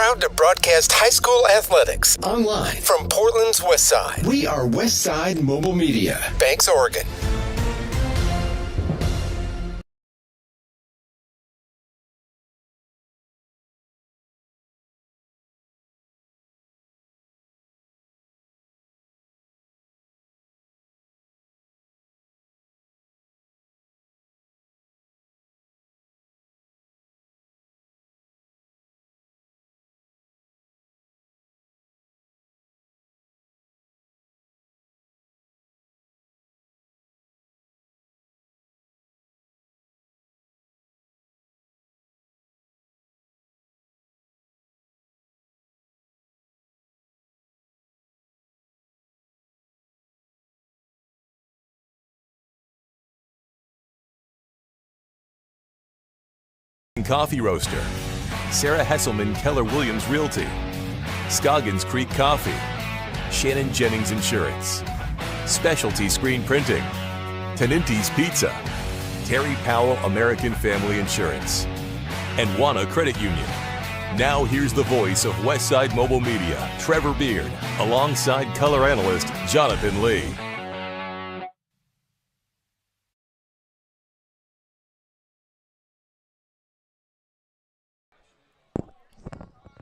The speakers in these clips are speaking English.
proud to broadcast high school athletics online from Portland's West Side. We are West Side Mobile Media, Banks, Oregon. Coffee Roaster, Sarah Hesselman Keller Williams Realty, Scoggins Creek Coffee, Shannon Jennings Insurance, Specialty Screen Printing, Tenente's Pizza, Terry Powell American Family Insurance, and Wana Credit Union. Now here's the voice of Westside Mobile Media, Trevor Beard, alongside color analyst Jonathan Lee.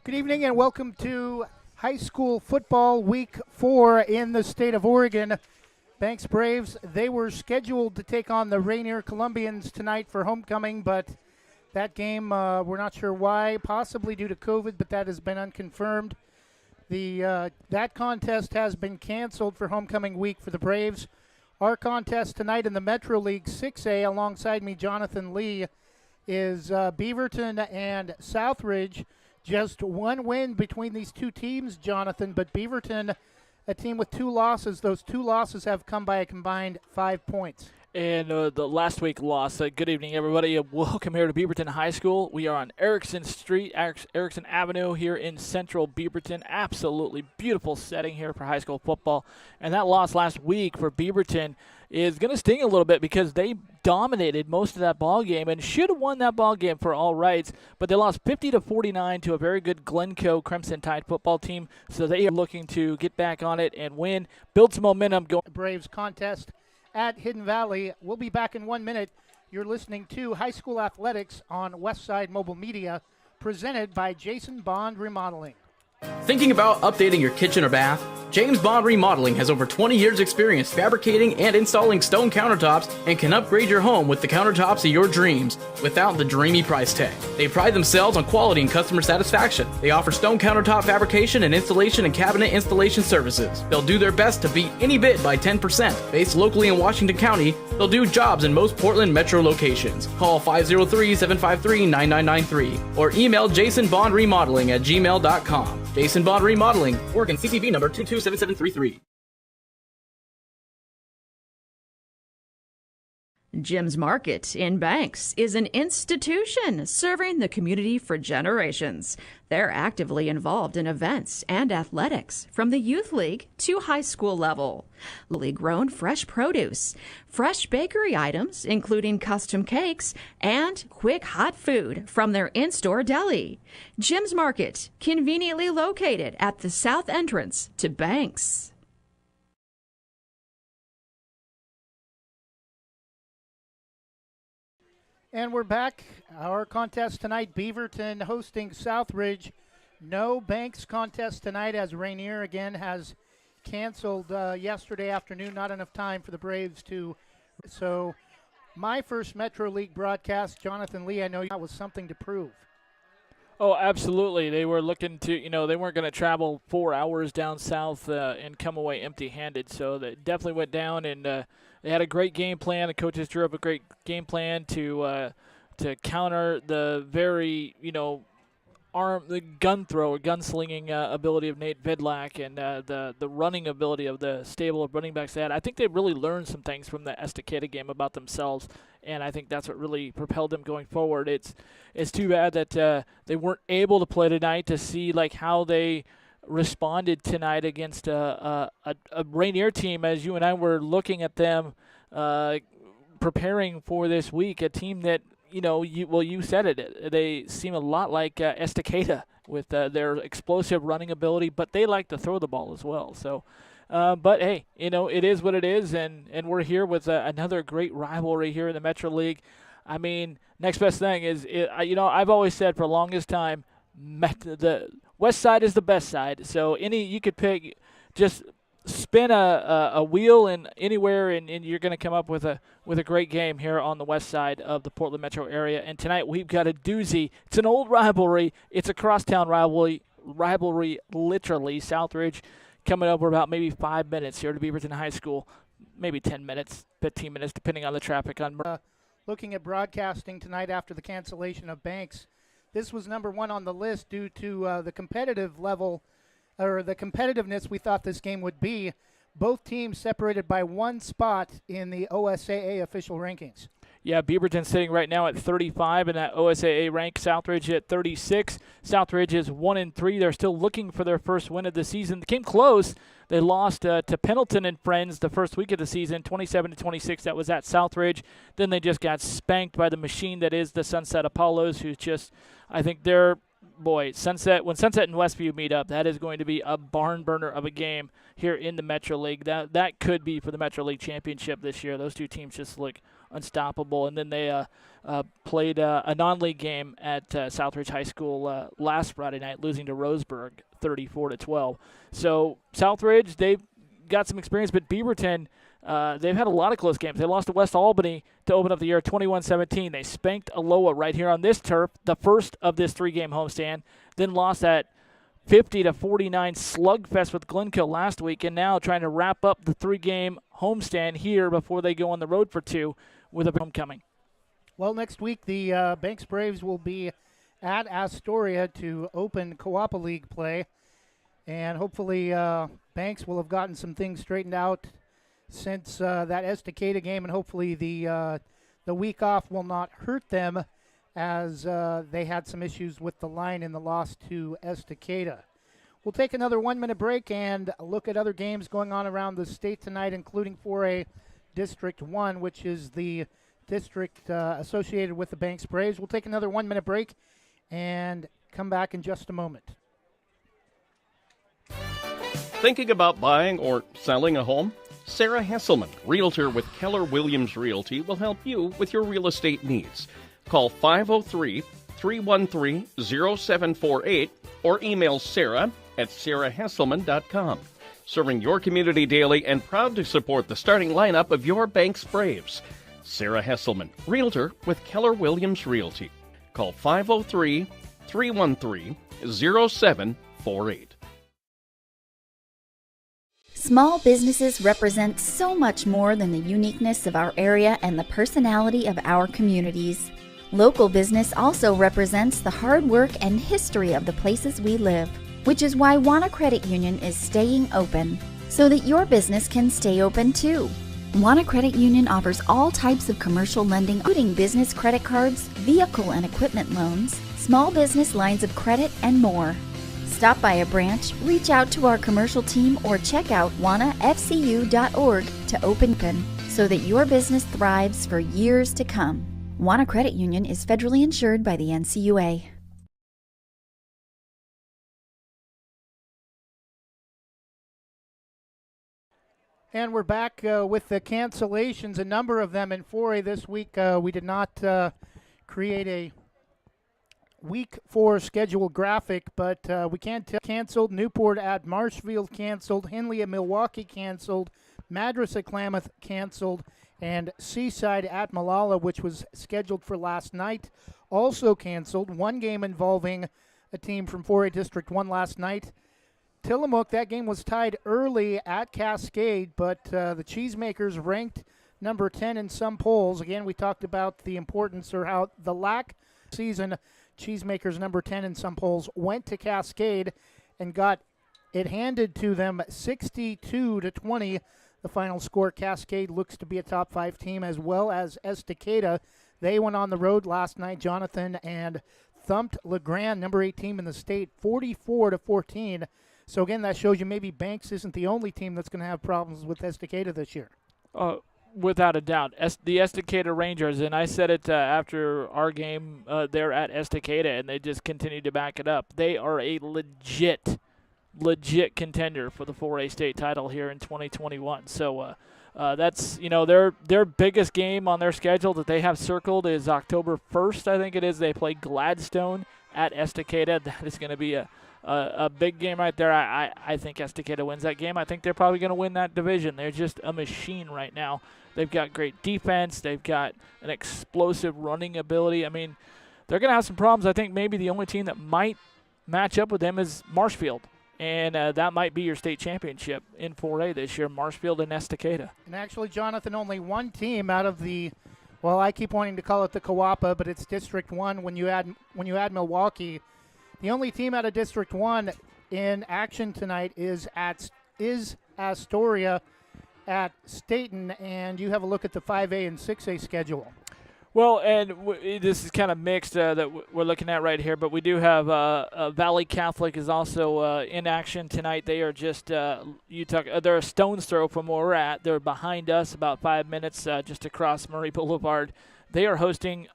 Good evening and welcome to high school football week 4 in the state of Oregon. Banks Braves, they were scheduled to take on the Rainier Columbians tonight for homecoming, but that game, we're not sure why, possibly due to COVID, but that has been unconfirmed. That contest has been canceled for homecoming week for the Braves. Our contest tonight in the Metro League 6A, alongside me, Jonathan Lee, is Beaverton and Southridge. Just one win between these two teams, Jonathan, but Beaverton, a team with 2 losses. Those 2 losses have come by a combined 5 points. And the last week loss. Good evening, everybody. Welcome here to Beaverton High School. We are on Erickson Street, Erickson Avenue here in central Beaverton. Absolutely beautiful setting here for high school football. And that loss last week for Beaverton is going to sting a little bit because they dominated most of that ball game and should have won that ball game for all rights, but they lost 50-49 to a very good Glencoe Crimson Tide football team, so they are looking to get back on it and win, build some momentum going. Braves contest at Hidden Valley. We'll be back in 1 minute. You're listening to High School Athletics on Westside Mobile Media, presented by Jason Bond Remodeling. Thinking about updating your kitchen or bath? James Bond Remodeling has over 20 years experience fabricating and installing stone countertops and can upgrade your home with the countertops of your dreams without the dreamy price tag. They pride themselves on quality and customer satisfaction. They offer stone countertop fabrication and installation and cabinet installation services. They'll do their best to beat any bid by 10%. Based locally in Washington County, they'll do jobs in most Portland metro locations. Call 503-753-9993 or email jasonbondremodeling@gmail.com. Jason Bond Remodeling, Oregon CCV number 227733. Jim's Market in Banks is an institution serving the community for generations. They're actively involved in events and athletics from the youth league to high school level. Locally grown fresh produce, fresh bakery items, including custom cakes, and quick hot food from their in-store deli. Jim's Market, conveniently located at the south entrance to Banks. And we're back. Our contest tonight, Beaverton hosting Southridge. No Banks contest tonight as Rainier again has canceled yesterday afternoon. Not enough time for the Braves to. So my first Metro League broadcast, Jonathan Lee, I know that was something to prove. Oh, absolutely. They were looking to, they weren't going to travel 4 hours down south and come away empty-handed. So they definitely went down and they had a great game plan. The coaches drew up a great game plan to counter the very, the gunslinging ability of Nate Vidlac and the running ability of the stable of running backs they had. I think they really learned some things from the Estacada game about themselves, and I think that's what really propelled them going forward. It's too bad that they weren't able to play tonight to see how they responded tonight against a Rainier team, as you and I were looking at them preparing for this week, a team that, you said it. They seem a lot like Estacada their explosive running ability, but they like to throw the ball as well. So, but hey, it is what it is, and we're here with another great rivalry here in the Metro League. I mean, next best thing is, I've always said for the longest time, the West Side is the best side. So you could pick, just spin a wheel in anywhere, and you're going to come up with a great game here on the west side of the Portland metro area. And tonight we've got a doozy. It's an old rivalry. It's a crosstown rivalry literally. Southridge coming over about maybe 5 minutes here to Beaverton High School, maybe 10 minutes, 15 minutes, depending on the traffic on. Looking at broadcasting tonight after the cancellation of Banks, this was number one on the list due to the competitive level, or the competitiveness we thought this game would be. Both teams separated by one spot in the OSAA official rankings. Yeah, Beaverton sitting right now at 35 in that OSAA rank. Southridge at 36. Southridge is 1-3. They're still looking for their first win of the season. They came close. They lost to Pendleton and Friends the first week of the season, 27-26. That was at Southridge. Then they just got spanked by the machine that is the Sunset Apollos, who's just, I think they're, when Sunset and Westview meet up, that is going to be a barn burner of a game here in the Metro League. That could be for the Metro League Championship this year. Those two teams just look unstoppable. And then they played a non-league game at Southridge High School last Friday night, losing to Roseburg 34-12. So Southridge, they've got some experience, but Beaverton, they've had a lot of close games. They lost to West Albany to open up the year 21-17. They spanked Aloha right here on this turf, the first of this three-game homestand, then lost that 50-49 slugfest with Glencoe last week, and now trying to wrap up the three-game homestand here before they go on the road for two with a homecoming. Well, next week the Banks Braves will be at Astoria to open Coapa League play, and hopefully Banks will have gotten some things straightened out since that Estacada game, and hopefully the week off will not hurt them, as they had some issues with the line in the loss to Estacada. We'll take another 1-minute break and look at other games going on around the state tonight, including 4A District 1, which is the district associated with the Banks Braves. We'll take another 1-minute break and come back in just a moment. Thinking about buying or selling a home? Sarah Hesselman, Realtor with Keller Williams Realty, will help you with your real estate needs. Call 503-313-0748 or email Sarah at sarahhesselman.com. Serving your community daily and proud to support the starting lineup of your Banks Braves. Sarah Hesselman, Realtor with Keller Williams Realty. Call 503-313-0748. Small businesses represent so much more than the uniqueness of our area and the personality of our communities. Local business also represents the hard work and history of the places we live, which is why Wana Credit Union is staying open, so that your business can stay open too. Wana Credit Union offers all types of commercial lending, including business credit cards, vehicle and equipment loans, small business lines of credit, and more. Stop by a branch, reach out to our commercial team, or check out wanafcu.org to open so that your business thrives for years to come. Wana Credit Union is federally insured by the NCUA. And we're back with the cancellations, a number of them in 4A this week. We did not create a Week 4 schedule graphic, but we can tell canceled. Newport at Marshfield canceled. Henley at Milwaukee canceled. Madras at Klamath canceled. And Seaside at Malala, which was scheduled for last night, also canceled. One game involving a team from 4A District 1 last night. Tillamook, that game was tied early at Cascade, but the Cheesemakers ranked number 10 in some polls. Again, we talked about the importance, or how the lack season. Cheesemakers number 10 in some polls went to Cascade and got it handed to them 62-20. The final score. Cascade looks to be a top 5 team, as well as Estacada. They went on the road last night, Jonathan, and thumped LeGrand, number 8 team in the state, 44-14. So again, that shows you maybe Banks isn't the only team that's going to have problems with Estacada this year. Without a doubt. The Estacada Rangers, and I said it after our game there at Estacada, and they just continue to back it up. They are a legit contender for the 4A state title here in 2021. So that's, their biggest game on their schedule that they have circled is October 1st, I think it is. They play Gladstone at Estacada. That is going to be a big game right there. I think Estacada wins that game. I think they're probably going to win that division. They're just a machine right now. They've got great defense. They've got an explosive running ability. I mean, they're going to have some problems. I think maybe the only team that might match up with them is Marshfield. And that might be your state championship in 4A this year, Marshfield and Estacada. And actually, Jonathan, only one team out of the, well, I keep wanting to call it the Kawapa, but it's District 1 when you add Milwaukee. The only team out of District 1 in action tonight is Astoria at Staten, and you have a look at the 5A and 6A schedule. Well, and this is kind of mixed that we're looking at right here, but we do have Valley Catholic is also in action tonight. They are just they're a stone's throw from where we're at. They're behind us about 5 minutes just across Murray Boulevard. They are hosting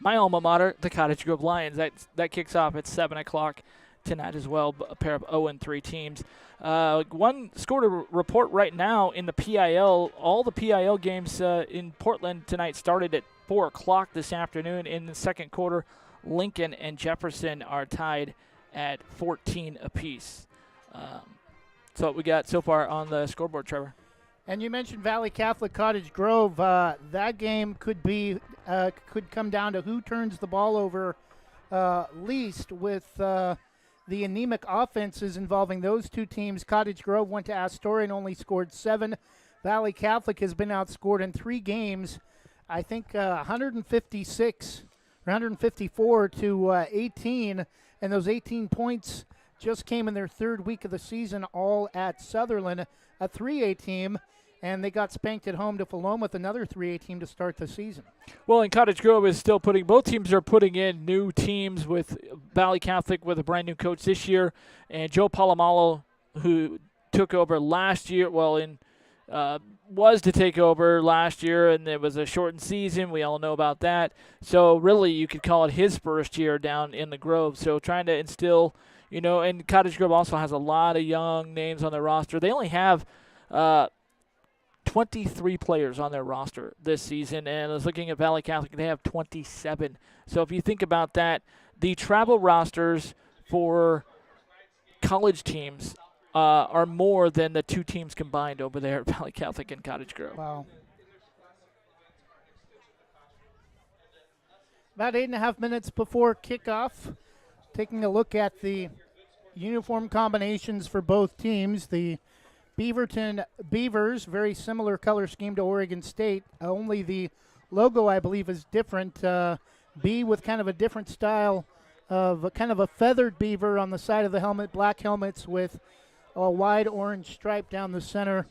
my alma mater, the Cottage Grove Lions. That kicks off at 7 o'clock tonight as well, a pair of 0-3 teams. One score to report right now in the PIL. All the PIL games in Portland tonight started at 4 o'clock this afternoon. In the second quarter, Lincoln and Jefferson are tied at 14 apiece. So what we got so far on the scoreboard, Trevor. And you mentioned Valley Catholic Cottage Grove. That game could come down to who turns the ball over least with the anemic offenses involving those two teams. Cottage Grove went to Astoria and only scored 7. Valley Catholic has been outscored in 3 games. I think 156 or 154 to 18, and those 18 points just came in their third week of the season, all at Sutherland, a 3A team, and they got spanked at home to Philomath, another 3A team to start the season. Well, and Cottage Grove is still both teams are putting in new teams, with Valley Catholic with a brand new coach this year, and Joe Palomalo, who took over last year, was to take over last year, and it was a shortened season. We all know about that. So really you could call it his first year down in the Grove. So trying to instill, and Cottage Grove also has a lot of young names on their roster. They only have 23 players on their roster this season, and I was looking at Valley Catholic, they have 27. So if you think about that, the travel rosters for college teams are more than the 2 teams combined over there at Valley Catholic and Cottage Grove. Wow. About 8.5 minutes before kickoff, taking a look at the uniform combinations for both teams. The Beaverton Beavers, very similar color scheme to Oregon State. Only the logo, I believe, is different. B with kind of a different style of kind of a feathered beaver on the side of the helmet, black helmets with a wide orange stripe down the center.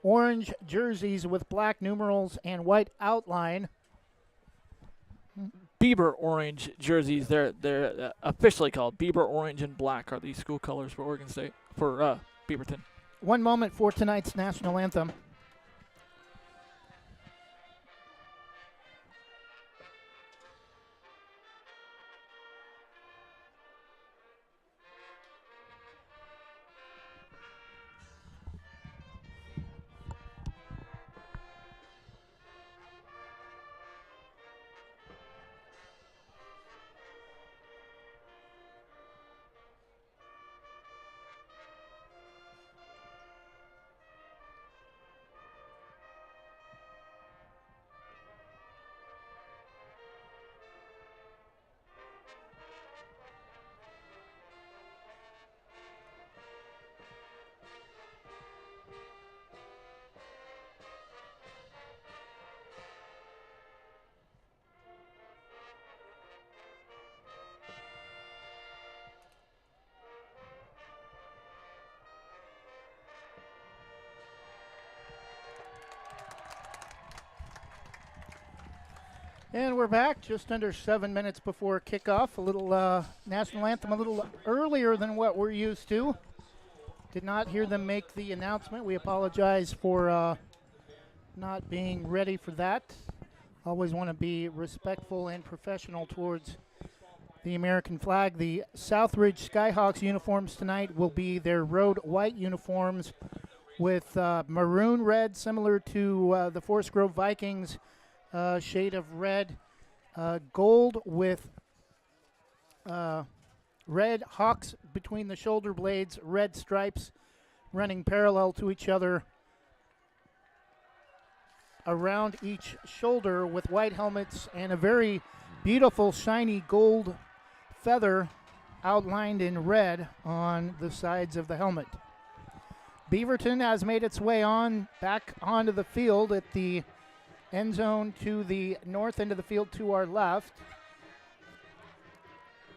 Orange jerseys with black numerals and white outline. Beaver orange jerseys, they're officially called Beaver orange and black are the school colors for Oregon State, for Beaverton. One moment for tonight's national anthem. And we're back just under 7 minutes before kickoff. A little national anthem a little earlier than what we're used to. Did not hear them make the announcement. We apologize for not being ready for that. Always want to be respectful and professional towards the American flag. The Southridge Skyhawks uniforms tonight will be their road white uniforms with maroon red, similar to the Forest Grove Vikings shade of red, gold with red hawks between the shoulder blades, red stripes running parallel to each other around each shoulder, with white helmets and a very beautiful shiny gold feather outlined in red on the sides of the helmet. Beaverton has made its way on back onto the field at the end zone to the north end of the field to our left.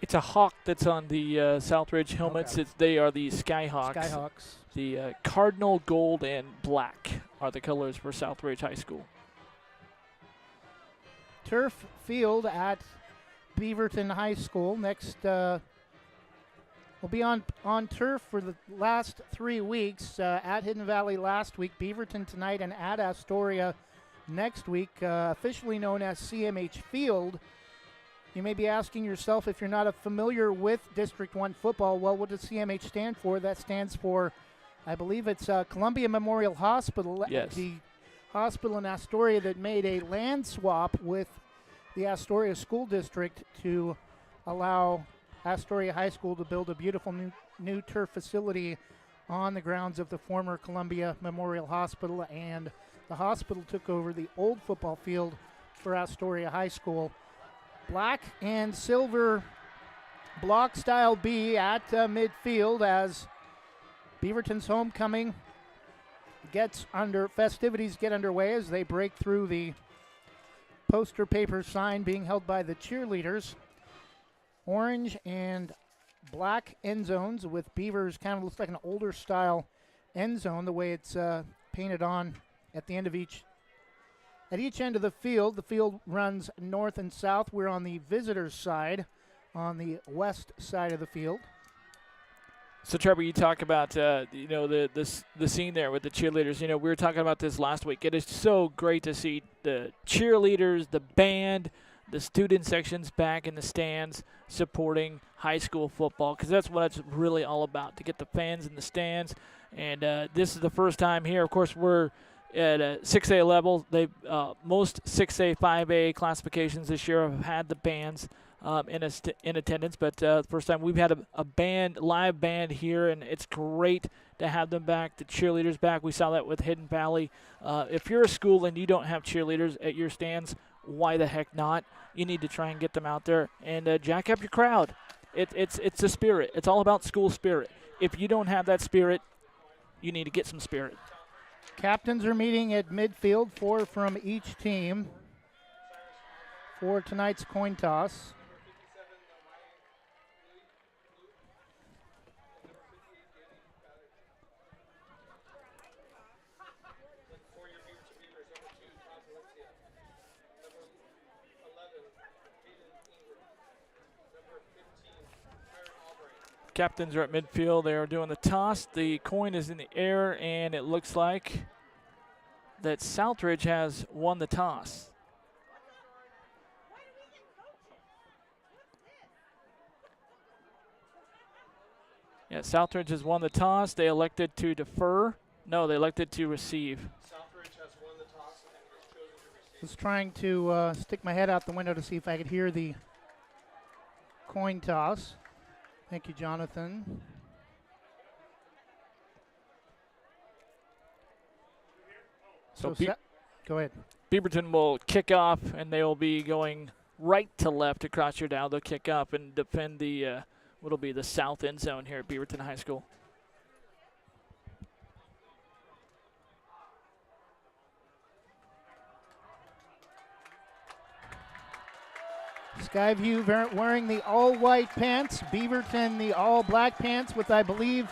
It's a hawk that's on the Southridge helmets. Okay. They are the Skyhawks. Skyhawks. The cardinal gold and black are the colors for Southridge High School. Turf field at Beaverton High School. Next, we'll be on turf for the last 3 weeks. At Hidden Valley last week, Beaverton tonight, and at Astoria next week, officially known as CMH Field. You may be asking yourself, if you're not familiar with District 1 football, well, what does CMH stand for? That stands for, I believe it's Columbia Memorial Hospital. Yes. The hospital in Astoria that made a land swap with the Astoria School District to allow Astoria High School to build a beautiful new turf facility on the grounds of the former Columbia Memorial Hospital, and the hospital took over the old football field for Astoria High School. Black and silver block style B at midfield as Beaverton's homecoming festivities get underway as they break through the poster paper sign being held by the cheerleaders. Orange and black end zones with Beavers, kind of looks like an older style end zone the way it's painted on at the end of each. At each end of the field runs north and south. We're on the visitors' side, on the west side of the field. So, Trevor, you talk about the scene there with the cheerleaders. We were talking about this last week. It is so great to see the cheerleaders, the band, the student sections back in the stands supporting high school football, because that's what it's really all about, to get the fans in the stands. And this is the first time here. Of course, we're at a 6A level. Most 6A, 5A classifications this year have had the bands in attendance, but first time we've had a live band here, and it's great to have them back, the cheerleaders back. We saw that with Hidden Valley. If you're a school and you don't have cheerleaders at your stands, why the heck not? You need to try and get them out there and jack up your crowd. It's the spirit. It's all about school spirit. If you don't have that spirit, you need to get some spirit. Captains are meeting at midfield, 4 from each team for tonight's coin toss. Captains are at midfield. They are doing the toss. The coin is in the air, and it looks like that Southridge has won the toss. Yeah, Southridge has won the toss. They elected to defer. No, they elected to receive. Southridge has won the toss and has chosen to receive. I was trying to stick my head out the window to see if I could hear the coin toss. Thank you, Jonathan. So go ahead. Beaverton will kick off, and they will be going right to left across your dial. They'll kick up and defend the what'll be the south end zone here at Beaverton High School. Skyview wearing the all-white pants. Beaverton the all-black pants with, I believe,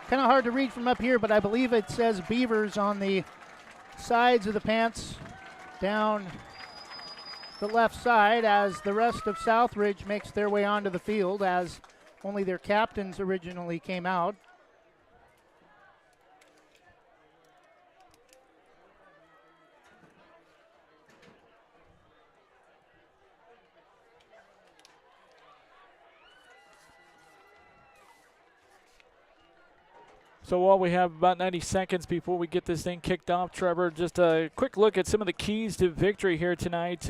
kind of hard to read from up here, but I believe it says Beavers on the sides of the pants down the left side, as the rest of Southridge makes their way onto the field, as only their captains originally came out. So while we have about 90 seconds before we get this thing kicked off, Trevor, just a quick look at some of the keys to victory here tonight.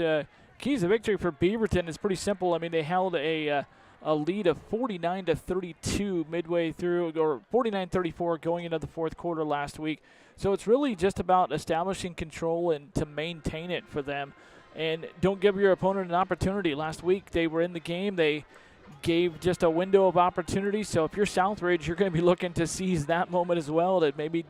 Keys to victory for Beaverton is pretty simple. I mean, they held a lead of 49-32 midway through, or 49-34 going into the fourth quarter last week. So it's really just about establishing control and to maintain it for them. And don't give your opponent an opportunity. Last week they were in the game. They gave just a window of opportunity. So if you're Southridge, you're going to be looking to seize that moment as well, to maybe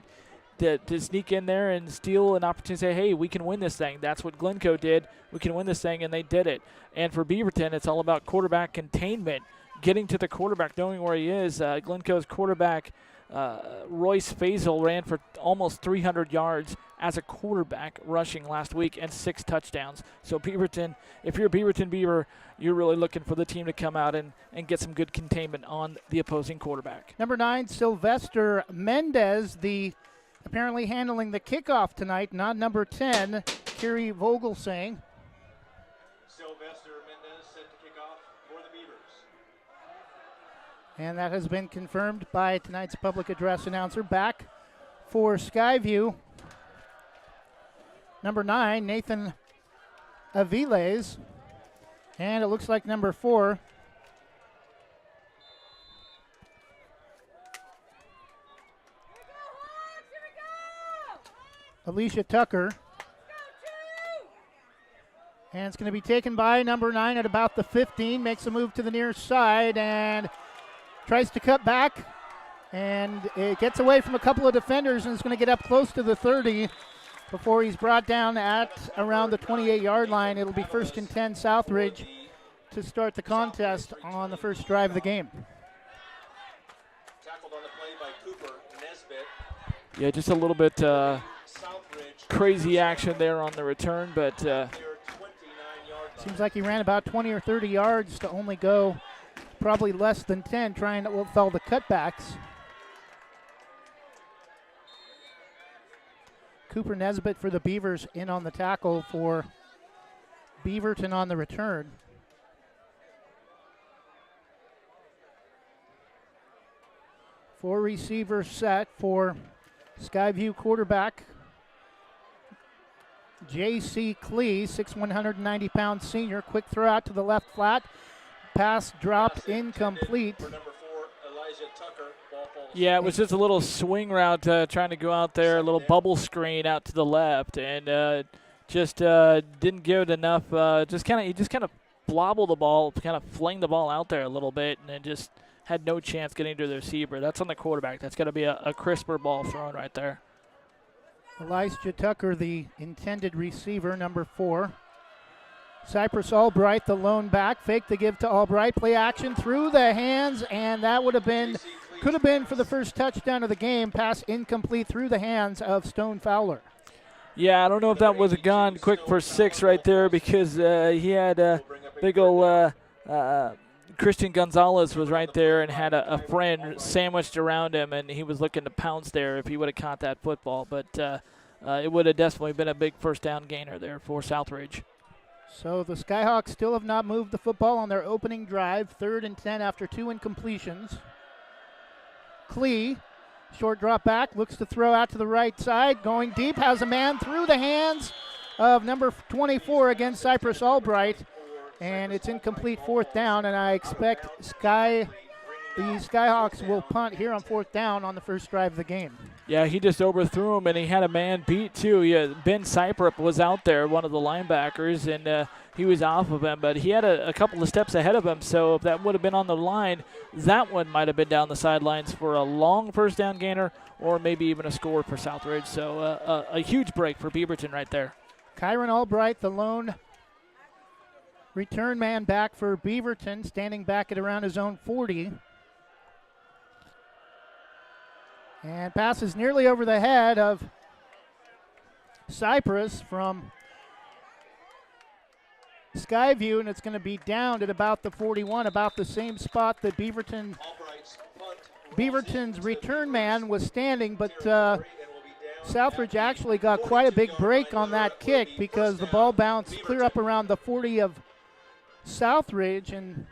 to sneak in there and steal an opportunity, say, hey, we can win this thing. That's what Glencoe did. We can win this thing, and they did it. And for Beaverton, it's all about quarterback containment, getting to the quarterback, knowing where he is. Glencoe's quarterback, Royce Faisal, ran for almost 300 yards as a quarterback rushing last week and 6 touchdowns. So Beaverton, if you're a Beaverton Beaver, you're really looking for the team to come out and get some good containment on the opposing quarterback. Number 9, Sylvester Mendez, apparently handling the kickoff tonight, not number 10, Kerry Vogelsang. Sylvester Mendez set to kick off for the Beavers. And that has been confirmed by tonight's public address announcer. Back for Skyview, number 9, Nathan Aviles. And it looks like number 4, Alicia Tucker. And it's going to be taken by number 9 at about the 15. Makes a move to the near side and tries to cut back. And it gets away from a couple of defenders and is going to get up close to the 30 before he's brought down at around the 28-yard line. It'll be 1st and 10 Southridge to start the contest on the first drive of the game. Tackled on the play by Cooper Nesbitt. Yeah, just a little bit crazy action there on the return, but seems like he ran about 20 or 30 yards to only go probably less than 10, trying with all the cutbacks. Cooper Nesbitt for the Beavers in on the tackle for Beaverton on the return. Four receivers set for Skyview quarterback J.C. Klee, 6'1", 190-pound senior. Quick throw out to the left flat. Pass dropped incomplete. Yeah, it was just a little swing route trying to go out there, a little bubble screen out to the left, and just didn't give it enough. He just kind of blobbled the ball, kind of flinged the ball out there a little bit, and then just had no chance getting to the receiver. That's on the quarterback. That's got to be a crisper ball thrown right there. Elijah Tucker, the intended receiver, number 4. Cypress Albright, the lone back. Fake the give to Albright. Play action through the hands, and that could have been for the first touchdown of the game. Pass incomplete through the hands of Stone Fowler. Yeah, I don't know if that was a gun quick for 6 right there, because he had a big old Christian Gonzalez was right there and had a friend sandwiched around him, and he was looking to pounce there if he would have caught that football. But it would have definitely been a big first down gainer there for Southridge. So the Skyhawks still have not moved the football on their opening drive. 3rd and 10 after 2 incompletions. Klee, short drop back, looks to throw out to the right side. Going deep, has a man through the hands of number 24 against Cypress Albright. And it's incomplete, 4th down, and I expect the Skyhawks will punt here on 4th down on the first drive of the game. Yeah, he just overthrew him, and he had a man beat too. Yeah, Ben Cyprup was out there, one of the linebackers, and he was off of him, but he had a couple of steps ahead of him, so if that would have been on the line, that one might have been down the sidelines for a long first down gainer or maybe even a score for Southridge. So a huge break for Beaverton right there. Kyron Albright, the lone return man back for Beaverton, standing back at around his own 40. And passes nearly over the head of Cypress from Skyview, and it's going to be down at about the 41, about the same spot that Beaverton's return man was standing, but Southridge actually got quite a big break on that kick because the ball bounced clear up around the 40 of Southridge and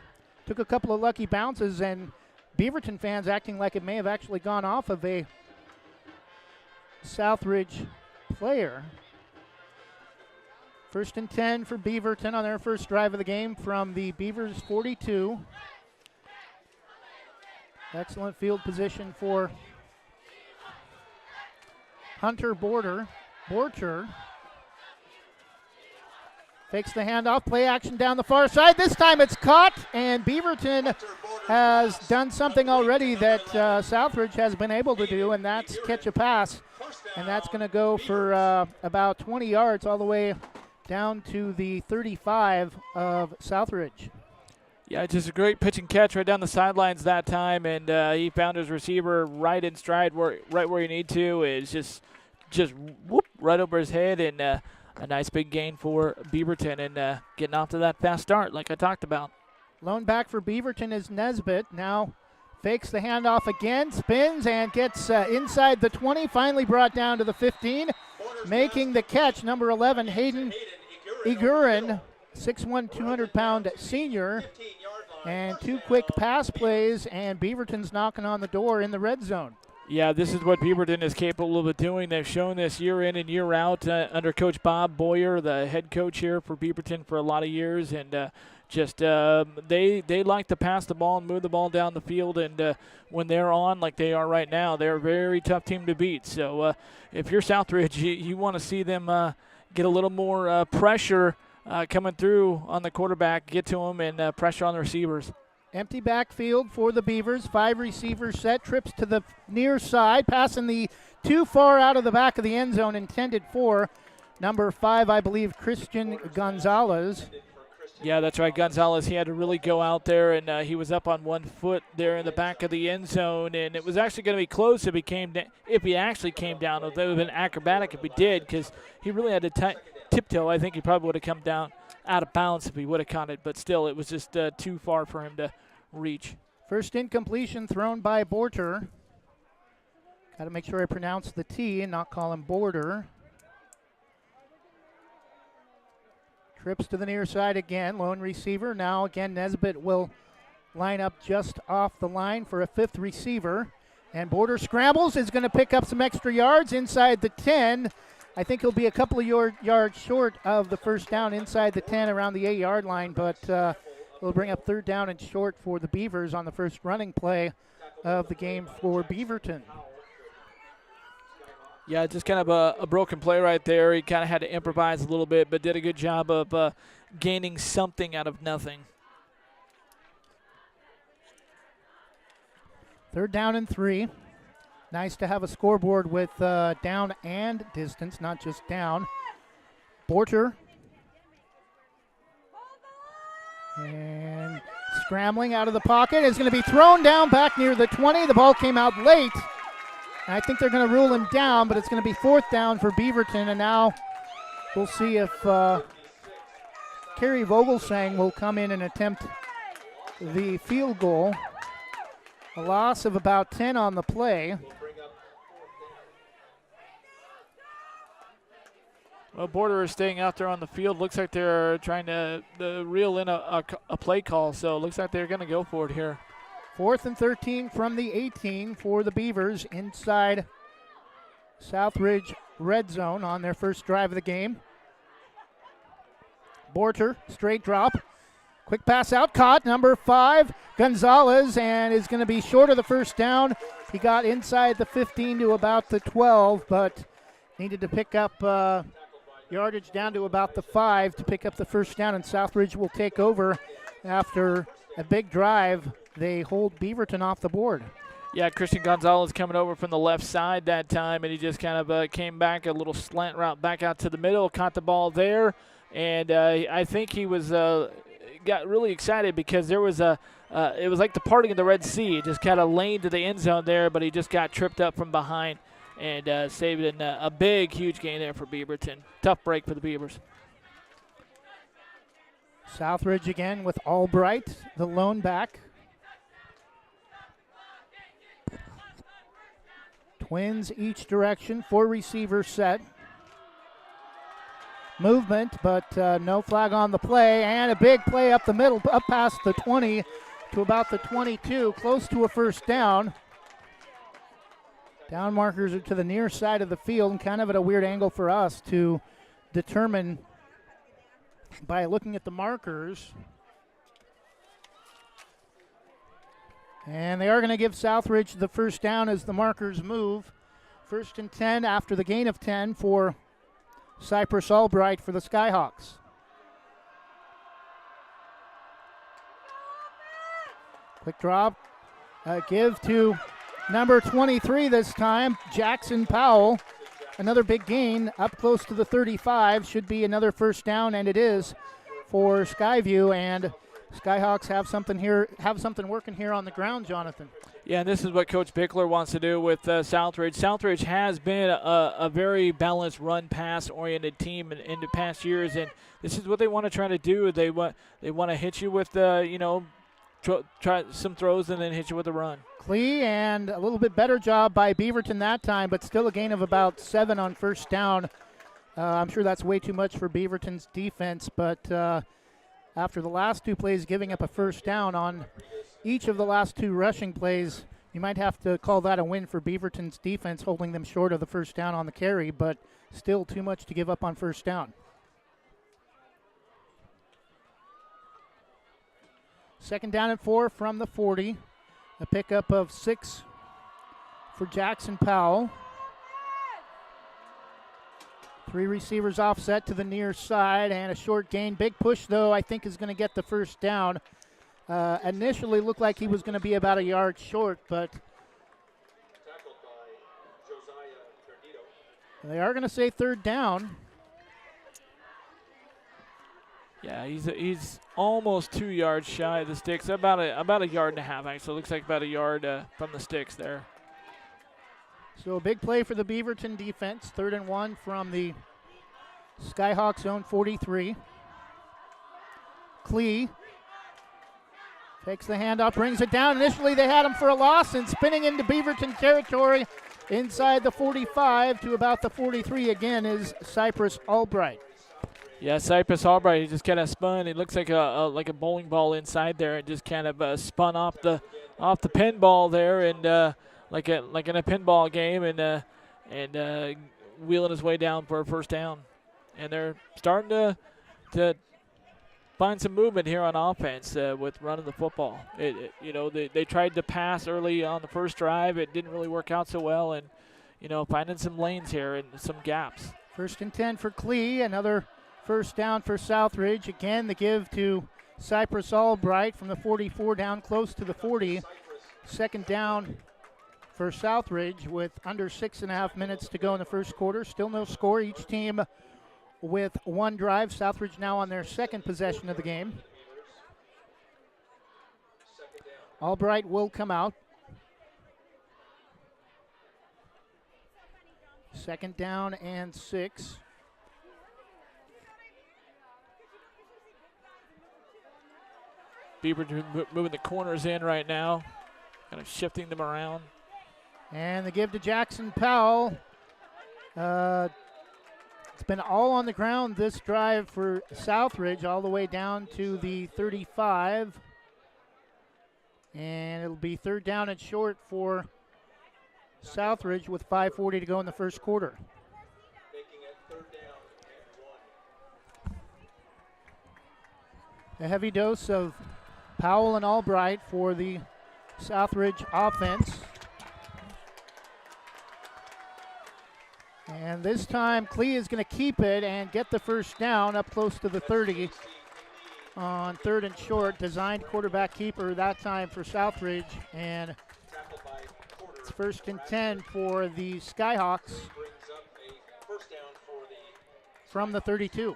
took a couple of lucky bounces, and Beaverton fans acting like it may have actually gone off of a Southridge player. 1st and 10 for Beaverton on their first drive of the game from the Beavers 42. Excellent field position for Hunter Borcher. Fakes the handoff, play action down the far side. This time it's caught, and Beaverton has done something already that Southridge has been able to do, and that's catch a pass. And that's going to go for about 20 yards all the way down to the 35 of Southridge. Yeah, just a great pitch and catch right down the sidelines that time, and he found his receiver right in stride, right where you need to. It's just whoop right over his head, and a nice big gain for Beaverton, and getting off to that fast start like I talked about. Lone back for Beaverton is Nesbitt. Now fakes the handoff again, spins, and gets inside the 20, finally brought down to the 15. Making the catch, number 11, Hayden Igurin, 6'1", 200-pound senior. And 2 quick pass plays, and Beaverton's knocking on the door in the red zone. Yeah, this is what Beaverton is capable of doing. They've shown this year in and year out under Coach Bob Boyer, the head coach here for Beaverton for a lot of years. And they like to pass the ball and move the ball down the field. And when they're on like they are right now, they're a very tough team to beat. So if you're Southridge, you want to see them get a little more pressure coming through on the quarterback, get to him, and pressure on the receivers. Empty backfield for the Beavers. 5 receivers set. Trips to the near side. Passing the too far out of the back of the end zone, intended for number 5, I believe, Christian Gonzalez. Yeah, that's right, Gonzalez. He had to really go out there, and he was up on 1 foot there in the back of the end zone, and it was actually going to be close if he actually came down. It would have been acrobatic if he did, because he really had to tiptoe. I think he probably would have come down out of bounds if he would have caught it, but still, it was just too far for him to reach. First incompletion thrown by Borcher. Got to make sure I pronounce the T and not call him Border. Trips to the near side again. Lone receiver. Now again, Nesbitt will line up just off the line for a 5th receiver. And Border scrambles, is going to pick up some extra yards inside the 10. I think he'll be a couple of yards short of the first down inside the 10 around the 8-yard line, but we'll bring up 3rd down and short for the Beavers on the first running play of the game for Beaverton. Yeah, just kind of a broken play right there. He kind of had to improvise a little bit, but did a good job of gaining something out of nothing. 3rd down and 3. Nice to have a scoreboard with down and distance, not just down. Borcher. And scrambling out of the pocket. Is going to be thrown down back near the 20. The ball came out late. I think they're going to rule him down, but it's going to be 4th down for Beaverton. And now we'll see if Kerry Vogelsang will come in and attempt the field goal. A loss of about 10 on the play. Well, Border is staying out there on the field. Looks like they're trying to reel in a play call, so it looks like they're going to go for it here. 4th and 13 from the 18 for the Beavers inside Southridge red zone on their first drive of the game. Borcher, straight drop. Quick pass out, caught, number 5, Gonzalez, and is going to be short of the first down. He got inside the 15 to about the 12, but needed to pick up yardage down to about the 5 to pick up the first down, and Southridge will take over after a big drive. They hold Beaverton off the board. Yeah, Christian Gonzalez coming over from the left side that time, and he just kind of came back a little slant route back out to the middle, caught the ball there, and I think he was got really excited because there was it was like the parting of the Red Sea. It just kind of laned to the end zone there, but he just got tripped up from behind and saved in a big, huge gain there for Beaverton. Tough break for the Beavers. Southridge again with Albright, the lone back. Twins each direction, 4 receivers set. Movement, but no flag on the play, and a big play up the middle, up past the 20 to about the 22, close to a first down. Down markers are to the near side of the field and kind of at a weird angle for us to determine by looking at the markers. And they are going to give Southridge the first down as the markers move. 1st and 10 after the gain of 10 for Cypress Albright for the Skyhawks. Quick drop. Give to number 23 this time, Jackson Powell. Another big gain up close to the 35. Should be another first down, and it is for Skyview. And Skyhawks have something working here on the ground, Jonathan. Yeah, and this is what Coach Bickler wants to do with Southridge. Southridge has been a very balanced run-pass-oriented team in the past years, and this is what they want to try to do. They want to hit you with try some throws and then hit you with a run. Clee, and a little bit better job by Beaverton that time, but still a gain of about 7 on first down. I'm sure that's way too much for Beaverton's defense, but after the last 2 plays giving up a first down on each of the last 2 rushing plays, you might have to call that a win for Beaverton's defense, holding them short of the first down on the carry, but still too much to give up on first down. 2nd down and 4 from the 40. A pickup of 6 for Jackson Powell. 3 receivers offset to the near side and a short gain. Big push, though, I think is going to get the first down. Initially looked like he was going to be about a yard short, but they are going to say 3rd down. Yeah, he's almost 2 yards shy of the sticks, about a yard and a half, actually. Looks like about a yard from the sticks there. So a big play for the Beaverton defense. 3rd and 1 from the Skyhawks zone 43. Clee takes the handoff, brings it down. Initially they had him for a loss, and spinning into Beaverton territory inside the 45 to about the 43 again is Cypress Albright. Yeah, Cypress Albright, he just kind of spun. It looks like a bowling ball inside there, and just kind of spun off the pinball there, and like in a pinball game, and wheeling his way down for a first down. And they're starting to find some movement here on offense with running the football. They tried to pass early on the first drive. It didn't really work out so well, and finding some lanes here and some gaps. 1st and 10 for Clee. Another first down for Southridge. Again, the give to Cypress Albright from the 44 down close to the 40. 2nd down for Southridge with under 6.5 minutes to go in the first quarter. Still no score. Each team with 1 drive. Southridge now on their 2nd possession of the game. Albright will come out. 2nd down and 6. Bieber moving the corners in right now, kind of shifting them around. And the give to Jackson Powell. It's been all on the ground this drive for Southridge, all the way down to the 35. And it'll be 3rd down and short for Southridge with 5:40 to go in the first quarter. A heavy dose of Powell and Albright for the Southridge offense. And this time, Clee is going to keep it and get the first down up close to the 30 on 3rd and short. Designed quarterback keeper that time for Southridge. And it's 1st and 10 for the Skyhawks from the 32.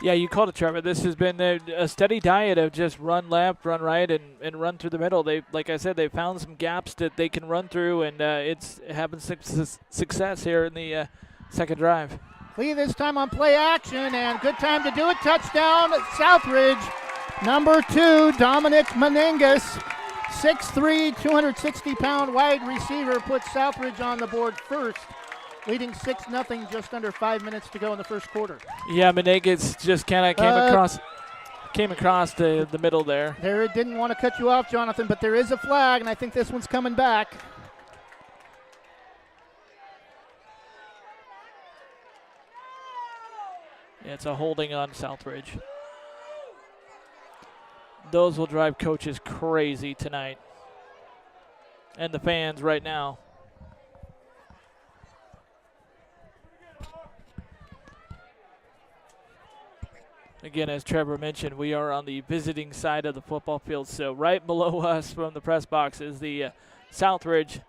Yeah, you called it, Trevor. This has been a steady diet of just run left, run right, and run through the middle. They, like I said, they found some gaps that they can run through, and it's having success here in the 2nd drive. Clee this time on play action, and good time to do it. Touchdown, Southridge. Number 2, Dominic Menengus, 6'3", 260-pound wide receiver, puts Southridge on the board first, leading 6-0, just under 5 minutes to go in the first quarter. Yeah, Menengus just kind of came across the middle there. There, it didn't want to cut you off, Jonathan, but there is a flag, and I think this one's coming back. It's a holding on Southridge. Those will drive coaches crazy tonight. And the fans right now. Again, as Trevor mentioned, we are on the visiting side of the football field. So right below us from the press box is the Southridge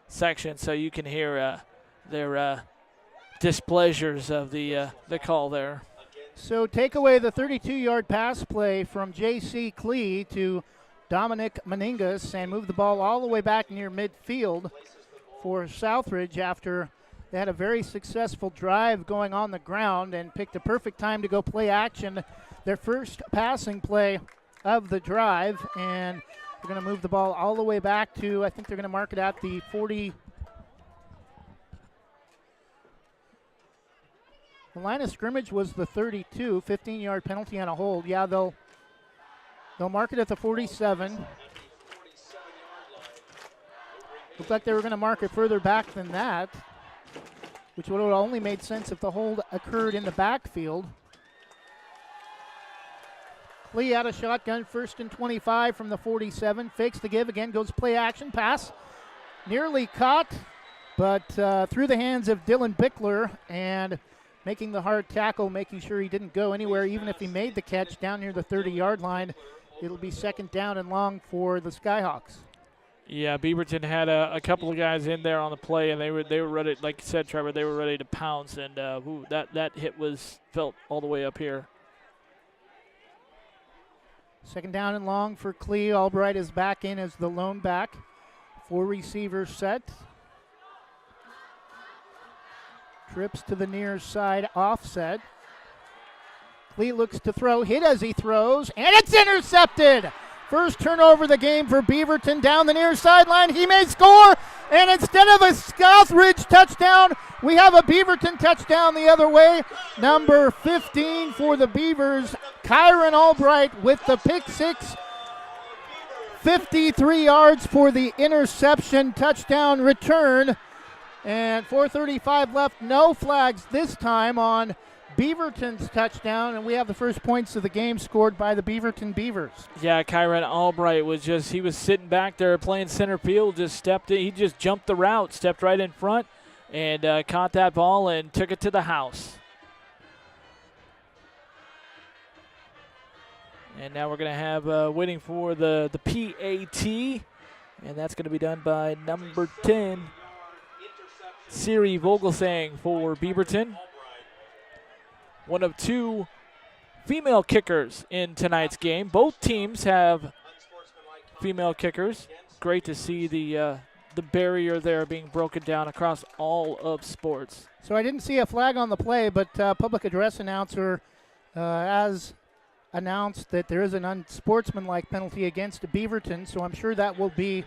section. So you can hear their displeasures of the call there. So take away the 32-yard pass play from J.C. Klee to Dominic Meningas and move the ball all the way back near midfield for Southridge after they had a very successful drive going on the ground and picked a perfect time to go play action, their first passing play of the drive. And they're going to move the ball all the way back to, I think they're going to mark it at the 40. The line of scrimmage was the 32, 15-yard penalty on a hold. Yeah, they'll mark it at the 47. Looked like they were going to mark it further back than that, which would have only made sense if the hold occurred in the backfield. Klee out of shotgun, 1st and 25 from the 47. Fakes the give again, goes play action, pass. Nearly caught, but through the hands of Dylan Bickler and making the hard tackle, making sure he didn't go anywhere. Even if he made the catch down near the 30-yard line, it'll be 2nd down and long for the Skyhawks. Yeah, Beaverton had a couple of guys in there on the play, and they were ready, like you said, Trevor, they were ready to pounce, and that hit felt all the way up here. 2nd down and long for Klee. Albright is back in as the lone back. 4 receivers set. Trips to the near side, offset. Klee looks to throw, hit as he throws, and it's intercepted! First turnover of the game for Beaverton down the near sideline. He may score, and instead of a Southridge touchdown, we have a Beaverton touchdown the other way. Number 15 for the Beavers, Kyron Albright with the pick six. 53 yards for the interception touchdown return. And 4:35 left, no flags this time on Beaverton's touchdown, and we have the first points of the game scored by the Beaverton Beavers. Yeah, Kyron Albright he was sitting back there playing center field, he just jumped the route, stepped right in front, and caught that ball and took it to the house. And now we're going to have waiting for the PAT, and that's going to be done by number 10, Siri Vogelsang for Beaverton. One of 2 female kickers in tonight's game. Both teams have female kickers. Great to see the barrier there being broken down across all of sports. So I didn't see a flag on the play, but public address announcer has announced that there is an unsportsmanlike penalty against Beaverton, so I'm sure that will be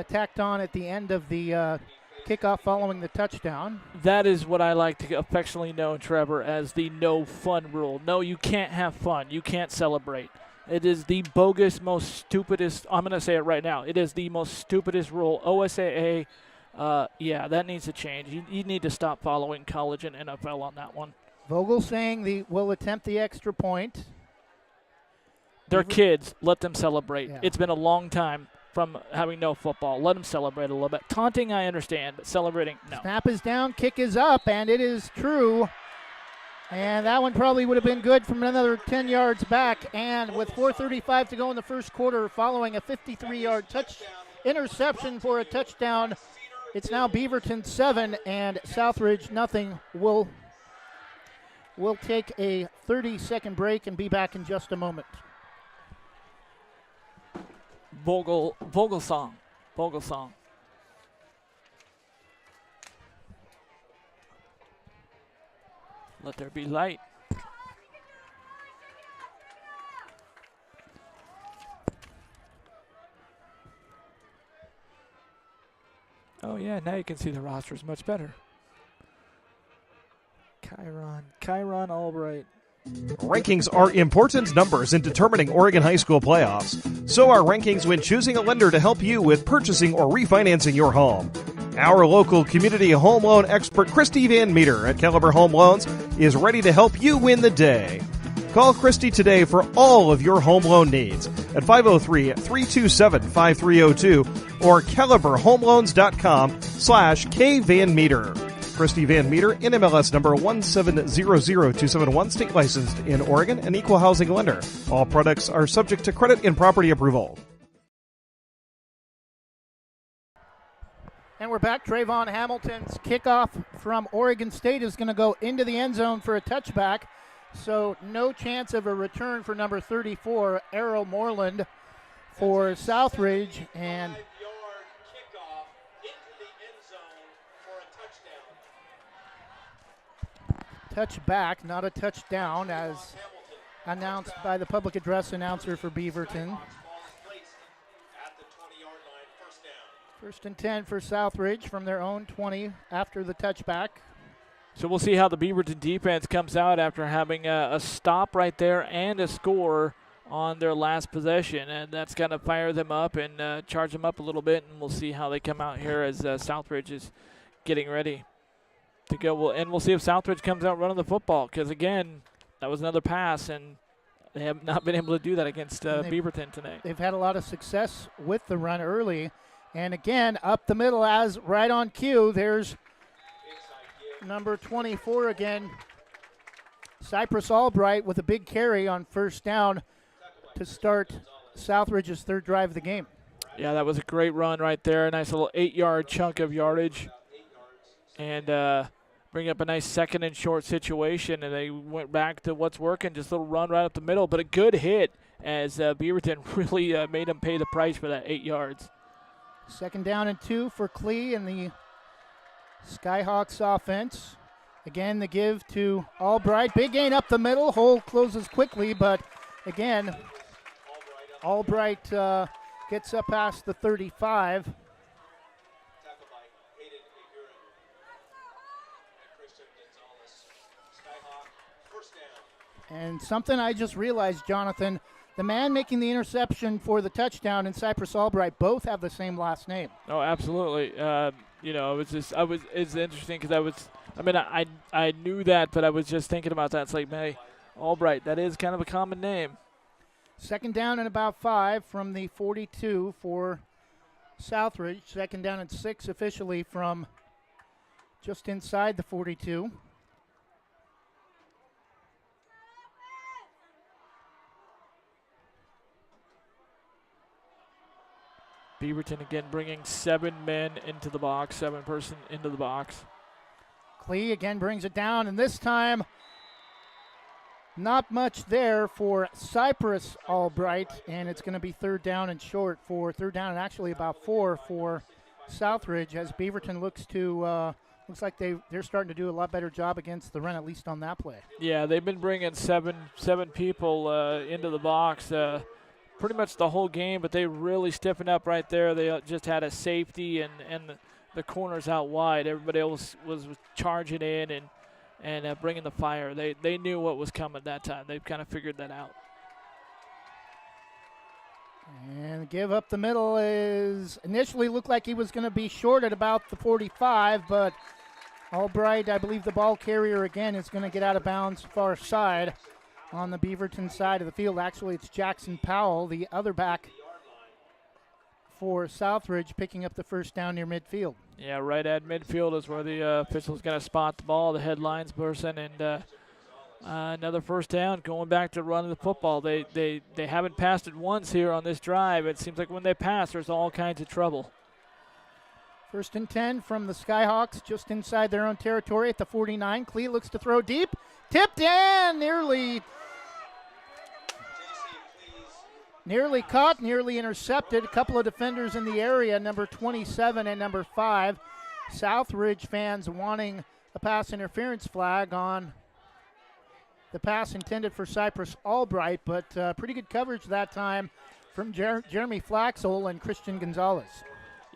tacked on at the end of the kickoff following the touchdown. That is what I like to affectionately know, Trevor, as the no fun rule. No, you can't have fun. You can't celebrate. It is the bogus, most stupidest, I'm going to say it right now, it is the most stupidest rule. OSAA, that needs to change. You need to stop following college and NFL on that one. Vogelsang will attempt the extra point. They're kids. Let them celebrate. Yeah. It's been a long time from having no football. Let them celebrate a little bit. Taunting, I understand, but celebrating, no. Snap is down, kick is up, and it is true. And that one probably would have been good from another 10 yards back. And with 4:35 to go in the first quarter, following a 53-yard interception for a touchdown, it's now Beaverton 7 and Southridge nothing. We'll take a 30-second break and be back in just a moment. Vogelsang. Let there be light. Oh yeah, now you can see the rosters much better. Kyron Albright. Rankings are important numbers in determining Oregon high school playoffs. So are rankings when choosing a lender to help you with purchasing or refinancing your home. Our local community home loan expert, Christy Van Meter at Caliber Home Loans, is ready to help you win the day. Call Christy today for all of your home loan needs at 503-327-5302 or caliberhomeloans.com/kvanmeter. Christy Van Meter, NMLS number 1700271, state licensed in Oregon, an equal housing lender. All products are subject to credit and property approval. And we're back. Trayvon Hamilton's kickoff from Oregon State is going to go into the end zone for a touchback. So no chance of a return for number 34, Errol Moreland, for Southridge. And touchback, not a touchdown, as announced by the public address announcer for Beaverton. First and 10 for Southridge from their own 20 after the touchback. So we'll see how the Beaverton defense comes out after having a stop right there and a score on their last possession. And that's going to fire them up and charge them up a little bit. And we'll see how they come out here as Southridge is getting ready to go. And we'll see if Southridge comes out running the football. Because, again, that was another pass, and they have not been able to do that against Beaverton tonight. They've had a lot of success with the run early. And again, up the middle as right on cue, there's number 24 again, Cypress Albright, with a big carry on first down to start Southridge's third drive of the game. Yeah, that was a great run right there. A nice little 8-yard chunk of yardage. And bring up a nice second and short situation. And they went back to what's working, just a little run right up the middle. But a good hit as Beaverton really made them pay the price for that 8 yards. Second down and 2 for Klee and the Skyhawks offense. Again, the give to Albright. Big gain up the middle. Hole closes quickly, but again, Albright gets up past the 35. And something I just realized, Jonathan, the man making the interception for the touchdown and Cypress Albright both have the same last name. Oh, absolutely. It's interesting because I knew that, but I was just thinking about that. It's like, man, Albright, that is kind of a common name. Second down and about 5 from the 42 for Southridge. Second down and 6 officially from just inside the 42. Beaverton again bringing 7 men into the box, 7-person into the box. Klee again brings it down, and this time not much there for Cypress Albright, and it's going to be third down and short for third down and actually about 4 for Southridge as Beaverton looks like they're starting to do a lot better job against the run, at least on that play. Yeah, they've been bringing seven people into the box pretty much the whole game, but they really stiffened up right there. They just had a safety and the corners out wide. Everybody else was charging in and bringing the fire. They knew what was coming that time. They've kind of figured that out. And give up the middle is initially looked like he was going to be short at about the 45, but Albright, I believe the ball carrier again, is going to get out of bounds far side on the Beaverton side of the field. Actually, it's Jackson Powell, the other back for Southridge, picking up the first down near midfield. Yeah, right at midfield is where the official's going to spot the ball, the headlines person, and another first down, going back to running the football. They haven't passed it once here on this drive. It seems like when they pass, there's all kinds of trouble. First and 10 from the Skyhawks, just inside their own territory at the 49. Klee looks to throw deep. Tipped in, nearly caught, nearly intercepted. A couple of defenders in the area, number 27 and number 5. Southridge fans wanting a pass interference flag on the pass intended for Cypress Albright, but pretty good coverage that time from Jeremy Flaxel and Christian Gonzalez.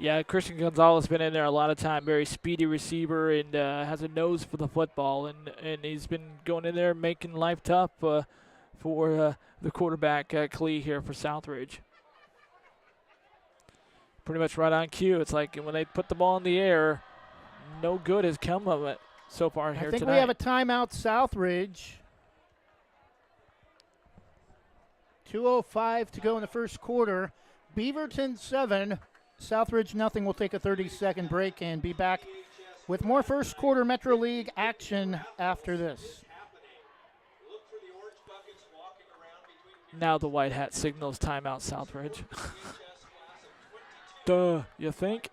Yeah, Christian Gonzalez has been in there a lot of time. Very speedy receiver and has a nose for the football, and he's been going in there making life tough for the quarterback, Klee, here for Southridge. pretty much right on cue. It's like when they put the ball in the air, no good has come of it so far here I think tonight. we have a timeout, Southridge. 2:05 to go in the first quarter. Beaverton 7, Southridge nothing. We'll take a 30-second break and be back with more first quarter Metro League action after this. Now the white hat signals timeout, Southridge. Duh, you think?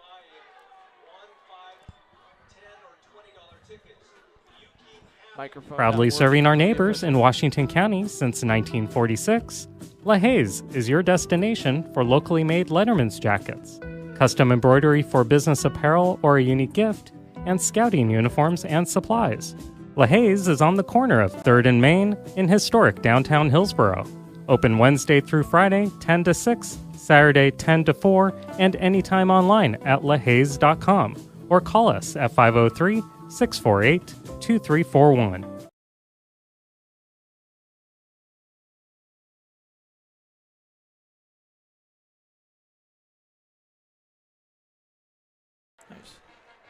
Microphone Proudly not serving working. our neighbors in Washington County since 1946, LaHaye's is your destination for locally made Letterman's jackets, custom embroidery for business apparel or a unique gift, and scouting uniforms and supplies. LaHaye's is on the corner of 3rd and Main in historic downtown Hillsborough. Open Wednesday through Friday, 10 to 6, Saturday, 10 to 4, and anytime online at lahayes.com or call us at 503-648-2341.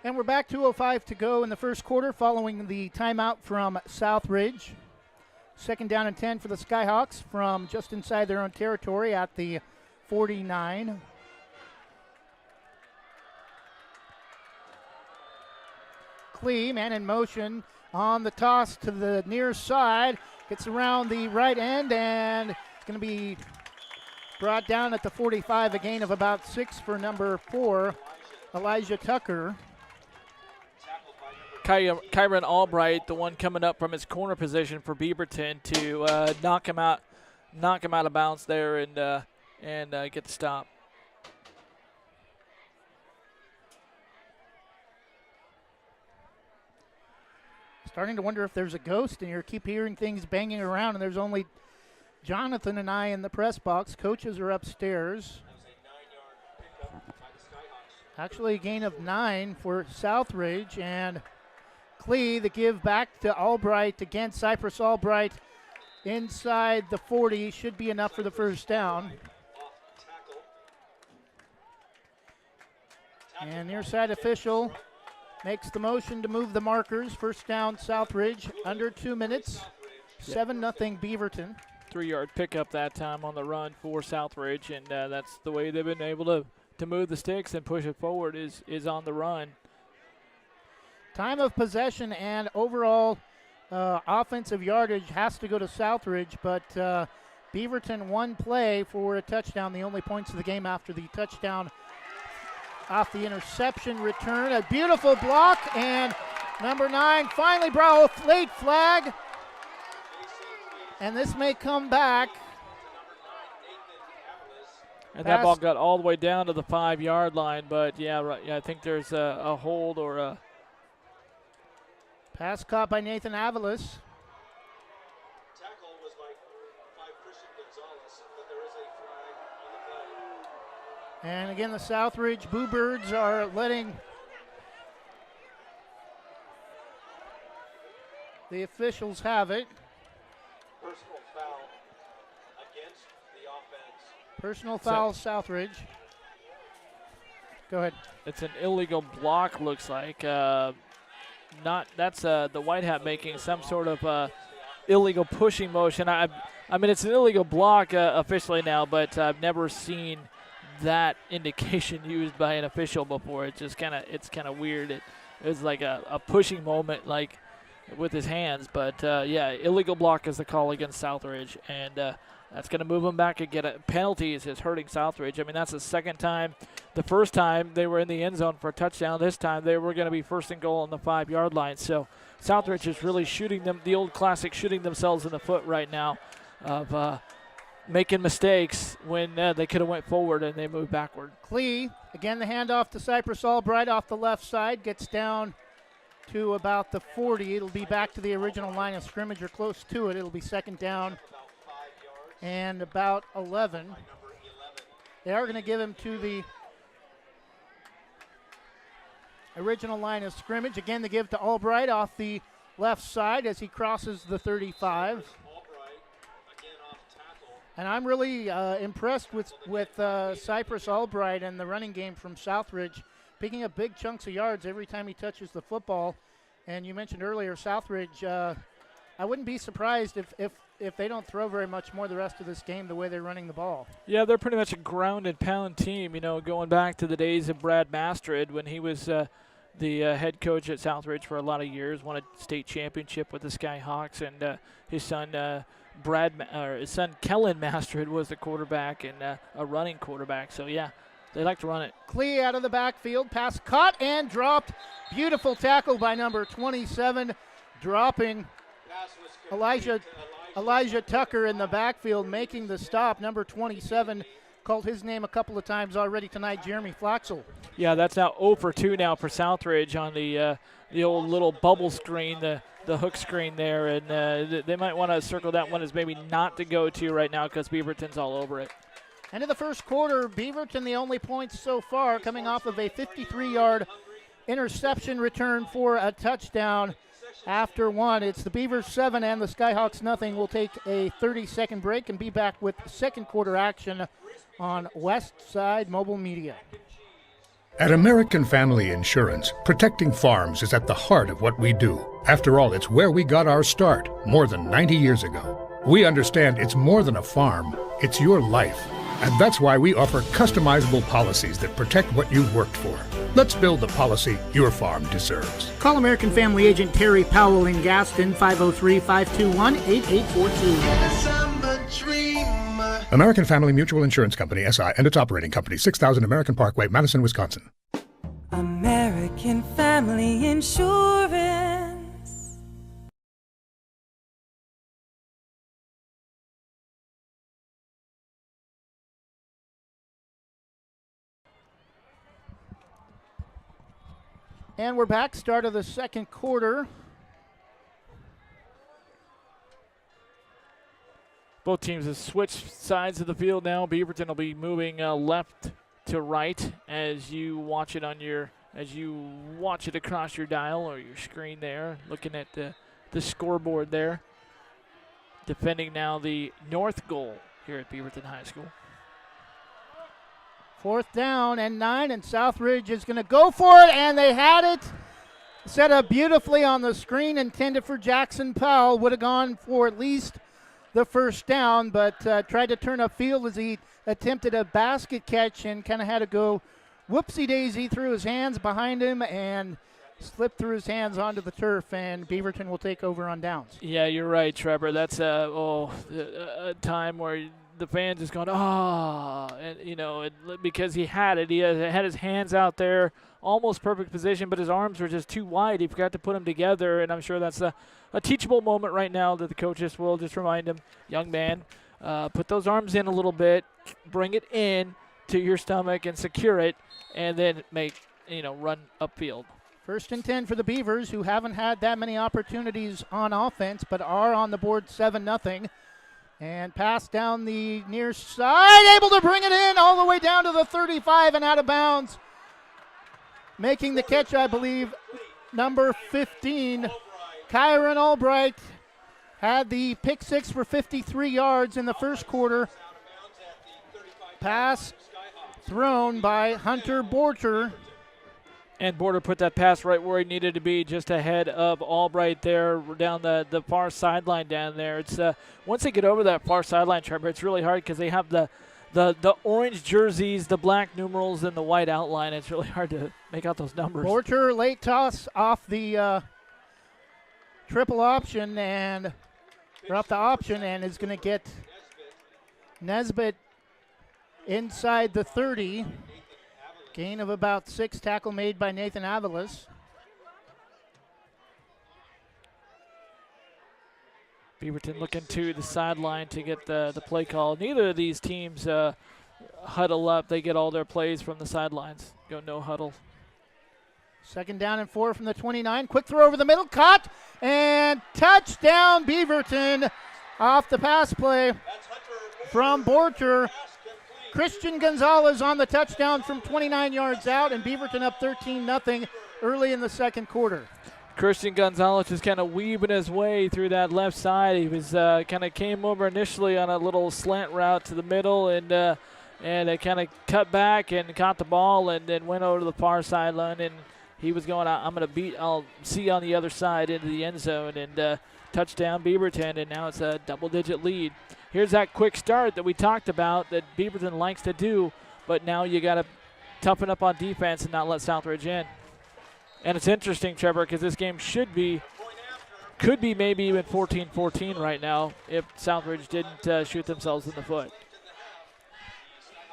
And we're back, 2:05 to go in the first quarter following the timeout from Southridge. Second down and 10 for the Skyhawks from just inside their own territory at the 49. Klee, man in motion on the toss to the near side. Gets around the right end and going to be brought down at the 45, a gain of about 6 for number 4, Elijah Tucker. Kyron Albright, the one coming up from his corner position for Beaverton to knock him out of bounds there and get the stop. Starting to wonder if there's a ghost in here. Keep hearing things banging around, and there's only Jonathan and I in the press box. Coaches are upstairs. Actually, a gain of 9 for Southridge, and Klee, the give back to Albright again. Cypress Albright inside the 40 should be enough for the first down. And near side official makes the motion to move the markers. First down, Southridge, under 2 minutes. 7-0 Beaverton. 3-yard pickup that time on the run for Southridge, and that's the way they've been able to move the sticks and push it forward is on the run. Time of possession and overall offensive yardage has to go to Southridge, but Beaverton one play for a touchdown, the only points of the game after the touchdown off the interception return. A beautiful block, and number 9 finally brought a late flag, and this may come back. And that ball got all the way down to the 5-yard line, but I think there's a hold or a pass caught by Nathan Avalos. Tackle was by Christian Gonzalez, but there is a flag on the play. And again, the Southridge Bluebirds are letting the officials have it. Personal foul against the offense. Personal foul, Southridge. Go ahead. It's an illegal block, looks like. That's the white hat making some sort of illegal pushing motion. I mean, it's an illegal block officially now, but I've never seen that indication used by an official before. It's kind of weird. It was like a pushing moment, like with his hands. But illegal block is the call against Southridge, and that's going to move them back and get a penalty. Is hurting Southridge. I mean, that's the second time. The first time they were in the end zone for a touchdown. This time they were going to be first and goal on the 5-yard line. So Southridge is really shooting them, the old classic, shooting themselves in the foot right now of making mistakes when they could have went forward and they moved backward. Klee, again the handoff to Cypress Albright off the left side, gets down to about the 40. It'll be back to the original line of scrimmage or close to it. It'll be second down and about 11. They are going to give him to the original line of scrimmage. Again, the give to Albright off the left side as he crosses the 35. And I'm really impressed with Cypress Albright and the running game from Southridge, picking up big chunks of yards every time he touches the football. And you mentioned earlier, Southridge, I wouldn't be surprised if they don't throw very much more the rest of this game the way they're running the ball. Yeah, they're pretty much a ground and pound team, you know, going back to the days of Brad Mastrid when he was the head coach at Southridge for a lot of years, won a state championship with the Skyhawks, and his son his son Kellen Mastrid was the quarterback and a running quarterback. So yeah, they like to run it. Klee out of the backfield, pass caught and dropped. Beautiful tackle by number 27, dropping Elijah Tucker in the backfield, making the stop. Number 27 called his name a couple of times already tonight, Jeremy Floxel. Yeah, that's now 0 for 2 now for Southridge on the old little bubble screen, the hook screen there, and they might want to circle that one as maybe not to go to right now because Beaverton's all over it. End of the first quarter, Beaverton the only points so far, coming off of a 53-yard interception return for a touchdown. After one, it's the Beavers 7 and the Skyhawks nothing. We'll take a 30-second break and be back with second quarter action on West Side Mobile Media. At American Family Insurance, protecting farms is at the heart of what we do. After all, it's where we got our start more than 90 years ago. We understand it's more than a farm, it's your life. And that's why we offer customizable policies that protect what you've worked for. Let's build the policy your farm deserves. Call American Family Agent Terry Powell in Gaston, 503-521-8842. American Family Mutual Insurance Company, SI, and its operating company, 6000 American Parkway, Madison, Wisconsin. American Family Insurance. And we're back, start of the second quarter. Both teams have switched sides of the field now. Beaverton will be moving left to right as you watch it across your dial or your screen there, looking at the scoreboard there. Defending now the north goal here at Beaverton High School. 4th down and 9, and Southridge is going to go for it, and they had it set up beautifully on the screen intended for Jackson Powell. Would have gone for at least the first down, but tried to turn upfield as he attempted a basket catch and kind of had to go whoopsie-daisy through his hands behind him and slipped through his hands onto the turf, and Beaverton will take over on downs. Yeah, you're right, Trevor. That's a time where the fans just going, and because he had his hands out there, almost perfect position, but his arms were just too wide. He forgot to put them together, and I'm sure that's a teachable moment right now that the coaches will just remind him, young man, put those arms in a little bit, bring it in to your stomach and secure it, and then run upfield. 1st and 10 for the Beavers, who haven't had that many opportunities on offense, but are on the board 7-0. And pass down the near side, able to bring it in all the way down to the 35 and out of bounds. Making the catch, I believe, number 15, Kyron Albright, had the pick six for 53 yards in the first quarter. Pass thrown by Hunter Borcher. And Border put that pass right where he needed to be, just ahead of Albright there, down the far sideline down there. It's once they get over that far sideline, Trevor, it's really hard because they have the orange jerseys, the black numerals, and the white outline. It's really hard to make out those numbers. Borcher late toss off the triple option and off the option, and is going to get Nesbitt inside the 30. Gain of about 6, tackle made by Nathan Avalos. Beaverton looking to the sideline to get the play call. Neither of these teams huddle up. They get all their plays from the sidelines. Go no huddle. 2nd down and 4 from the 29. Quick throw over the middle. Caught and touchdown Beaverton off the pass play from Borcher. Christian Gonzalez on the touchdown from 29 yards out, and Beaverton up 13-0 early in the second quarter. Christian Gonzalez just kind of weaving his way through that left side. He was kind of came over initially on a little slant route to the middle, and it kind of cut back and caught the ball, and then went over to the far sideline. And he was going, I'll see on the other side into the end zone, and touchdown Beaverton, and now it's a double-digit lead. Here's that quick start that we talked about that Beaverton likes to do, but now you got to toughen up on defense and not let Southridge in. And it's interesting, Trevor, because this game could be maybe even 14-14 right now if Southridge didn't shoot themselves in the foot.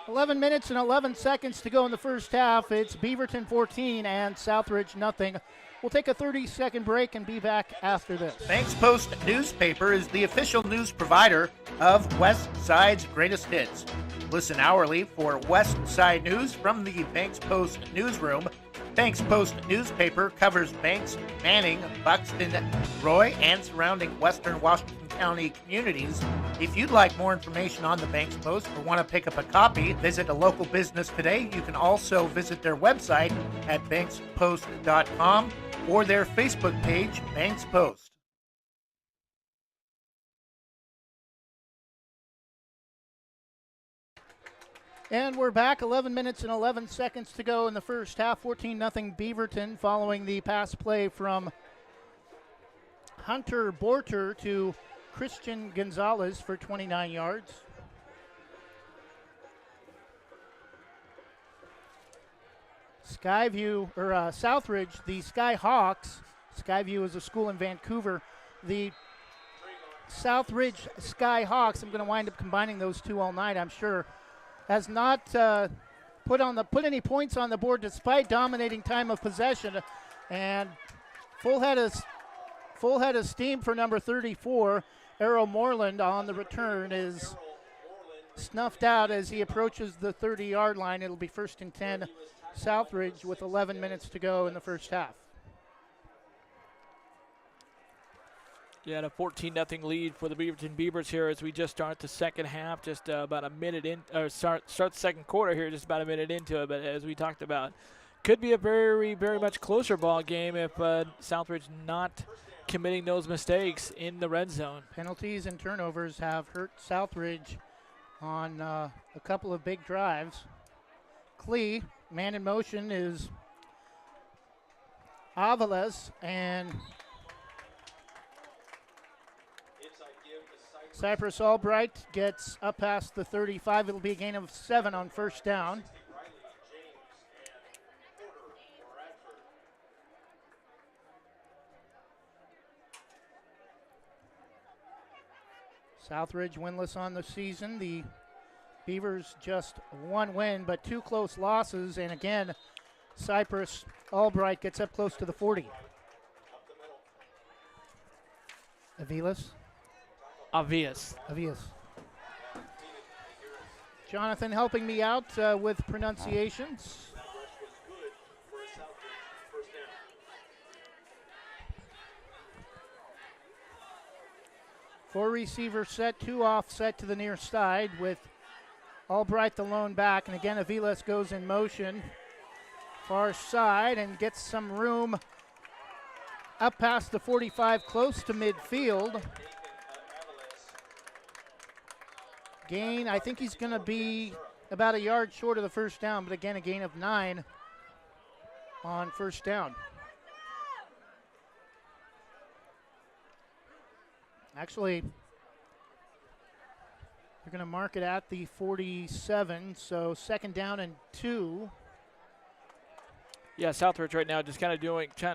11 minutes and 11 seconds to go in the first half. It's Beaverton 14 and Southridge nothing. We'll take a 30-second break and be back after this. Banks Post newspaper is the official news provider of West Side's greatest hits. Listen hourly for West Side news from the Banks Post newsroom. Banks Post newspaper covers Banks, Manning, Buxton, Roy, and surrounding western Washington County communities. If you'd like more information on the Banks Post or want to pick up a copy, visit a local business today. You can also visit their website at bankspost.com or their Facebook page, Banks Post. And we're back, 11 minutes and 11 seconds to go in the first half, 14-0 Beaverton, following the pass play from Hunter Borter to Christian Gonzalez for 29 yards. Southridge, the Skyhawks. Skyview is a school in Vancouver. The Southridge Skyhawks, I'm going to wind up combining those two all night, I'm sure, has not put any points on the board despite dominating time of possession, and full head of steam for number 34. Errol Moreland on the return is snuffed out as he approaches the 30-yard line. It'll be 1st and 10 Southridge with 11 minutes to go in the first half. Yeah, and a 14-0 lead for the Beaverton Beavers here as we just start the second half, just about a minute in, or start the second quarter here, just about a minute into it. But as we talked about, could be a very, very much closer ball game if Southridge not committing those mistakes in the red zone. Penalties and turnovers have hurt Southridge on a couple of big drives. Klee, man in motion, is Avalos, and Cypress Albright gets up past the 35. It'll be a gain of 7 on first down. Southridge winless on the season. The Beavers just 1 win, but 2 close losses. And again, Cypress Albright gets up close to the 40. Avias. Jonathan helping me out with pronunciations. 4 receiver set, 2 offset to the near side with Albright the lone back. And again, Aviles goes in motion. Far side and gets some room up past the 45, close to midfield. Gain, I think he's going to be about a yard short of the first down, but again, a gain of 9 on first down. Actually, they're going to mark it at the 47, so 2nd down and 2. Yeah, Southridge right now just kind of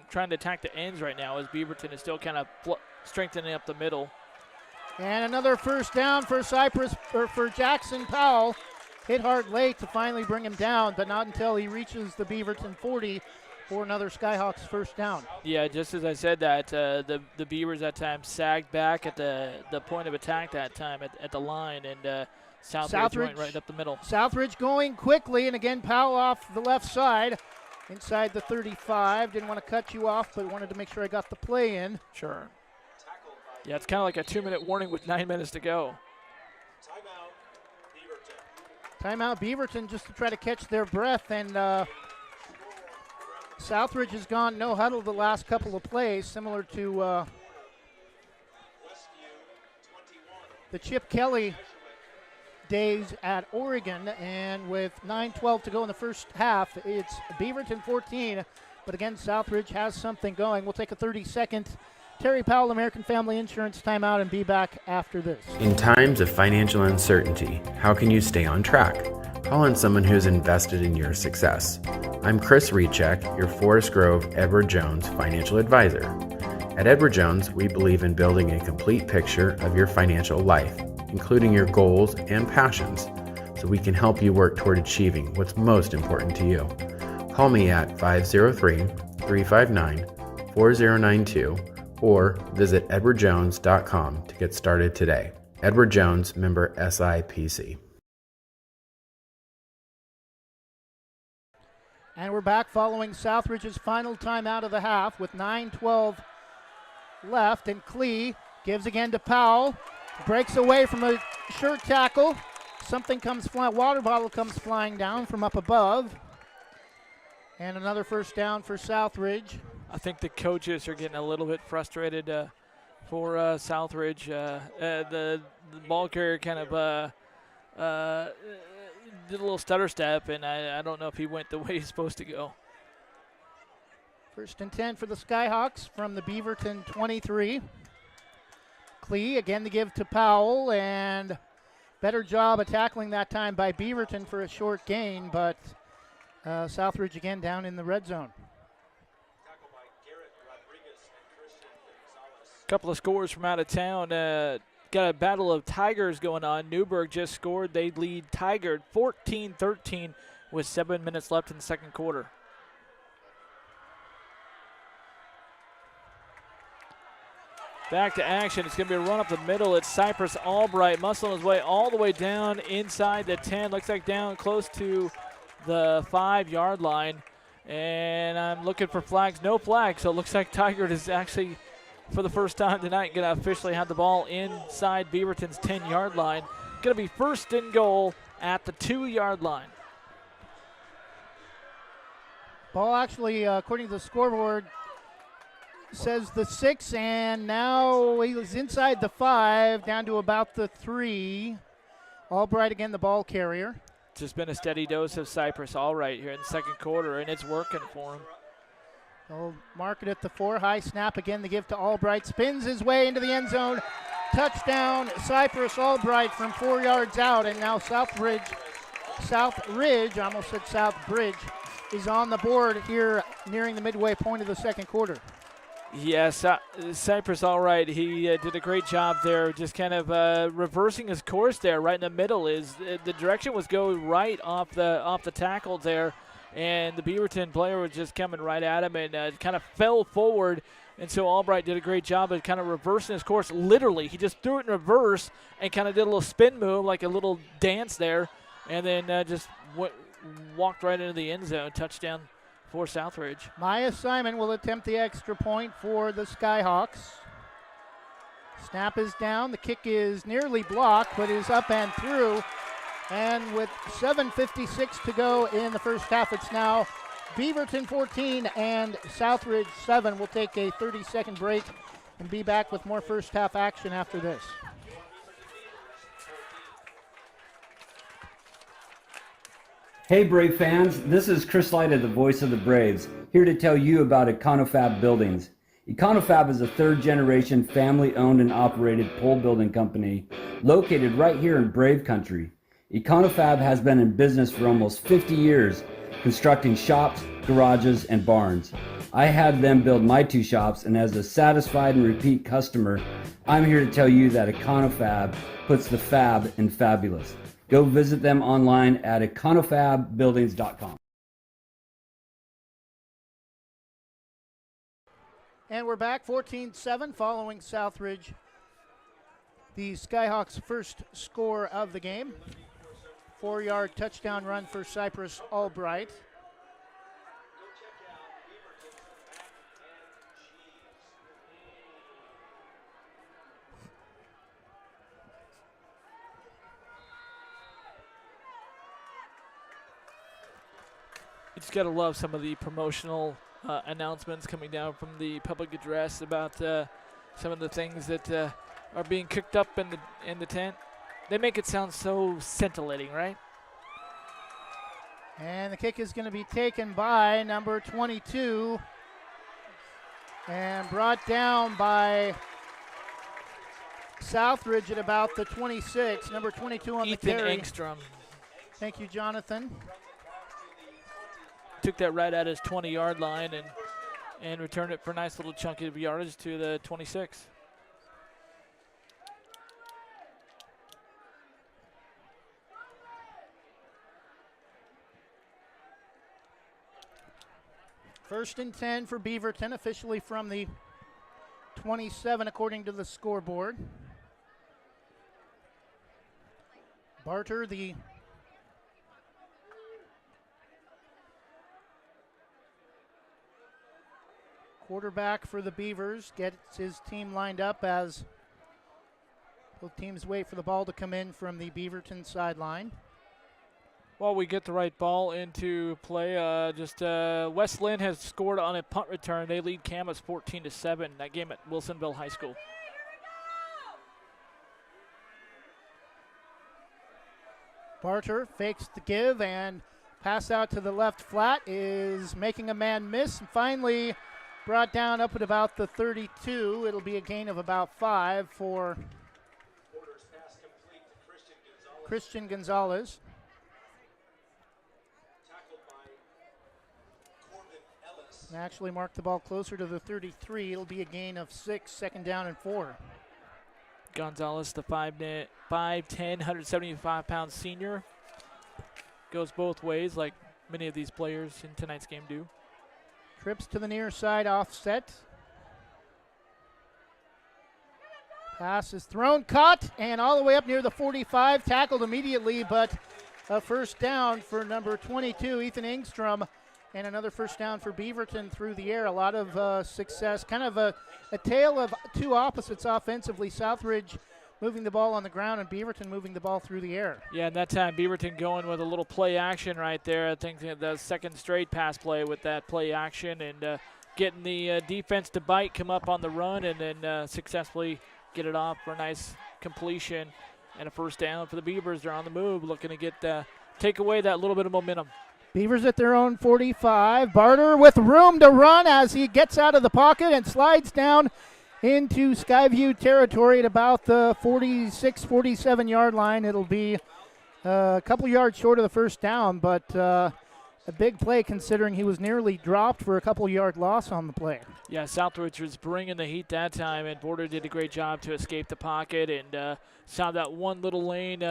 trying to attack the ends right now as Beaverton is still kind of strengthening up the middle. And another first down for for Jackson Powell. Hit hard late to finally bring him down, but not until he reaches the Beaverton 40 for another Skyhawks first down. Yeah, just as I said that, the Beavers that time sagged back at the point of attack that time at the line, and Southridge went right up the middle. Southridge going quickly, and again, Powell off the left side. Inside the 35. Didn't want to cut you off, but wanted to make sure I got the play in. Sure. Yeah, it's kind of like a 2-minute warning with 9 minutes to go. Timeout Beaverton just to try to catch their breath, and Southridge has gone no huddle the last couple of plays, similar to the Chip Kelly days at Oregon. And with 9:12 to go in the first half, it's Beaverton 14. But again, Southridge has something going. We'll take a 30-second Terry Powell American Family Insurance timeout and be back after this. In times of financial uncertainty, how can you stay on track? Call on someone who's invested in your success. I'm Chris Recheck, your Forest Grove Edward Jones financial advisor. At Edward Jones, we believe in building a complete picture of your financial life, including your goals and passions, so we can help you work toward achieving what's most important to you. Call me at 503-359-4092 or visit edwardjones.com to get started today. Edward Jones, member SIPC. And we're back following Southridge's final timeout of the half with 9:12 left. And Klee gives again to Powell. Breaks away from a shirt tackle. Something comes flying, water bottle comes flying down from up above. And another first down for Southridge. I think the coaches are getting a little bit frustrated for Southridge. The ball carrier kind of did a little stutter step, and I don't know if he went the way he's supposed to go. First and 10 for the Skyhawks from the Beaverton 23. Klee again to give to Powell, and better job of tackling that time by Beaverton for a short gain, but Southridge again down in the red zone. Couple of scores from out of town. Got a battle of Tigers going on. Newburgh just scored. They lead Tiger 14-13 with 7 minutes left in the second quarter. Back to action. It's going to be a run up the middle. It's Cypress Albright muscling his way all the way down inside the 10. Looks like down close to the 5-yard line. And I'm looking for flags. No flags. So it looks like Tiger is actually, for the first time tonight, going to officially have the ball inside Beaverton's 10-yard line. Going to be first and goal at the 2-yard line. Ball actually, according to the scoreboard, says the 6, and now he's inside the 5, down to about the 3. Albright again, the ball carrier. Just been a steady dose of Cypress Albright here in the second quarter, and it's working for him. They'll mark it at the 4. High snap again to give to Albright. Spins his way into the end zone. Touchdown, Cypress Albright from 4 yards out. And now Southridge, I almost said Southbridge, is on the board here nearing the midway point of the second quarter. Yes, Cypress Albright, he did a great job there, just kind of reversing his course there right in the middle. The direction was going right off the tackle there. And the Beaverton player was just coming right at him and kind of fell forward. And so Albright did a great job of kind of reversing his course. Literally, he just threw it in reverse and kind of did a little spin move, like a little dance there, and then just walked right into the end zone. Touchdown for Southridge. Maya Simon will attempt the extra point for the Skyhawks. Snap is down. The kick is nearly blocked, but is up and through. And with 7:56 to go in the first half, it's now Beaverton 14 and Southridge 7. We'll take a 30-second break and be back with more first half action after this. Hey Brave fans, this is Chris Lyda, the voice of the Braves, here to tell you about Econofab Buildings. Econofab is a third-generation family-owned and operated pole building company located right here in Brave Country. Econofab has been in business for almost 50 years, constructing shops, garages, and barns. I had them build my 2 shops, and as a satisfied and repeat customer, I'm here to tell you that Econofab puts the fab in fabulous. Go visit them online at econofabbuildings.com. And we're back 14-7 following Southridge, the Skyhawks' first score of the game. 4-yard touchdown run for Cypress Albright. You just got to love some of the promotional announcements coming down from the public address about some of the things that are being cooked up in the tent. They make it sound so scintillating, right? And the kick is going to be taken by number 22 and brought down by Southridge at about the 26. Number 22 on the carry. Ethan Engstrom. Thank you, Jonathan. Took that right at his 20-yard line and returned it for a nice little chunk of yardage to the 26. First and 10 for Beaverton, officially from the 27 according to the scoreboard. Barter, the quarterback for the Beavers, gets his team lined up as both teams wait for the ball to come in from the Beaverton sideline. While we get the right ball into play, West Lynn has scored on a punt return. They lead Camas 14-7. That game at Wilsonville High School. Barter fakes the give and pass out to the left flat is making a man miss. And finally brought down up at about the 32. It'll be a gain of about 5 for Christian Gonzalez. And actually mark the ball closer to the 33. It'll be a gain of 6, second down and 4. Gonzalez, the 5'10", 175-pound senior. Goes both ways like many of these players in tonight's game do. Trips to the near side offset. Pass is thrown, caught, and all the way up near the 45. Tackled immediately, but a first down for number 22, Ethan Engstrom. And another first down for Beaverton through the air. A lot of success. Kind of a tale of two opposites offensively. Southridge moving the ball on the ground and Beaverton moving the ball through the air. Yeah, and that time Beaverton going with a little play action right there. I think the second straight pass play with that play action and getting the defense to bite, come up on the run, and then successfully get it off for a nice completion and a first down for the Beavers. They're on the move, looking to get take away that little bit of momentum. Beavers at their own 45. Barter with room to run as he gets out of the pocket and slides down into Skyview territory at about the 46, 47-yard line. It'll be a couple yards short of the first down, but a big play considering he was nearly dropped for a couple-yard loss on the play. Yeah, Southridge was bringing the heat that time, and Border did a great job to escape the pocket and saw that one little lane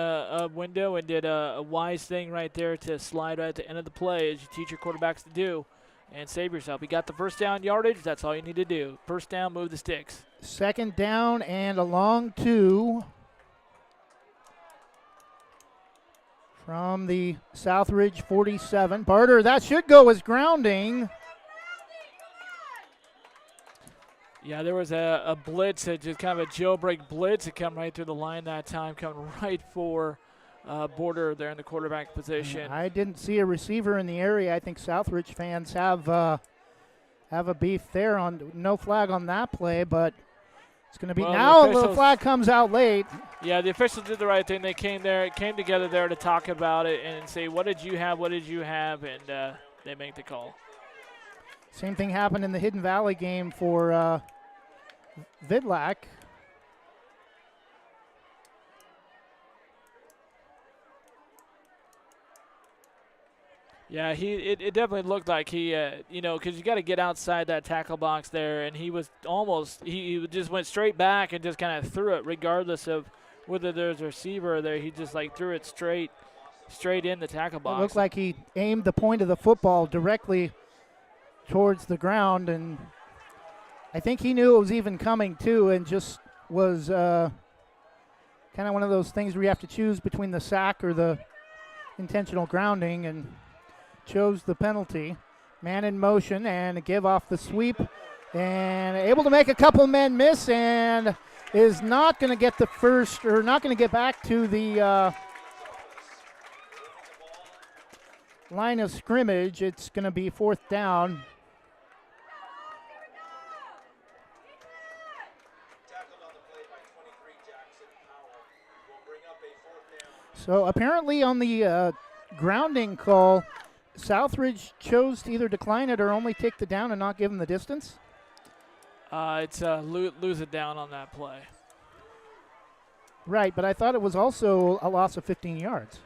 window and did a wise thing right there to slide right at the end of the play, as you teach your quarterbacks to do, and save yourself. You got the first down yardage. That's all you need to do. First down, move the sticks. Second down and a long two from the Southridge 47. Barter, that should go as grounding. Yeah, there was a blitz, just kind of a jailbreak blitz that come right through the line that time, coming right for Border there in the quarterback position. I didn't see a receiver in the area. I think Southridge fans have a beef there on no flag on that play, but it's going to be now the flag comes out late. Yeah, the officials did the right thing. They came together there to talk about it and say, what did you have, and they make the call. Same thing happened in the Hidden Valley game for Vidlac. Yeah, it definitely looked like he, because you got to get outside that tackle box there, and he was he just went straight back and just kind of threw it, regardless of whether there's a receiver there. He just threw it straight in the tackle box. It looked like he aimed the point of the football directly towards the ground, and I think he knew it was even coming too, and just was kind of one of those things where you have to choose between the sack or the intentional grounding, and chose the penalty. Man in motion and a give off the sweep, and able to make a couple men miss, and is not going to get the first, or not going to get back to the line of scrimmage. It's going to be fourth down. So apparently on the grounding call, Southridge chose to either decline it or only take the down and not give him the distance. It's lose it down on that play. Right, but I thought it was also a loss of 15 yards.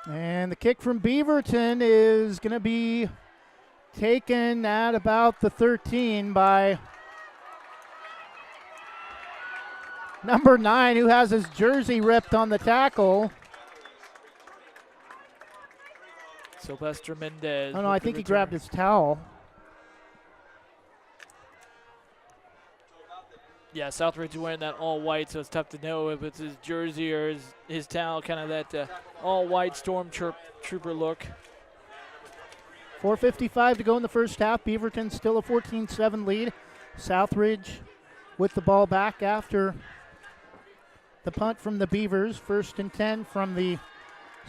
And the kick from Beaverton is going to be taken at about the 13 by number 9, who has his jersey ripped on the tackle. Sylvester Mendez. Oh, no, I think he grabbed his towel. Yeah, Southridge wearing that all-white, so it's tough to know if it's his jersey or his towel, kind of that all-white stormtrooper look. 4:55 to go in the first half. Beaverton still a 14-7 lead. Southridge with the ball back after the punt from the Beavers. 1st and 10 from the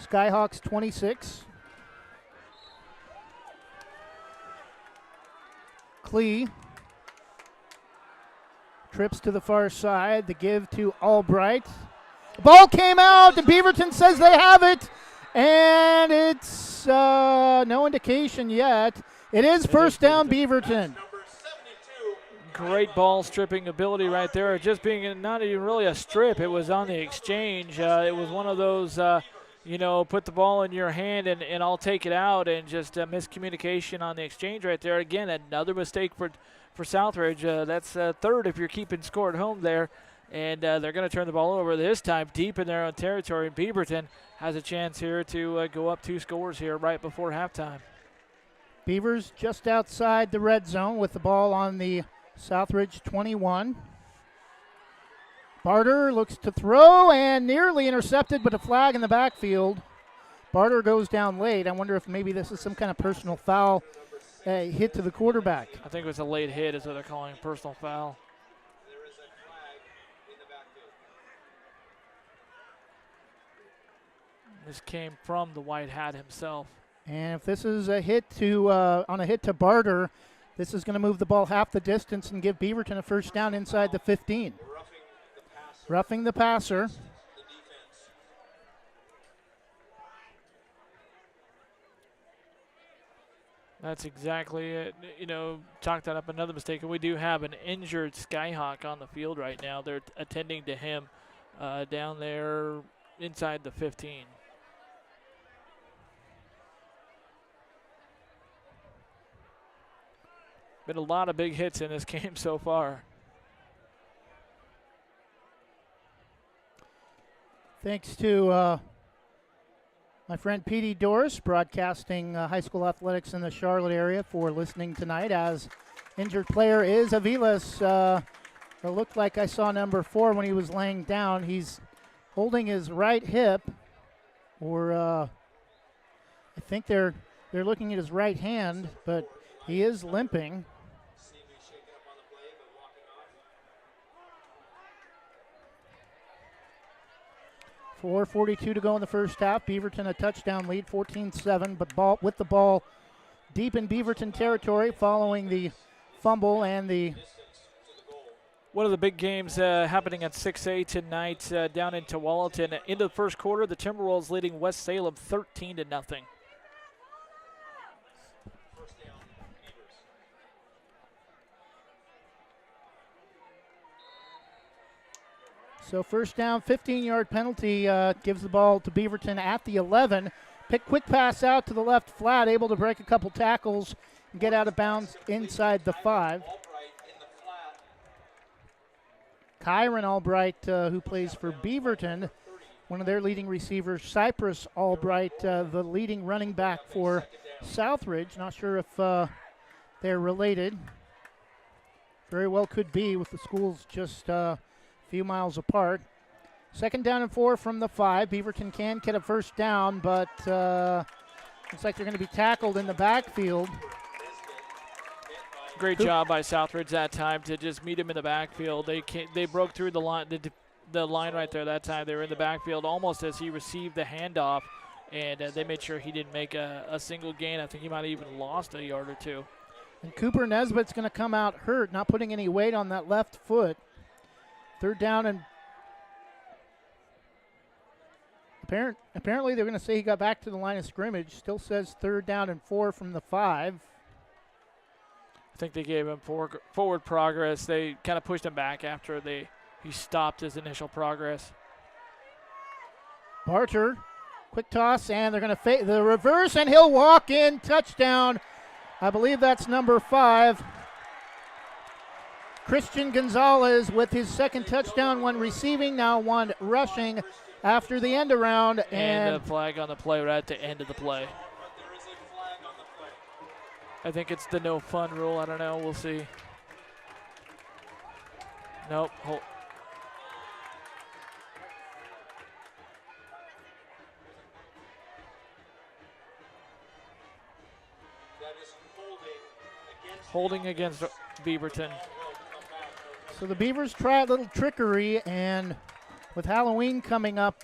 Skyhawks 26. Klee trips to the far side. The give to Albright. The ball came out, and Beaverton says they have it. And it's no indication yet. It is first down, Beaverton. Great ball stripping ability right there. Just being not even really a strip. It was on the exchange. It was one of those, put the ball in your hand and I'll take it out, and just miscommunication on the exchange right there. Again, another mistake for Southridge. That's third if you're keeping score at home there. And they're going to turn the ball over this time deep in their own territory. Beaverton has a chance here to go up 2 scores here right before halftime. Beavers just outside the red zone with the ball on the Southridge 21. Barter looks to throw and nearly intercepted, but a flag in the backfield. Barter goes down late. I wonder if maybe this is some kind of personal foul hit to the quarterback. I think it was a late hit is what they're calling a personal foul. This came from the white hat himself. And if this is a hit to on a hit to Barter, this is going to move the ball half the distance and give Beaverton a first down inside the 15. Roughing the passer. That's exactly it. Chalk that up another mistake. And we do have an injured Skyhawk on the field right now. They're attending to him down there inside the 15. Been a lot of big hits in this game so far. Thanks to my friend Petey Doris, broadcasting high school athletics in the Charlotte area, for listening tonight. As injured player is Aviles. It looked like I saw number 4 when he was laying down. He's holding his right hip, or I think they're looking at his right hand, but he is limping. 4:42 to go in the first half. Beaverton a touchdown lead, 14-7, but with the ball deep in Beaverton territory following the fumble and the... One of the big games happening at 6A tonight down in Tualatin. Into the first quarter, the Timberwolves leading West Salem 13-0. So first down, 15-yard penalty, gives the ball to Beaverton at the 11. Quick pass out to the left flat, able to break a couple tackles and get out of bounds inside the 5. Kyron Albright, who plays for Beaverton, one of their leading receivers. Cypress Albright, the leading running back for Southridge. Not sure if they're related. Very well could be, with the schools just few miles apart. Second down and 4 from the 5. Beaverton can get a first down, but looks like they're going to be tackled in the backfield. Great job by Southridge that time to just meet him in the backfield. They broke through the line, the line right there that time. They were in the backfield almost as he received the handoff, and they made sure he didn't make a single gain. I think he might have even lost a yard or two. And Cooper Nesbitt's going to come out hurt, not putting any weight on that left foot. Third down and Apparently they're going to say he got back to the line of scrimmage. Still says 3rd down and 4 from the 5. I think they gave him forward progress. They kind of pushed him back after he stopped his initial progress. Barter, quick toss, and they're going to fake the reverse, and he'll walk in. Touchdown. I believe that's number 5. Christian Gonzalez with his 2nd touchdown, 1 receiving, now 1 rushing after the end around. And a flag on the play right at the end of the play. I think it's the no fun rule. I don't know. We'll see. Nope. Holding against Beaverton. So the Beavers try a little trickery, and with Halloween coming up,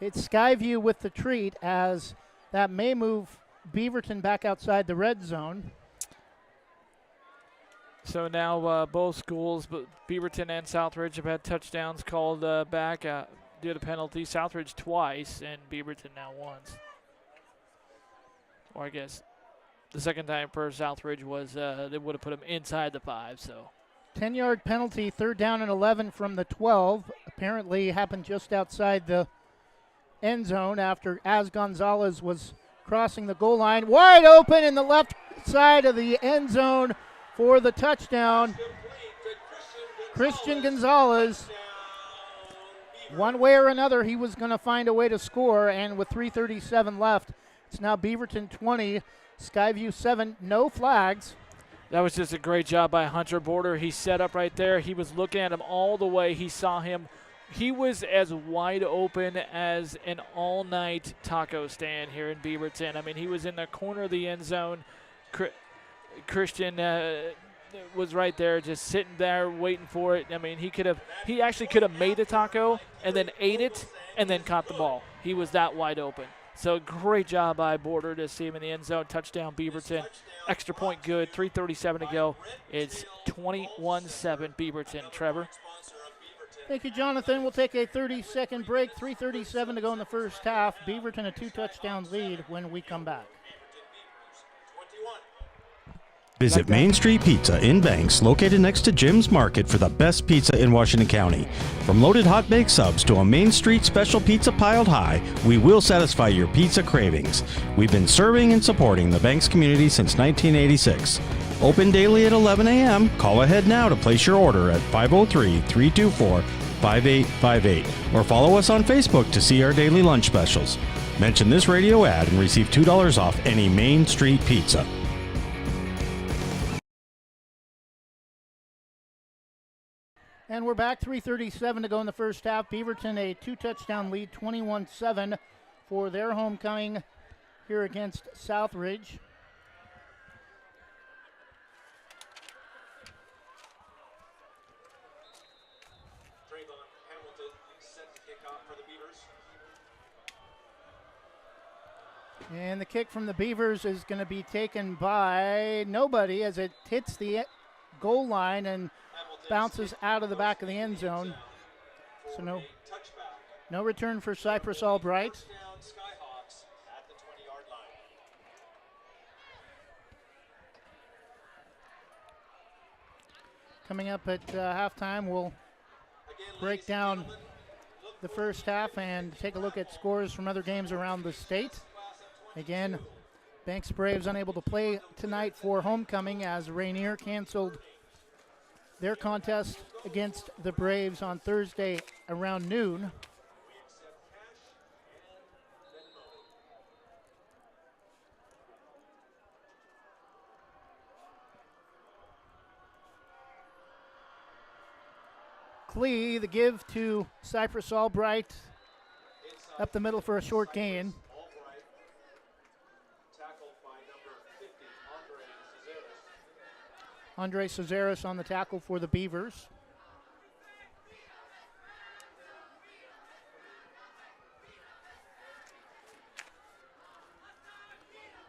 it's Skyview with the treat, as that may move Beaverton back outside the red zone. So now both schools, Beaverton and Southridge, have had touchdowns called back due to penalty. Southridge twice and Beaverton now once. Or I guess the second time for Southridge was they would have put him inside the 5. So 10-yard penalty, 3rd down and 11 from the 12. Apparently happened just outside the end zone as Gonzalez was crossing the goal line. Wide open in the left side of the end zone for the touchdown. Christian Gonzalez, one way or another, he was going to find a way to score, and with 3:37 left, it's now Beaverton 20, Skyview 7, no flags. That was just a great job by Hunter Border. He set up right there. He was looking at him all the way. He saw him. He was as wide open as an all-night taco stand here in Beaverton. I mean, he was in the corner of the end zone. Christian was right there, just sitting there waiting for it. I mean, he actually could have made a taco and then ate it and then caught the ball. He was that wide open. So great job by Border to see him in the end zone. Touchdown Beaverton. Extra point good. 3:37 to go. It's 21-7 Beaverton. Trevor. Thank you, Jonathan. We'll take a 30-second break. 3:37 to go in the first half. Beaverton a 2-touchdown lead when we come back. Visit Main Street Pizza in Banks, located next to Jim's Market, for the best pizza in Washington County. From loaded hot baked subs to a Main Street special pizza piled high, we will satisfy your pizza cravings. We've been serving and supporting the Banks community since 1986. Open daily at 11 a.m. Call ahead now to place your order at 503-324-5858 or follow us on Facebook to see our daily lunch specials. Mention this radio ad and receive $2 off any Main Street pizza. And we're back, 3:37 to go in the first half. Beaverton a 2-touchdown lead, 21-7 for their homecoming here against Southridge. And the kick from the Beavers is going to be taken by nobody as it hits the goal line and bounces out of the back of the end zone. So no return for Cypress Albright. Coming up at halftime, we'll break down the first half and take a look at scores from other games around the state. Again, Banks Braves unable to play tonight for homecoming as Rainier canceled their contest against the Braves on Thursday around noon. Clee, the give to Cypress Albright up the middle for a short gain. Andre Cesaris on the tackle for the Beavers.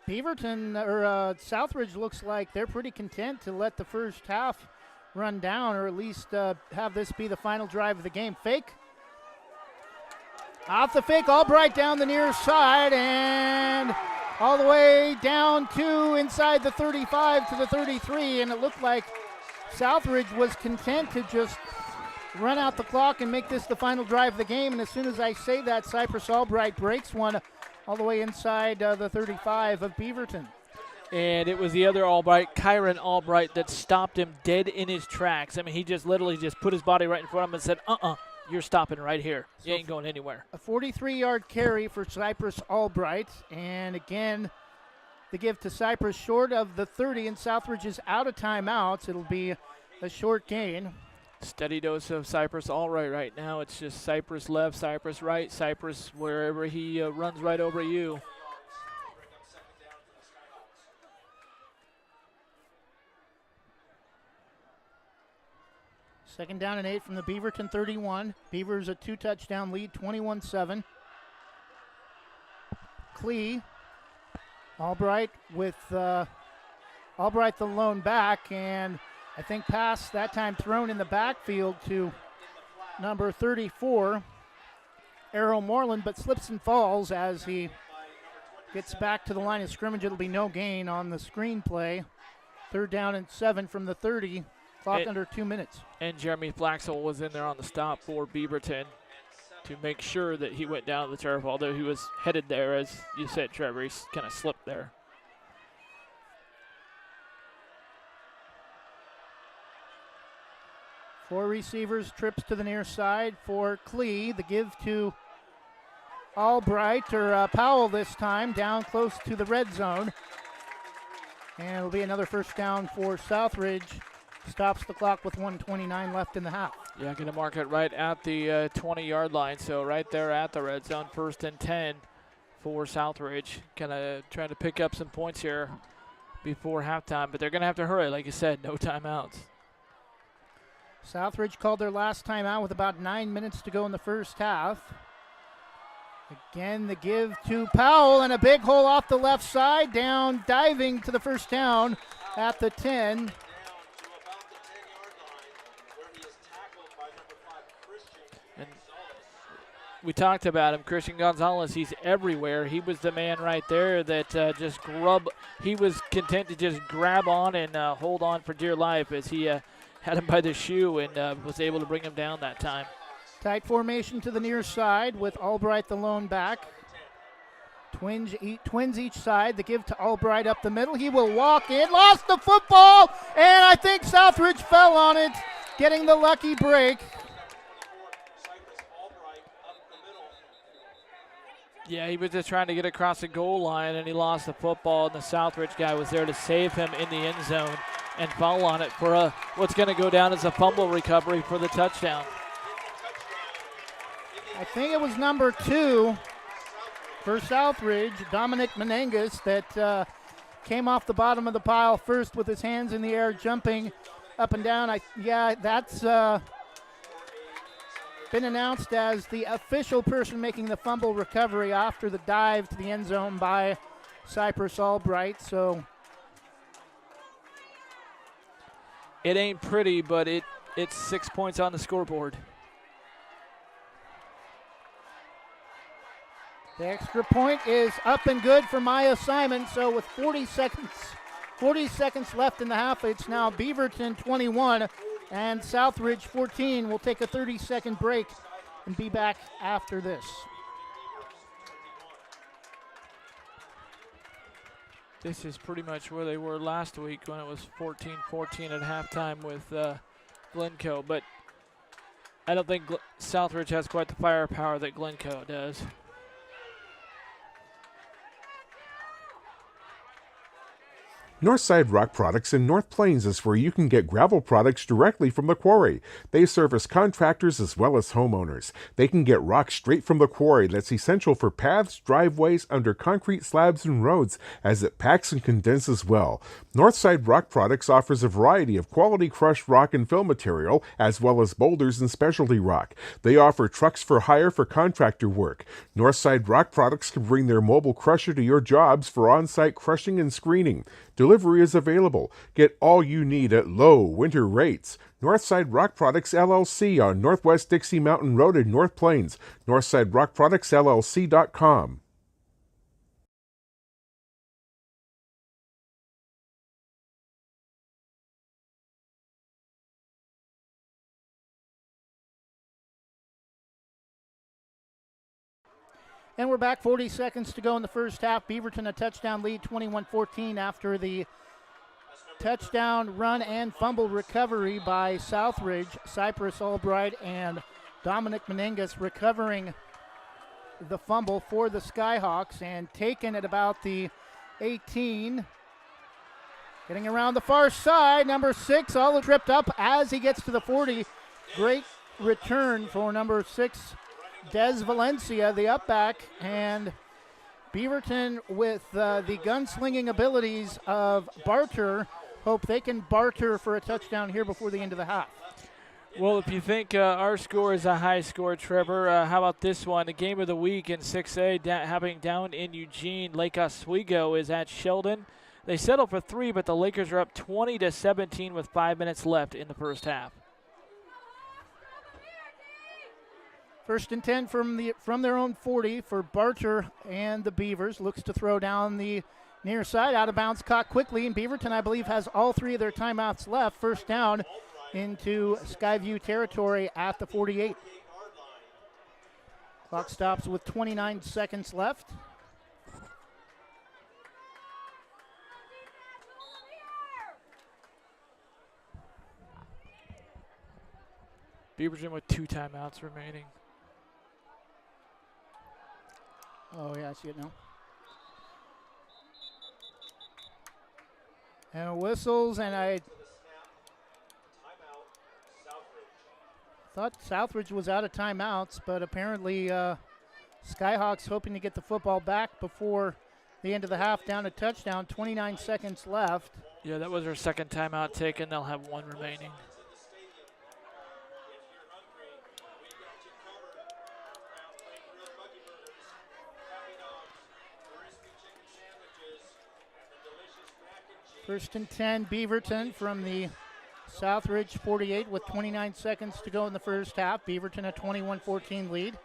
Southridge looks like they're pretty content to let the first half run down, or at least have this be the final drive of the game. Fake. Off the fake, Albright down the near side and all the way down to inside the 35 to the 33, and it looked like Southridge was content to just run out the clock and make this the final drive of the game. And as soon as I say that, Cypress Albright breaks one all the way inside the 35 of Beaverton. And it was the other Albright, Kyron Albright, that stopped him dead in his tracks. I mean, he just literally just put his body right in front of him and said, you're stopping right here. You ain't going anywhere. A 43-yard carry for Cypress Albright. And again, the give to Cypress short of the 30, and Southridge is out of timeouts. It'll be a short gain. Steady dose of Cypress Albright right now. It's just Cypress left, Cypress right, Cypress wherever he runs right over you. Second down and 8 from the Beaverton 31. Beavers a 2-touchdown lead, 21-7. Klee, Albright with Albright the lone back, and I think pass that time thrown in the backfield to number 34, Errol Moreland, but slips and falls as he gets back to the line of scrimmage. It'll be no gain on the screen play. Third down and 7 from the 30. Clock under 2 minutes. And Jeremy Flaxel was in there on the stop for Beaverton to make sure that he went down the turf, although he was headed there, as you said, Trevor. He kind of slipped there. Four receivers, trips to the near side for Klee. The give to Albright, or Powell this time, down close to the red zone. And it'll be another first down for Southridge. Stops the clock with 1:29 left in the half. Yeah, going to mark it right at the 20-yard line. So right there at the red zone, 1st and 10 for Southridge. Kind of trying to pick up some points here before halftime, but they're going to have to hurry. Like you said, no timeouts. Southridge called their last timeout with about 9 minutes to go in the first half. Again, the give to Powell, and a big hole off the left side, down, diving to the first down at the 10. And we talked about him, Christian Gonzalez. He's everywhere. He was the man right there that just he was content to just grab on and hold on for dear life as he had him by the shoe and was able to bring him down that time. Tight formation to the near side with Albright the lone back. Twins each side. The give to Albright up the middle. He will walk in. Lost the football, and I think Southridge fell on it, getting the lucky break. Yeah, he was just trying to get across the goal line, and he lost the football, and the Southridge guy was there to save him in the end zone and foul on it for what's going to go down as a fumble recovery for the touchdown. I think it was number 2 for Southridge, Dominic Menengas, that came off the bottom of the pile first with his hands in the air, jumping up and down. That's been announced as the official person making the fumble recovery after the dive to the end zone by Cypress Albright. So it ain't pretty, but it's 6 points on the scoreboard. The extra point is up and good for Maya Simon. So with 40 seconds left in the half, it's now Beaverton 21 and Southridge 14. We'll take a 30-second break and be back after this. This is pretty much where they were last week when it was 14-14 at halftime with Glencoe. But I don't think Southridge has quite the firepower that Glencoe does. Northside Rock Products in North Plains is where you can get gravel products directly from the quarry. They service contractors as well as homeowners. They can get rock straight from the quarry that's essential for paths, driveways, under concrete slabs and roads, as it packs and condenses well. Northside Rock Products offers a variety of quality crushed rock and fill material, as well as boulders and specialty rock. They offer trucks for hire for contractor work. Northside Rock Products can bring their mobile crusher to your jobs for on-site crushing and screening. Delivery is available. Get all you need at low winter rates. Northside Rock Products LLC on Northwest Dixie Mountain Road in North Plains. NorthsideRockProductsLLC.com. And we're back, 40 seconds to go in the first half. Beaverton a touchdown lead, 21-14 after the touchdown run and fumble recovery by Southridge. Cypress Albright and Dominic Menengas recovering the fumble for the Skyhawks and taken at about the 18. Getting around the far side, number 6 all tripped up as he gets to the 40. Great return for number 6, Des Valencia, the up back, and Beaverton with the gunslinging abilities of Barter. Hope they can barter for a touchdown here before the end of the half. Well, if you think our score is a high score, Trevor, how about this one? The game of the week in 6A happening down in Eugene. Lake Oswego is at Sheldon. They settled for 3, but the Lakers are up 20-17 with 5 minutes left in the first half. First and 10 from their own 40 for Barter and the Beavers. Looks to throw down the near side, out of bounds, caught quickly, and Beaverton, I believe, has all 3 of their timeouts left. First down into Skyview territory at the 48. Clock stops with 29 seconds left. Beaverton with 2 timeouts remaining. Oh, yeah, I see it now. And whistles, and I thought Southridge was out of timeouts, but apparently Skyhawks hoping to get the football back before the end of the half, down a touchdown, 29 seconds left. Yeah, that was their second timeout taken. They'll have 1 remaining. First and 10, Beaverton from the Southridge 48 with 29 seconds to go in the first half. Beaverton a 21-14 lead.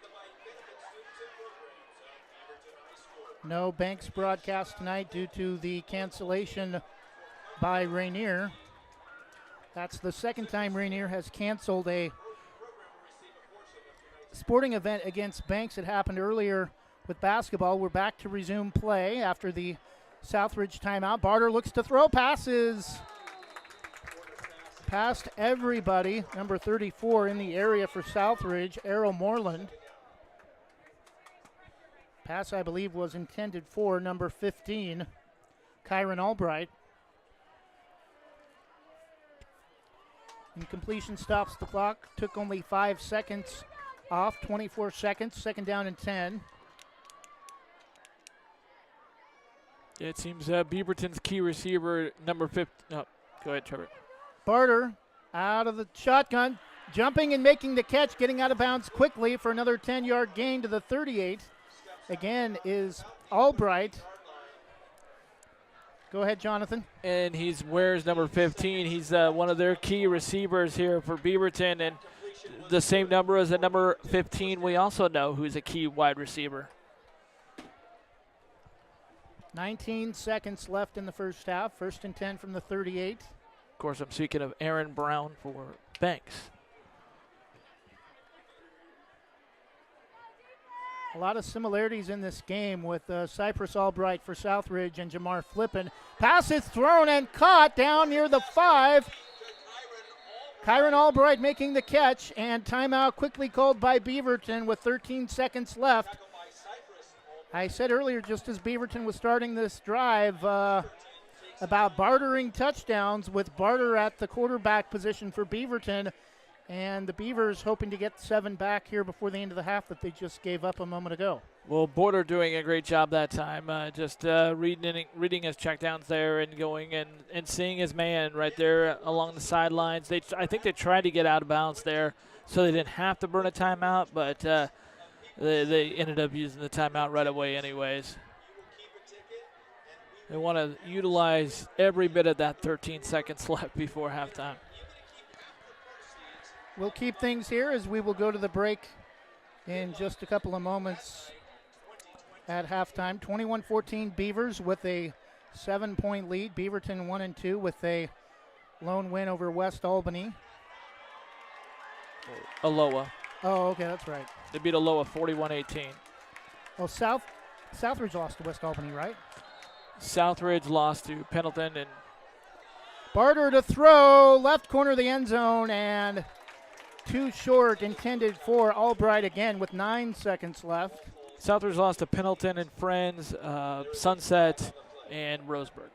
No Banks broadcast tonight due to the cancellation by Rainier. That's the second time Rainier has canceled a sporting event against Banks. It happened earlier with basketball. We're back to resume play after the Southridge timeout. Barter looks to throw, passes past everybody. Number 34 in the area for Southridge, Errol Moreland. Pass, I believe, was intended for number 15, Kyron Albright. Incompletion stops the clock. Took only 5 seconds off, 24 seconds. Second down and 10. Yeah, it seems Beaverton's key receiver, number 15. Oh, go ahead, Trevor. Barter out of the shotgun, jumping and making the catch, getting out of bounds quickly for another 10-yard gain to the 38. Again is Albright. Go ahead, Jonathan. And he wears number 15. He's one of their key receivers here for Beaverton, and the same number as the number 15 we also know who's a key wide receiver. 19 seconds left in the first half. First and 10 from the 38. Of course, I'm speaking of Aaron Brown for Banks. A lot of similarities in this game with Cypress Albright for Southridge and Jamar Flippin. Pass is thrown and caught down near the 5. Kyron Albright making the catch, and timeout quickly called by Beaverton with 13 seconds left. I said earlier, just as Beaverton was starting this drive, about bartering touchdowns, with Barter at the quarterback position for Beaverton, and the Beavers hoping to get 7 back here before the end of the half that they just gave up a moment ago. Well, Border doing a great job that time, just reading his checkdowns there and going and seeing his man right there along the sidelines. I think they tried to get out of bounds there so they didn't have to burn a timeout, but they ended up using the timeout right away anyways. They want to utilize every bit of that 13 seconds left before halftime. We'll keep things here as we will go to the break in just a couple of moments at halftime. 21-14 Beavers with a 7-point lead. Beaverton 1-2 with a lone win over West Albany. Aloha. Oh, okay, that's right. They beat Aloha 41-18. Oh, Southridge lost to West Albany, right? Southridge lost to Pendleton, and Barter to throw, left corner of the end zone, and too short, intended for Albright again with 9 seconds left. Southridge lost to Pendleton and Friends, Sunset, and Roseburg.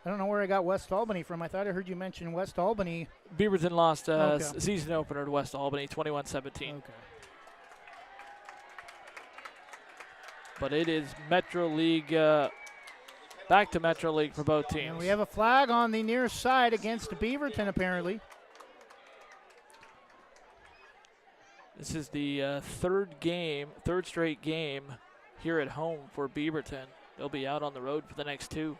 I don't know where I got West Albany from. I thought I heard you mention West Albany. Beaverton lost Okay. season opener to West Albany, 21-17. Okay. But it is Metro League, back to Metro League for both teams. And we have a flag on the near side against Beaverton, apparently. This is the third straight game here at home for Beaverton. They'll be out on the road for the next two.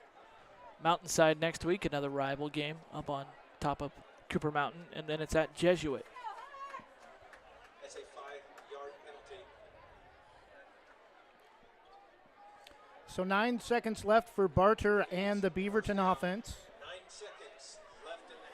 Mountainside next week, another rival game up on top of Cooper Mountain, and then it's at Jesuit. That's a 5-yard penalty. So 9 seconds left for Barter and the Beaverton offense. 9 seconds left in the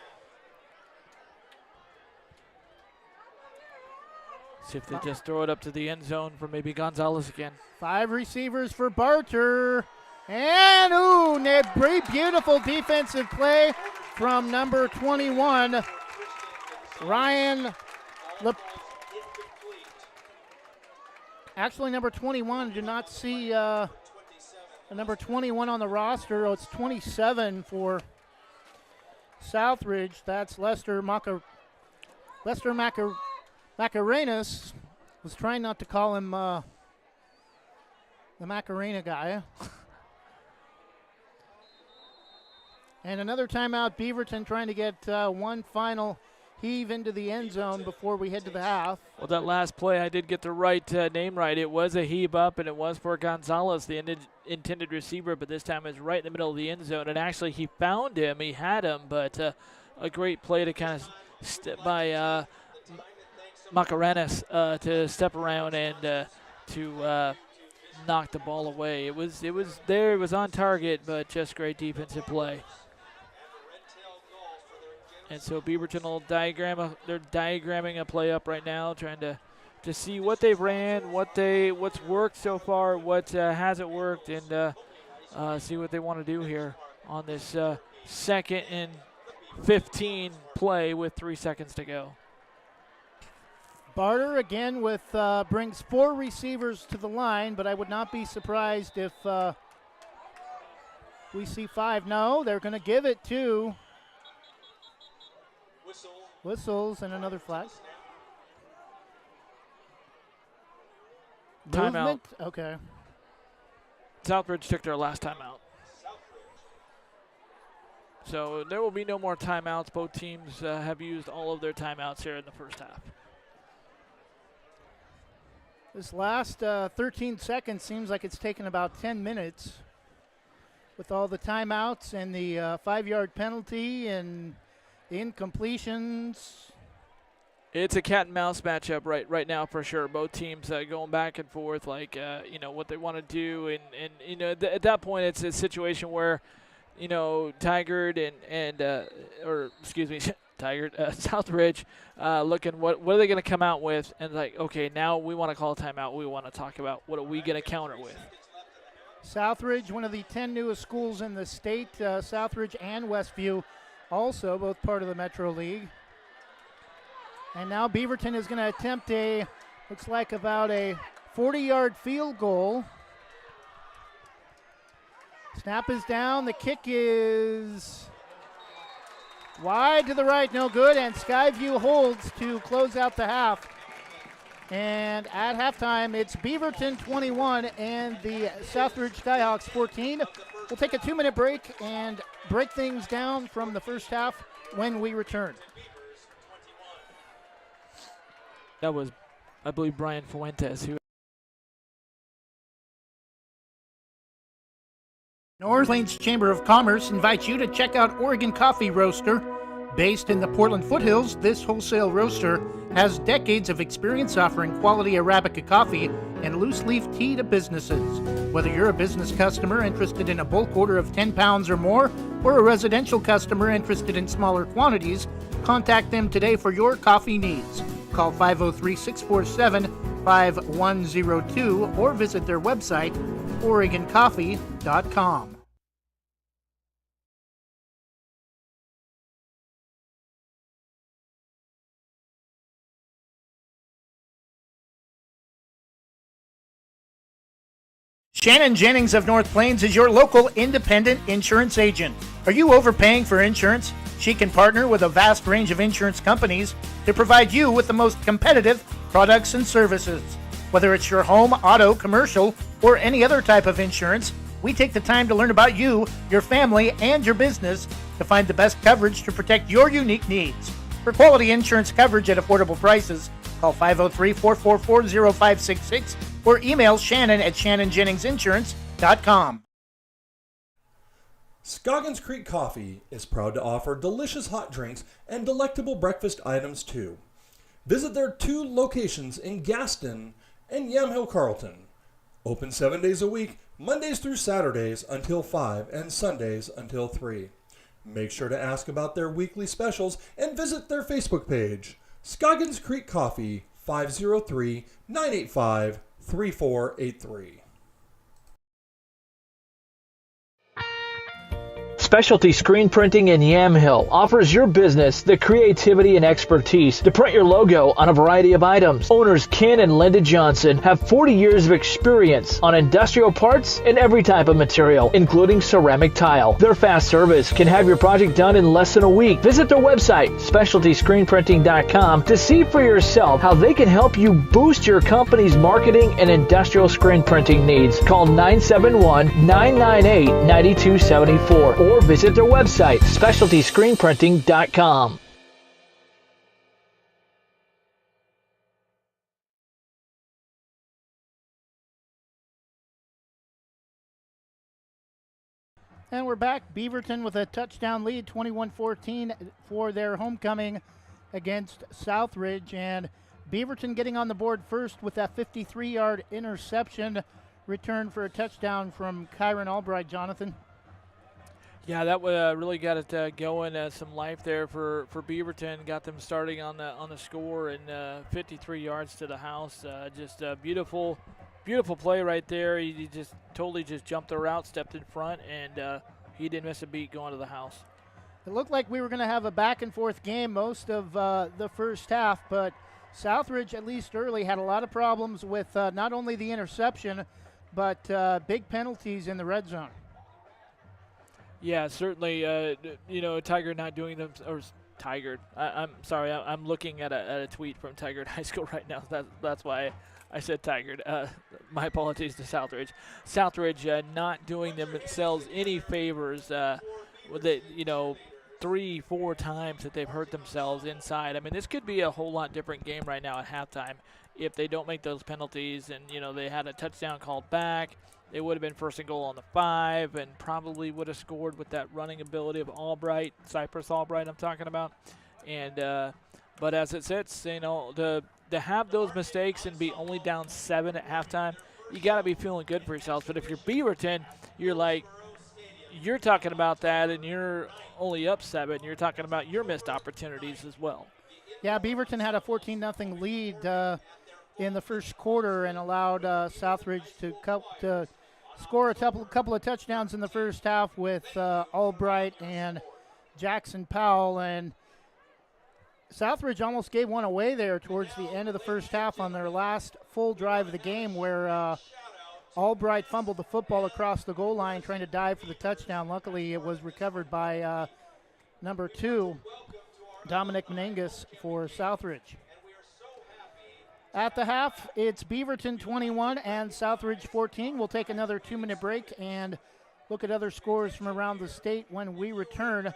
half. See if they just throw it up to the end zone for maybe Gonzalez again. 5 receivers for Barter. And, ooh, very beautiful defensive play from number 21, Ryan. Actually, number 21, do not see number 21 on the roster. Oh, it's 27 for Southridge. That's Lester Macarenas. Was trying not to call him the Macarena guy. And another timeout, Beaverton trying to get one final heave into the end zone before we head to the half. Well, that last play, I did get the right name right. It was a heave up, and it was for Gonzalez, the intended receiver, but this time it's right in the middle of the end zone. And actually, he found him. He had him, but a great play to kind of step by Macarenas to step around and to knock the ball away. It was there. It was on target, but just great defensive play. And so Beaverton will they're diagramming a play up right now, trying to see what they've ran, what's worked so far, what hasn't worked, and see what they want to do here on this 2nd and 15 play with 3 seconds to go. Barter again with brings 4 receivers to the line, but I would not be surprised if we see 5. No, they're going to give it to whistles and another flag. Timeout. Movement? Okay. Southbridge took their last timeout. So there will be no more timeouts. Both teams have used all of their timeouts here in the first half. This last 13 seconds seems like it's taken about 10 minutes with all the timeouts and the 5-yard penalty and the incompletions. It's a cat and mouse matchup right now for sure. Both teams going back and forth, like what they want to do, and at that point it's a situation where Tigard Southridge looking what are they going to come out with, and like, okay, now we want to call a timeout. We want to talk about what are we going to counter with. Southridge, one of the 10 newest schools in the state, Southridge and Westview, also both part of the Metro League. And now Beaverton is going to attempt looks like about a 40-yard field goal. Snap is down. The kick is wide to the right, no good. And Skyview holds to close out the half. And at halftime, it's Beaverton 21 and the Southridge Skyhawks 14. We'll take a 2-minute break and break things down from the first half when we return. That was, I believe, Brian Fuentes who North Plains Chamber of Commerce invites you to check out Oregon Coffee Roaster. Based in the Portland foothills, this wholesale roaster has decades of experience offering quality Arabica coffee and loose leaf tea to businesses. Whether you're a business customer interested in a bulk order of 10 pounds or more, or a residential customer interested in smaller quantities, contact them today for your coffee needs. Call 503-647-5102 or visit their website, OregonCoffee.com. Shannon Jennings of North Plains is your local independent insurance agent. Are you overpaying for insurance? She can partner with a vast range of insurance companies to provide you with the most competitive products and services. Whether it's your home, auto, commercial, or any other type of insurance, we take the time to learn about you, your family, and your business to find the best coverage to protect your unique needs. For quality insurance coverage at affordable prices, call 503-444-0566 or email Shannon at shannonjenningsinsurance.com. Scoggins Creek Coffee is proud to offer delicious hot drinks and delectable breakfast items too. Visit their 2 locations in Gaston and Yamhill Carlton. Open 7 days a week, Mondays through Saturdays until 5 and Sundays until 3. Make sure to ask about their weekly specials and visit their Facebook page. Scoggins Creek Coffee, 503-985-3483. Specialty Screen Printing in Yamhill offers your business the creativity and expertise to print your logo on a variety of items. Owners Ken and Linda Johnson have 40 years of experience on industrial parts and every type of material, including ceramic tile. Their fast service can have your project done in less than a week. Visit their website, specialtyscreenprinting.com, to see for yourself how they can help you boost your company's marketing and industrial screen printing needs. Call 971-998-9274 or visit their website, specialtyscreenprinting.com. And we're back. Beaverton with a touchdown lead, 21-14 for their homecoming against Southridge. And Beaverton getting on the board first with that 53-yard interception return for a touchdown from Kyron Albright, Jonathan. Yeah, that really got it going. Some life there for Beaverton. Got them starting on the score, and 53 yards to the house. Just a beautiful play right there. He just totally just jumped the route, stepped in front, and he didn't miss a beat going to the house. It looked like we were going to have a back-and-forth game most of the first half, but Southridge, at least early, had a lot of problems with not only the interception, but big penalties in the red zone. Yeah, certainly. Tiger not doing them, or Tiger. I'm sorry. I'm looking at a tweet from Tiger High School right now. That's why I said Tiger. My apologies to Southridge. Southridge not doing themselves any favors. With it, 3-4 times that they've hurt themselves inside. I mean, this could be a whole lot different game right now at halftime if they don't make those penalties. And they had a touchdown called back. It would have been 1st and goal on the 5 and probably would have scored with that running ability of Albright, Cypress Albright I'm talking about. And but as it sits, to have those mistakes and be only down 7 at halftime, you got to be feeling good for yourselves. But if you're Beaverton, you're talking about that and you're only up 7. You're talking about your missed opportunities as well. Yeah, Beaverton had a 14-0 lead in the first quarter and allowed Southridge to score a couple of touchdowns in the first half with Albright and Jackson Powell. And Southridge almost gave one away there towards the end of the first half on their last full drive of the game, where Albright fumbled the football across the goal line trying to dive for the touchdown. Luckily, it was recovered by number 2, Dominic Menengus, for Southridge. At the half, it's Beaverton 21 and Southridge 14. We'll take another 2-minute break and look at other scores from around the state when we return.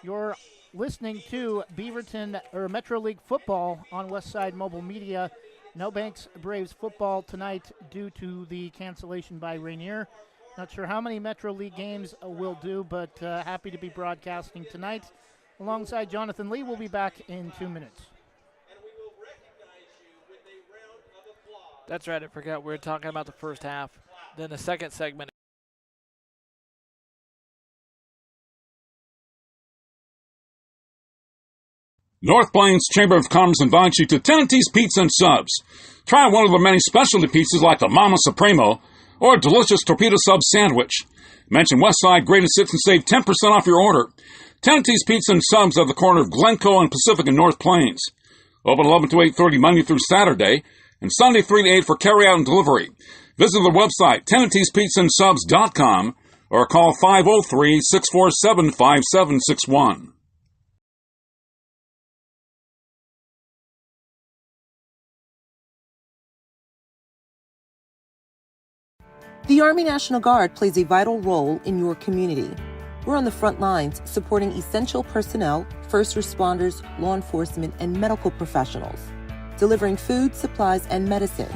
You're listening to Beaverton or Metro League football on Westside Mobile Media. No Banks Braves football tonight due to the cancellation by Rainier. Not sure how many Metro League games we'll do, but happy to be broadcasting tonight. Alongside Jonathan Lee, we'll be back in 2 minutes. That's right, I forgot we were talking about the first half. Then the second segment. North Plains Chamber of Commerce invites you to Tenante's Pizza and Subs. Try one of the many specialty pizzas like the Mama Supremo or a delicious torpedo sub sandwich. Mention Westside Greatest Hits and save 10% off your order. Tenante's Pizza and Subs at the corner of Glencoe and Pacific and North Plains. Open 11 to 8:30 Monday through Saturday and Sunday 3 to 8 for carry-out and delivery. Visit the website Tenante'sPizzaandsubs.com or call 503-647-5761. The Army National Guard plays a vital role in your community. We're on the front lines supporting essential personnel, first responders, law enforcement, and medical professionals, delivering food, supplies, and medicine,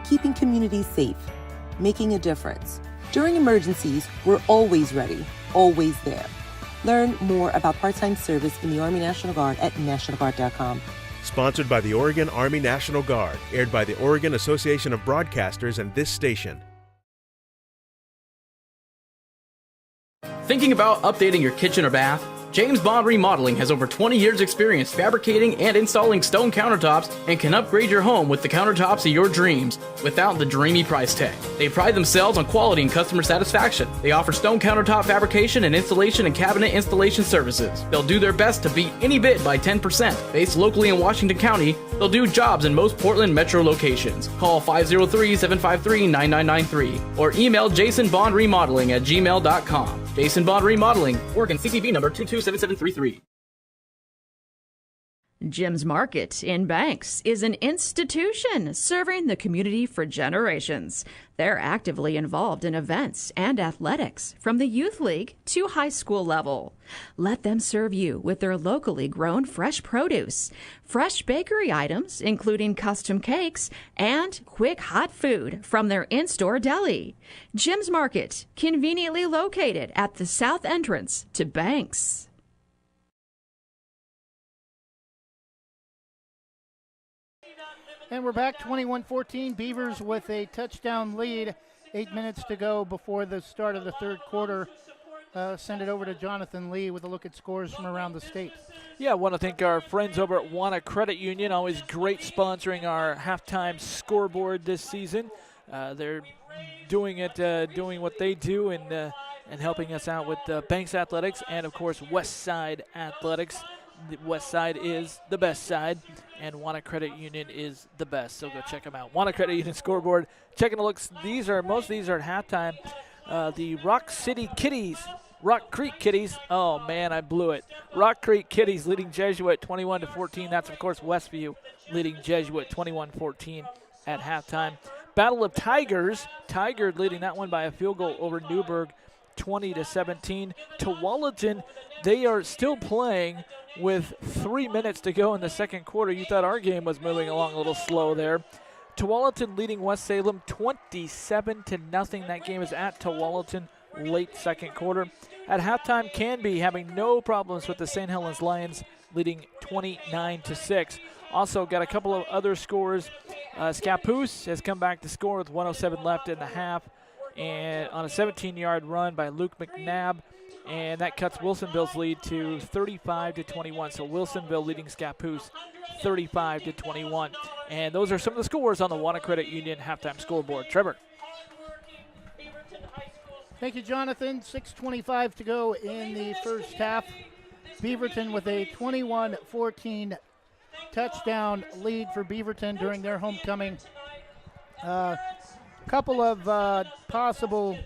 keeping communities safe, making a difference. During emergencies, we're always ready, always there. Learn more about part-time service in the Army National Guard at nationalguard.com. Sponsored by the Oregon Army National Guard, aired by the Oregon Association of Broadcasters and this station. Thinking about updating your kitchen or bath? James Bond Remodeling has over 20 years experience fabricating and installing stone countertops and can upgrade your home with the countertops of your dreams without the dreamy price tag. They pride themselves on quality and customer satisfaction. They offer stone countertop fabrication and installation and cabinet installation services. They'll do their best to beat any bid by 10%. Based locally in Washington County, they'll do jobs in most Portland metro locations. Call 503-753-9993 or email jasonbondremodeling@gmail.com. Jason Bond Remodeling, Oregon CCB number 227733. Jim's Market in Banks is an institution serving the community for generations. They're actively involved in events and athletics from the youth league to high school level. Let them serve you with their locally grown fresh produce, fresh bakery items, including custom cakes, and quick hot food from their in-store deli. Jim's Market, conveniently located at the south entrance to Banks. And we're back 21-14. Beavers with a touchdown lead. 8 minutes to go before the start of the third quarter. Send it over to Jonathan Lee with a look at scores from around the state. Yeah, I want to thank our friends over at Wana Credit Union. Always great sponsoring our halftime scoreboard this season. They're doing what they do and helping us out with Banks Athletics and, of course, Westside Athletics. The West Side is the best side, and Wana Credit Union is the best. So go check them out. Wana Credit Union scoreboard. Checking the looks. Most of these are at halftime. The Rock Creek Kitties. Oh man, I blew it. Rock Creek Kitties leading Jesuit 21-14. That's of course Westview leading Jesuit 21-14 at halftime. Battle of Tigers. Tigard leading that one by a field goal over Newburgh, 20-17. Tualatin, they are still playing with 3 minutes to go in the second quarter. You thought our game was moving along a little slow there. Tualatin leading West Salem 27-0. That game is at Tualatin late second quarter. At halftime, Canby having no problems with the St. Helens Lions leading 29-6. Also got a couple of other scores. Scappoose has come back to score with 1:07 left in the half, and on a 17-yard run by Luke McNabb. And that cuts Wilsonville's lead to 35-21. So Wilsonville leading Scappoose 35-21. And those are some of the scores on the Wana Credit Union halftime scoreboard. Trevor. Thank you, Jonathan. 6:25 to go in the first half. Beaverton with a 21-14 touchdown lead for Beaverton during their homecoming. Couple of possible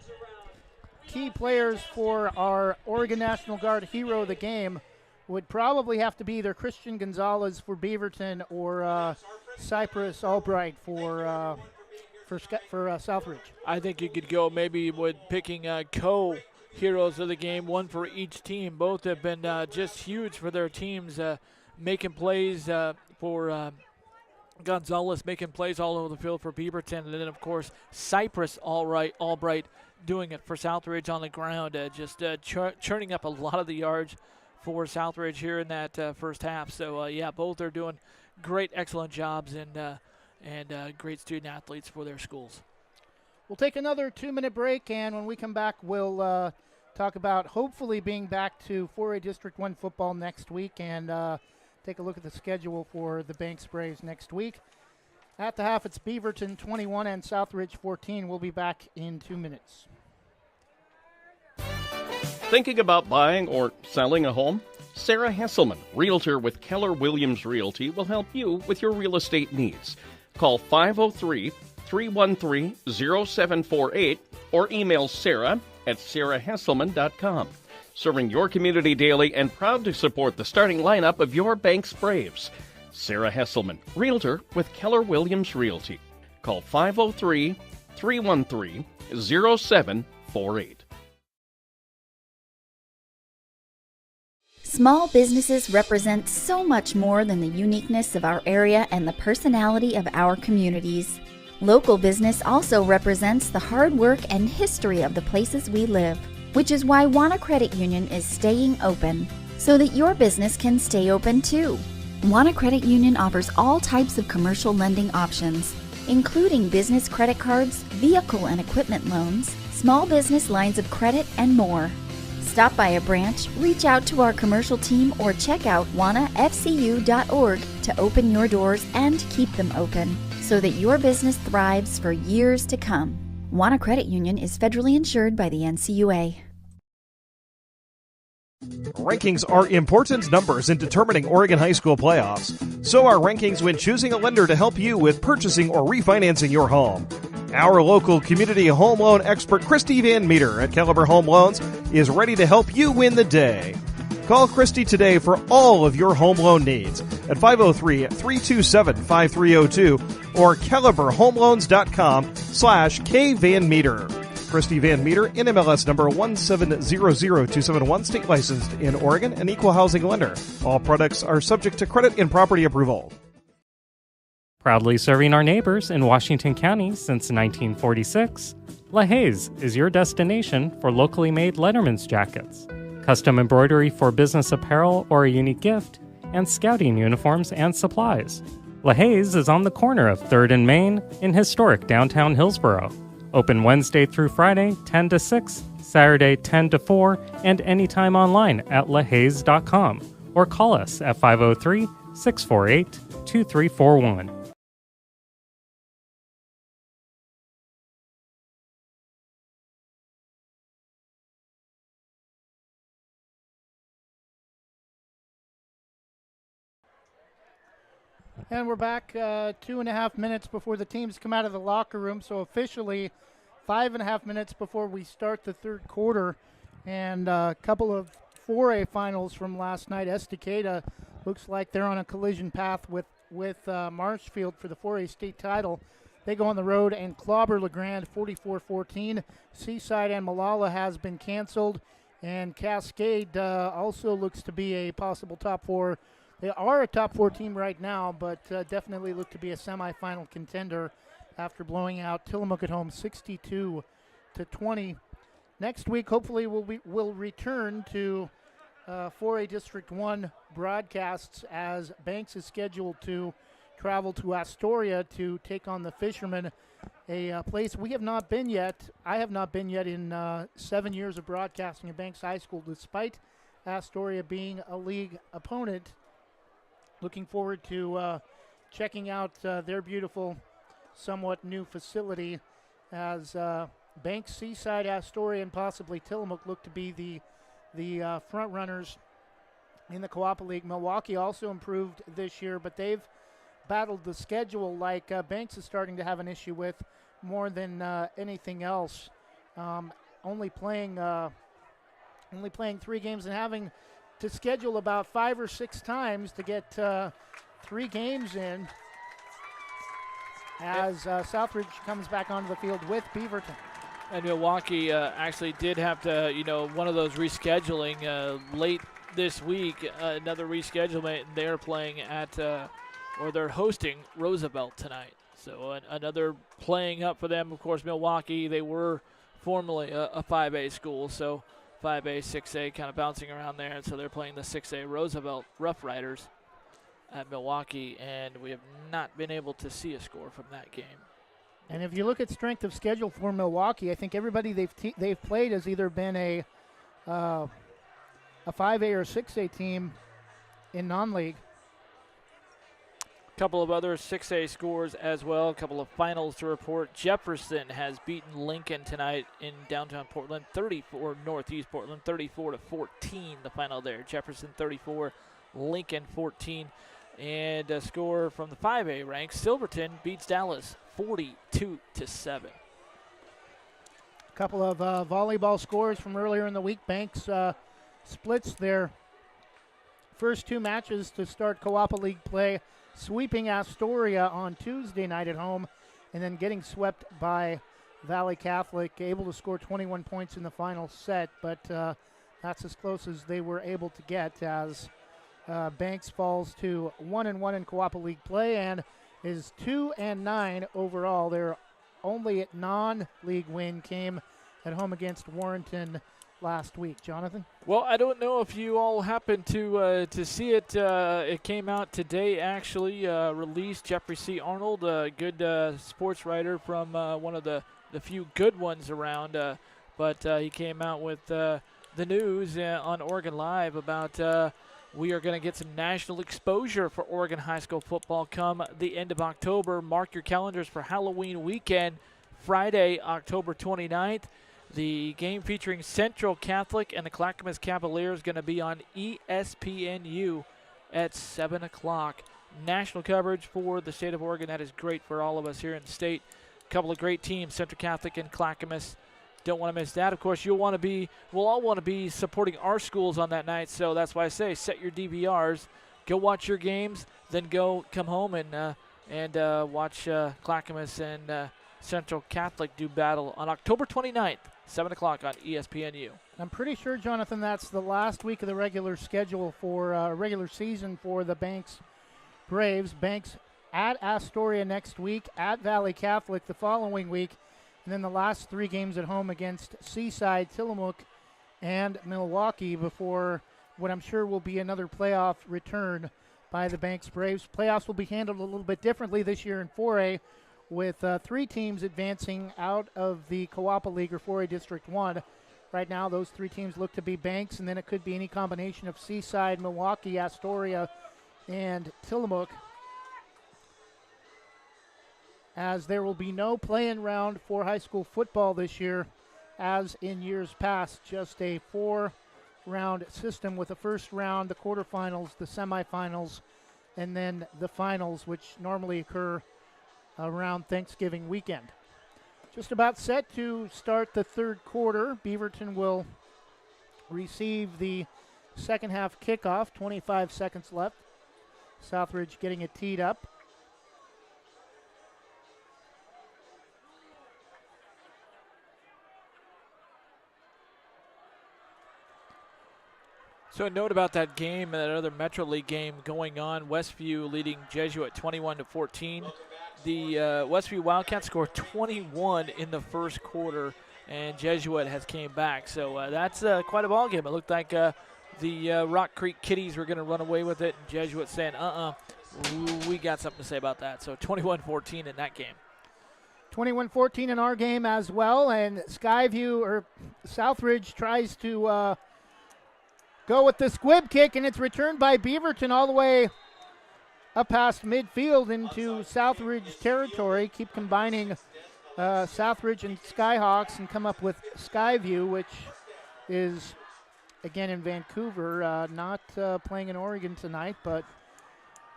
key players for our Oregon National Guard hero of the game would probably have to be either Christian Gonzalez for Beaverton or Cypress Albright for Southridge. I think you could go maybe with picking co-heroes of the game, one for each team. Both have been just huge for their teams, making plays for Gonzalez, making plays all over the field for Beaverton. And then, of course, Cypress Albright doing it for Southridge on the ground, just churning up a lot of the yards for Southridge here in that first half. So, both are doing great, excellent jobs and great student athletes for their schools. We'll take another 2-minute break, and when we come back, we'll talk about hopefully being back to 4A District 1 football next week and take a look at the schedule for the Banks Braves next week. At the half, it's Beaverton 21 and Southridge 14. We'll be back in 2 minutes. Thinking about buying or selling a home? Sarah Hesselman, Realtor with Keller Williams Realty, will help you with your real estate needs. Call 503-313-0748 or email Sarah at sarahhesselman.com. Serving your community daily and proud to support the starting lineup of your Banks Braves. Sarah Hesselman, Realtor with Keller Williams Realty. Call 503-313-0748. Small businesses represent so much more than the uniqueness of our area and the personality of our communities. Local business also represents the hard work and history of the places we live, which is why Wana Credit Union is staying open, so that your business can stay open too. Wana Credit Union offers all types of commercial lending options, including business credit cards, vehicle and equipment loans, small business lines of credit, and more. Stop by a branch, reach out to our commercial team, or check out wanafcu.org to open your doors and keep them open so that your business thrives for years to come. Wana Credit Union is federally insured by the NCUA. Rankings are important numbers in determining Oregon high school playoffs. So are rankings when choosing a lender to help you with purchasing or refinancing your home. Our local community home loan expert, Christy Van Meter at Caliber Home Loans, is ready to help you win the day. Call Christy today for all of your home loan needs at 503-327-5302 or caliberhomeloans.com/kvanmeter. Christy Van Meter, NMLS number 1700271, state licensed in Oregon, an equal housing lender. All products are subject to credit and property approval. Proudly serving our neighbors in Washington County since 1946, LaHaye's is your destination for locally made Letterman's jackets, custom embroidery for business apparel or a unique gift, and scouting uniforms and supplies. LaHaye's is on the corner of 3rd and Main in historic downtown Hillsboro. Open Wednesday through Friday, 10 to 6, Saturday, 10 to 4, and anytime online at lahays.com or call us at 503-648-2341. And we're back 2.5 minutes before the teams come out of the locker room, so officially 5.5 minutes before we start the third quarter. And a couple of 4A finals from last night. Estacada looks like they're on a collision path with Marshfield for the 4A state title. They go on the road and clobber LeGrand 44-14. Seaside and Malala has been canceled. And Cascade also looks to be a possible top 4. They are a top 4 team right now, but definitely look to be a semifinal contender after blowing out Tillamook at home 62-20. Next week, hopefully, we'll return to 4A District 1 broadcasts as Banks is scheduled to travel to Astoria to take on the Fishermen, a place we have not been yet. I have not been yet in 7 years of broadcasting at Banks High School, despite Astoria being a league opponent. Looking forward to checking out their beautiful, somewhat new facility as Banks, Seaside, Astoria, and possibly Tillamook look to be the front runners in the Coapa League. Milwaukee also improved this year, but they've battled the schedule like Banks is starting to have an issue with more than anything else. Only playing 3 games and having to schedule about 5 or 6 times to get 3 games in as Southridge comes back onto the field with Beaverton. And Milwaukee actually did have to, one of those rescheduling late this week, another rescheduling. They're playing at, or they're hosting Roosevelt tonight. So another playing up for them. Of course, Milwaukee, they were formerly a 5A school, so 5A, 6A kind of bouncing around there. And so they're playing the 6A Roosevelt Rough Riders at Milwaukee, and we have not been able to see a score from that game. And if you look at strength of schedule for Milwaukee, I think everybody they've played has either been a 5A or 6A team in non-league. Couple of other 6A scores as well, a couple of finals to report. Jefferson has beaten Lincoln tonight in downtown Portland, Northeast Portland, 34-14, the final there. Jefferson 34, Lincoln 14. And a score from the 5A ranks, Silverton beats Dallas 42-7. A couple of volleyball scores from earlier in the week. Banks splits their first two matches to start Coapa League play, sweeping Astoria on Tuesday night at home, and then getting swept by Valley Catholic, able to score 21 points in the final set, but that's as close as they were able to get as Banks falls to 1-1 in Coapa League play and is 2-9 overall. Their only non-league win came at home against Warrenton last week. Jonathan? Well, I don't know if you all happened to see it. It came out today, actually, released. Jeffrey C. Arnold, a good sports writer from one of the few good ones around, but he came out with the news on Oregon Live about we are going to get some national exposure for Oregon high school football come the end of October. Mark your calendars for Halloween weekend, Friday, October 29th. The game featuring Central Catholic and the Clackamas Cavaliers is going to be on ESPNU at 7 o'clock. National coverage for the state of Oregon. That is great for all of us here in the state. A couple of great teams, Central Catholic and Clackamas. Don't want to miss that. Of course, we'll all want to be supporting our schools on that night, so that's why I say set your DVRs, go watch your games, then come home and watch Clackamas and Central Catholic do battle on October 29th, 7 o'clock on ESPNU. I'm pretty sure, Jonathan, that's the last week of the regular schedule for regular season for the Banks Braves. Banks at Astoria next week, at Valley Catholic the following week, and then the last three games at home against Seaside, Tillamook, and Milwaukee before what I'm sure will be another playoff return by the Banks Braves. Playoffs will be handled a little bit differently this year in 4A, with three teams advancing out of the Coapa League or 4A District 1. Right now, those three teams look to be Banks, and then it could be any combination of Seaside, Milwaukee, Astoria, and Tillamook, as there will be no play-in round for high school football this year, as in years past, just a 4-round system with the first round, the quarterfinals, the semifinals, and then the finals, which normally occur around Thanksgiving weekend. Just about set to start the third quarter. Beaverton will receive the second half kickoff, 25 seconds left. Southridge getting it teed up. So a note about that game, that other Metro League game going on, Westview leading Jesuit 21-14. The Westview Wildcats scored 21 in the first quarter, and Jesuit has came back. So that's quite a ball game. It looked like the Rock Creek Kitties were going to run away with it, and Jesuit saying, we got something to say about that. So 21-14 in that game. 21-14 in our game as well, and Southridge tries to go with the squib kick, and it's returned by Beaverton all the way up past midfield into Southridge territory. Keep combining Southridge and Skyhawks and come up with Skyview, which is, again, in Vancouver, not playing in Oregon tonight, but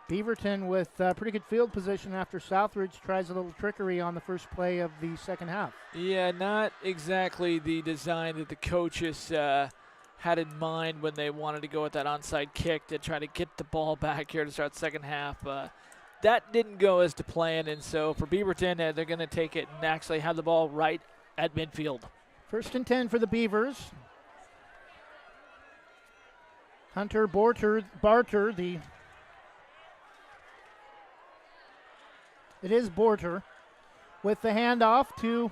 Beaverton with pretty good field position after Southridge tries a little trickery on the first play of the second half. Yeah, not exactly the design that the coaches had in mind when they wanted to go with that onside kick to try to get the ball back here to start the second half. That didn't go as to plan, and so for Beaverton, they're going to take it and actually have the ball right at midfield. 1st and 10 for the Beavers. Hunter Barter, it is Borter with the handoff to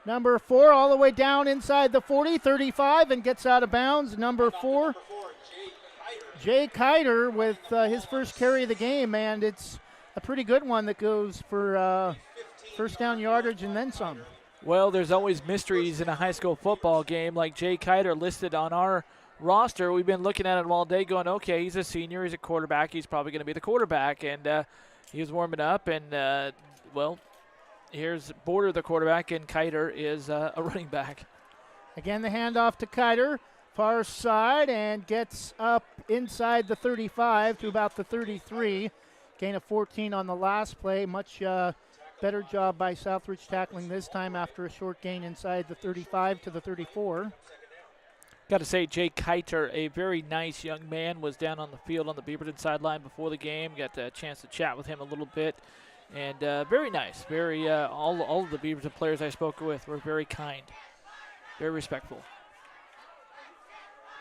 Number 4 all the way down inside the 40, 35, and gets out of bounds. Number 4, Jay Kiter with his first carry of the game, and it's a pretty good one that goes for first down yardage and then some. Well, there's always mysteries in a high school football game, like Jay Kiter listed on our roster. We've been looking at him all day going, okay, he's a senior, he's a quarterback, he's probably going to be the quarterback. And he was warming up, and, here's Border, the quarterback, and Kiter is a running back. Again, the handoff to Kiter, far side, and gets up inside the 35 to about the 33. Gain of 14 on the last play. Much better job by Southridge tackling this time after a short gain inside the 35 to the 34. Got to say, Jay Kiter, a very nice young man, was down on the field on the Beaverton sideline before the game. Got the chance to chat with him a little bit. And very nice. Very all of the Beaverton players I spoke with were very kind, very respectful.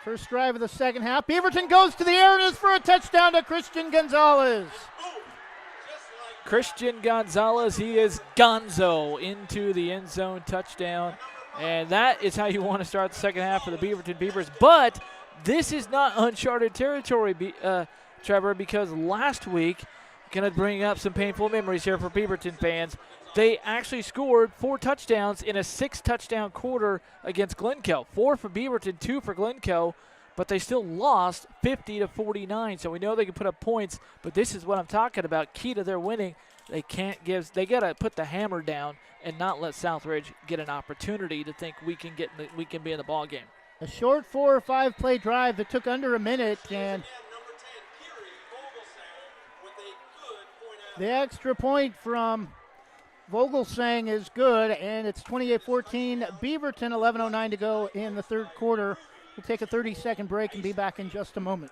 First drive of the second half. Beaverton goes to the air and is for a touchdown to Christian Gonzalez. Christian Gonzalez, he is gonzo into the end zone touchdown. And that is how you want to start the second half for the Beaverton Beavers. But this is not uncharted territory, Trevor, because last week, going to bring up some painful memories here for Beaverton fans. They actually scored 4 touchdowns in a 6-touchdown quarter against Glencoe. 4 for Beaverton, 2 for Glencoe, but they still lost 50-49. So we know they can put up points, but this is what I'm talking about. Key to their winning, they got to put the hammer down and not let Southridge get an opportunity to think we can be in the ball game. A short 4 or 5 play drive that took under a minute, and the extra point from Vogelsang is good, and it's 28-14. Beaverton, 11:09 to go in the third quarter. We'll take a 30-second break and be back in just a moment.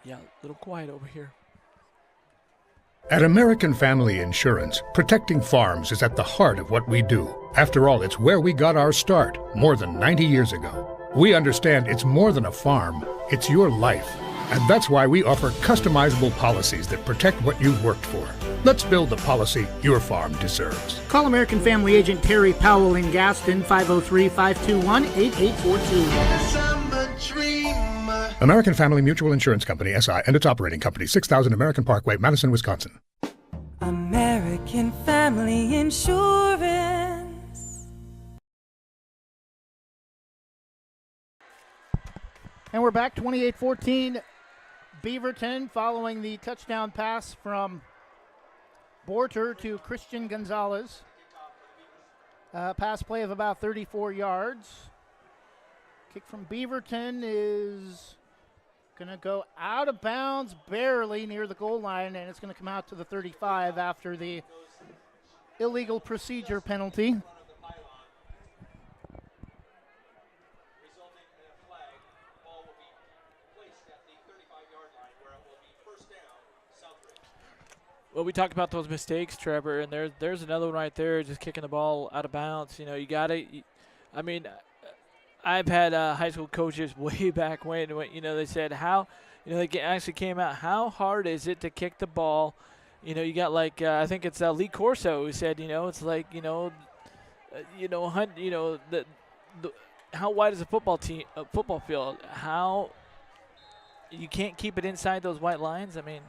Yeah, a little quiet over here. At American Family Insurance, protecting farms is at the heart of what we do. After all, it's where we got our start more than 90 years ago. We understand it's more than a farm, it's your life. And that's why we offer customizable policies that protect what you've worked for. Let's build the policy your farm deserves. Call American Family Agent Terry Powell in Gaston, 503-521-8842. American Family Mutual Insurance Company, SI, and its operating company, 6000 American Parkway, Madison, Wisconsin. American Family Insurance. And we're back, 28-14. Beaverton following the touchdown pass from Borter to Christian Gonzalez. Pass play of about 34 yards. Kick from Beaverton is going to go out of bounds barely near the goal line, and it's going to come out to the 35 after the illegal procedure penalty. Well, we talked about those mistakes, Trevor, and there's another one right there, just kicking the ball out of bounds. You know, you got to. I mean, I've had high school coaches way back when, you know, they said they actually came out, how hard is it to kick the ball? You know, you got like I think it's Lee Corso who said, you know, it's like how wide is a football field? How you can't keep it inside those white lines? I mean.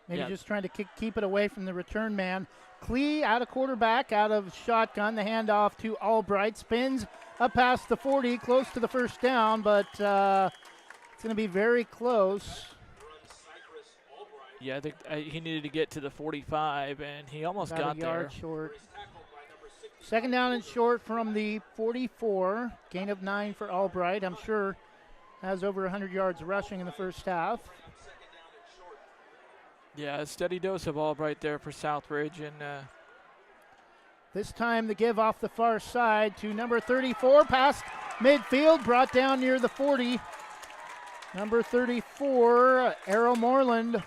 Maybe just trying to keep it away from the return man. Klee out of quarterback, out of shotgun. The handoff to Albright. Spins up past the 40, close to the first down, but it's going to be very close. Yeah, I think he needed to get to the 45, and he almost got there. About a yard short. Second down and short from the 44. Gain of 9 for Albright. I'm sure has over 100 yards rushing in the first half. Yeah, a steady dose of Albright there for Southridge. And this time the give off the far side to number 34, past midfield, brought down near the 40. Number 34, Errol Moreland.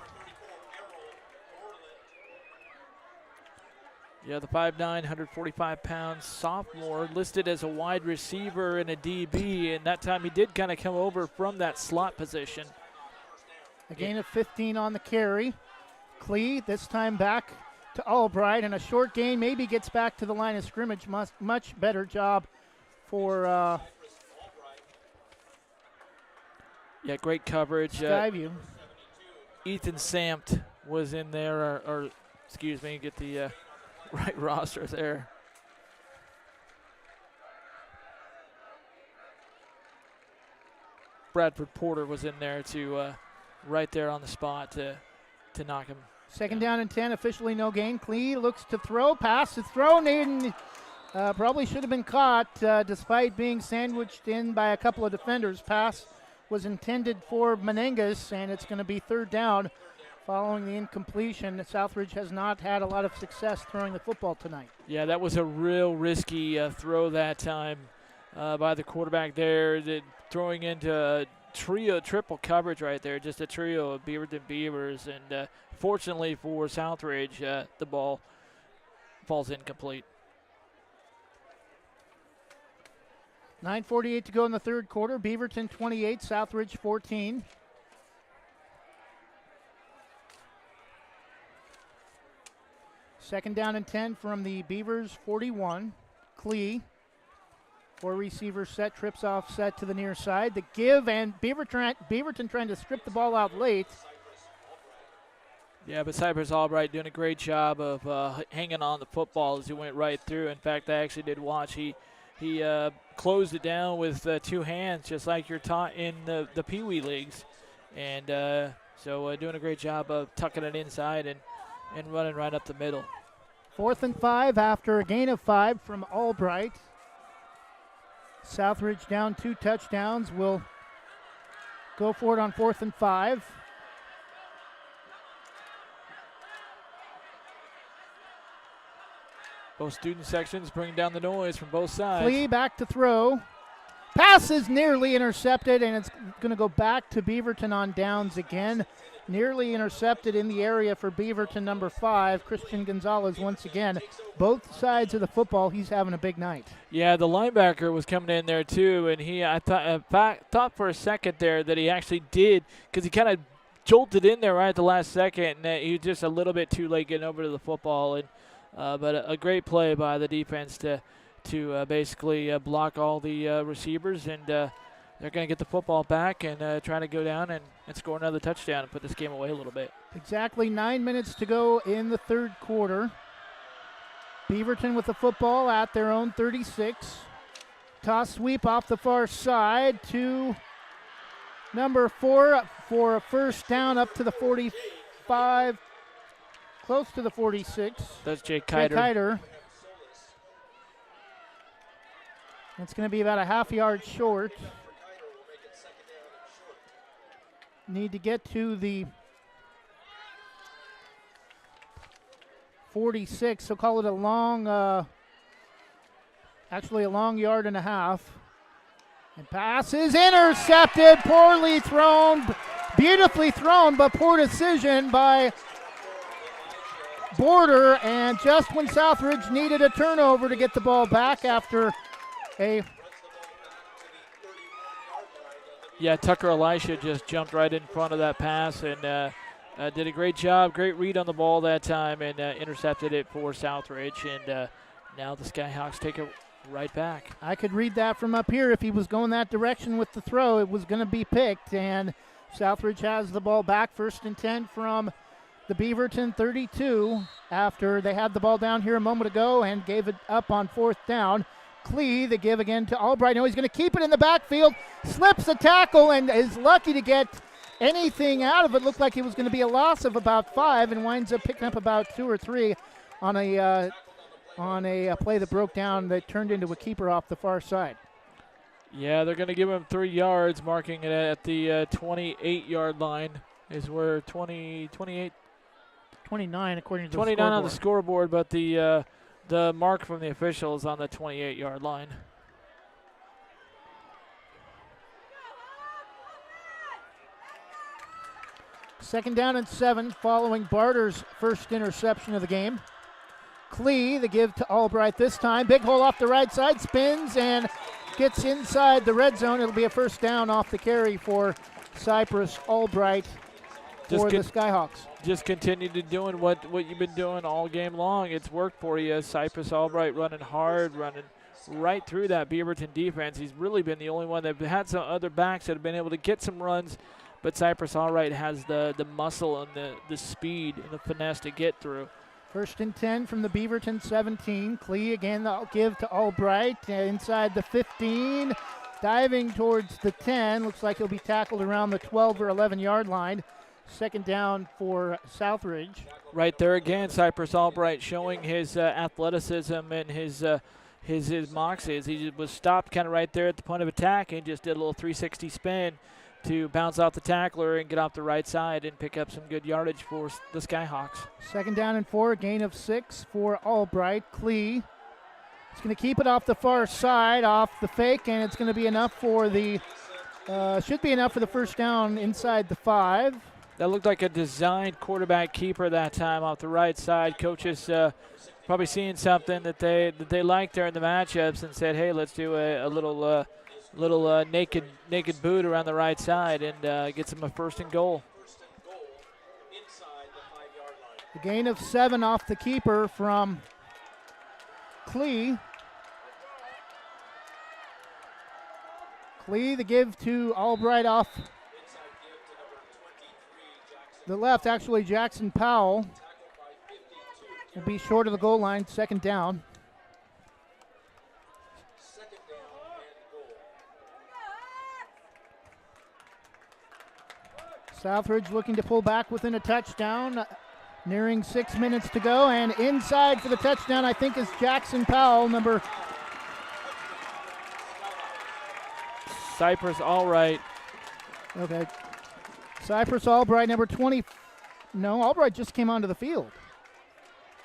Yeah, the 5'9", 145-pound sophomore listed as a wide receiver and a DB, and that time he did kind of come over from that slot position. A gain of 15 on the carry. Klee this time back to Albright, and a short gain, maybe gets back to the line of scrimmage. Much better job for great coverage. Skyview. Ethan Samt was in there, or excuse me, get the right roster there. Bradford Porter was in there to right there on the spot to knock him. Second down and 10, officially no gain. Klee looks to throw, pass is thrown in. Probably should have been caught despite being sandwiched in by a couple of defenders. Pass was intended for Menengas, and it's going to be third down following the incompletion. Southridge has not had a lot of success throwing the football tonight. Yeah, that was a real risky throw that time by the quarterback there. Throwing into triple coverage right there, just a trio of Beaverton Beavers, and fortunately for Southridge, the ball falls incomplete. 9:48 to go in the third quarter. Beaverton 28, Southridge 14. Second down and 10 from the Beavers 41. Klee. 4 receivers set, trips off set to the near side. The give, and Beaverton trying to strip the ball out late. Yeah, but Cypress Albright doing a great job of hanging on the football as he went right through. In fact, I actually did watch. He closed it down with 2 hands, just like you're taught in the Pee Wee leagues. And so doing a great job of tucking it inside and running right up the middle. 4th and 5 after a gain of 5 from Albright. Southridge down 2 touchdowns. Will go for it on 4th and 5. Both student sections bringing down the noise from both sides. Klee back to throw. Pass is nearly intercepted, and it's going to go back to Beaverton on downs again. Nearly intercepted in the area for Beaverton, number 5, Christian Gonzalez once again. Both sides of the football, he's having a big night. Yeah, the linebacker was coming in there too, and I thought for a second there that he actually did, because he kind of jolted in there right at the last second, and he was just a little bit too late getting over to the football. And but a great play by the defense to basically block all the receivers, and they're going to get the football back and try to go down and score another touchdown and put this game away a little bit. Exactly 9 minutes to go in the third quarter. Beaverton with the football at their own 36. Toss sweep off the far side to number 4 for a first down up to the 45, close to the 46. That's Jake Kiter. Jake Kiter. It's going to be about a half yard short. Need to get to the 46, so call it a long, actually a long yard and a half. And pass is intercepted, poorly thrown, beautifully thrown, but poor decision by Border. And just when Southridge needed a turnover to get the ball back after a... Yeah, Tucker Elisha just jumped right in front of that pass and did a great job, great read on the ball that time, and intercepted it for Southridge. And now the Skyhawks take it right back. I could read that from up here. If he was going that direction with the throw, it was going to be picked. And Southridge has the ball back, 1st and 10 from the Beaverton 32 after they had the ball down here a moment ago and gave it up on 4th down. Klee, the give again to Albright. No, he's going to keep it in the backfield. Slips a tackle and is lucky to get anything out of it. Looked like it was going to be a loss of about 5 and winds up picking up about 2 or 3 on a play that broke down that turned into a keeper off the far side. Yeah, they're going to give him 3 yards, marking it at the 28-yard line. Is where 29 according to the 29 on the scoreboard, but the mark from the officials on the 28-yard line. Second down and 7 following Barter's first interception of the game. Klee, the give to Albright this time. Big hole off the right side, spins and gets inside the red zone. It'll be a first down off the carry for Cypress Albright for the Skyhawks. Just continue to doing what you've been doing all game long. It's worked for you. Cypress Albright running hard, running right through that Beaverton defense. He's really been the only one that had some other backs that have been able to get some runs, but Cypress Albright has the muscle and the speed and the finesse to get through. 1st and 10 from the Beaverton 17. Clee again, they'll give to Albright inside the 15. Diving towards the 10. Looks like he'll be tackled around the 12 or 11 yard line. 2nd down for Southridge. Right there again, Cypress Albright showing his athleticism and his moxie. He was stopped kind of right there at the point of attack and just did a little 360 spin to bounce off the tackler and get off the right side and pick up some good yardage for the Skyhawks. 2nd down and 4, gain of 6 for Albright. Clee is going to keep it off the far side, off the fake, and it's going to be enough for the, should be enough for the 1st down inside the 5. That looked like a designed quarterback keeper that time off the right side. Coaches probably seeing something that they liked there in the matchups and said, hey, let's do a little naked boot around the right side and get some 1st and goal. The gain of 7 off the keeper from Clee. Clee, the give to Albright off the left. Actually, Jackson Powell will be short of the goal line, 2nd down. Southridge looking to pull back within a touchdown. Nearing 6 minutes to go, and inside for the touchdown, I think, is Jackson Powell, number Cypress Albright. Okay. Cypress Albright, number 20. No, Albright just came onto the field.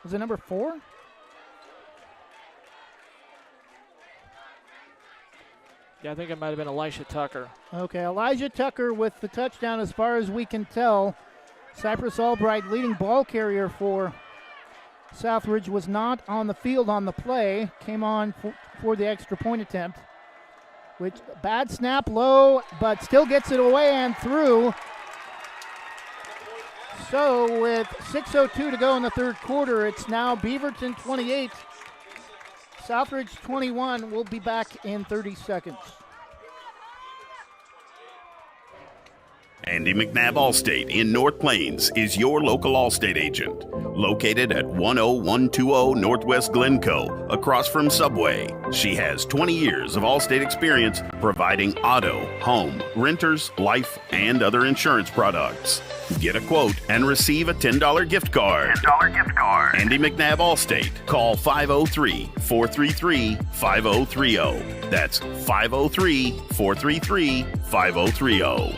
Was it number 4? Yeah, I think it might have been Elisha Tucker. Okay, Elijah Tucker with the touchdown as far as we can tell. Cypress Albright, leading ball carrier for Southridge, was not on the field on the play. Came on for the extra point attempt. Which, bad snap, low, but still gets it away and through. So with 6:02 to go in the 3rd quarter, it's now Beaverton 28, Southridge 21. We'll be back in 30 seconds. Andy McNabb Allstate in North Plains is your local Allstate agent. Located at 10120 Northwest Glencoe, across from Subway. She has 20 years of Allstate experience providing auto, home, renters, life, and other insurance products. Get a quote and receive a $10 gift card. Andy McNabb Allstate. Call 503-433-5030. That's 503-433-5030.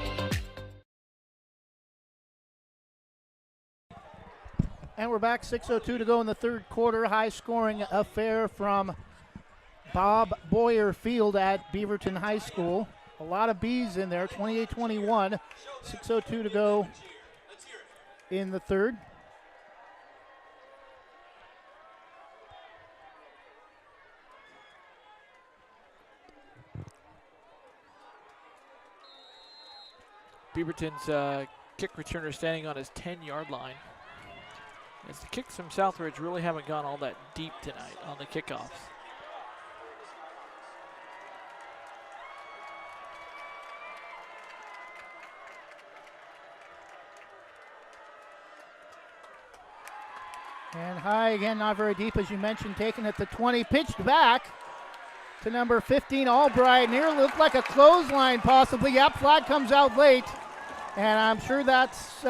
And we're back, 6:02 to go in the 3rd quarter. High-scoring affair from Bob Boyer Field at Beaverton High School. A lot of B's in there, 28-21. 6:02 to go in the 3rd. Beaverton's kick returner standing on his 10-yard line. As the kicks from Southridge really haven't gone all that deep tonight on the kickoffs. And high again, not very deep as you mentioned, taken at the 20, pitched back to number 15, Albright. Nearly looked like a clothesline possibly. Yep, flag comes out late. And I'm sure that's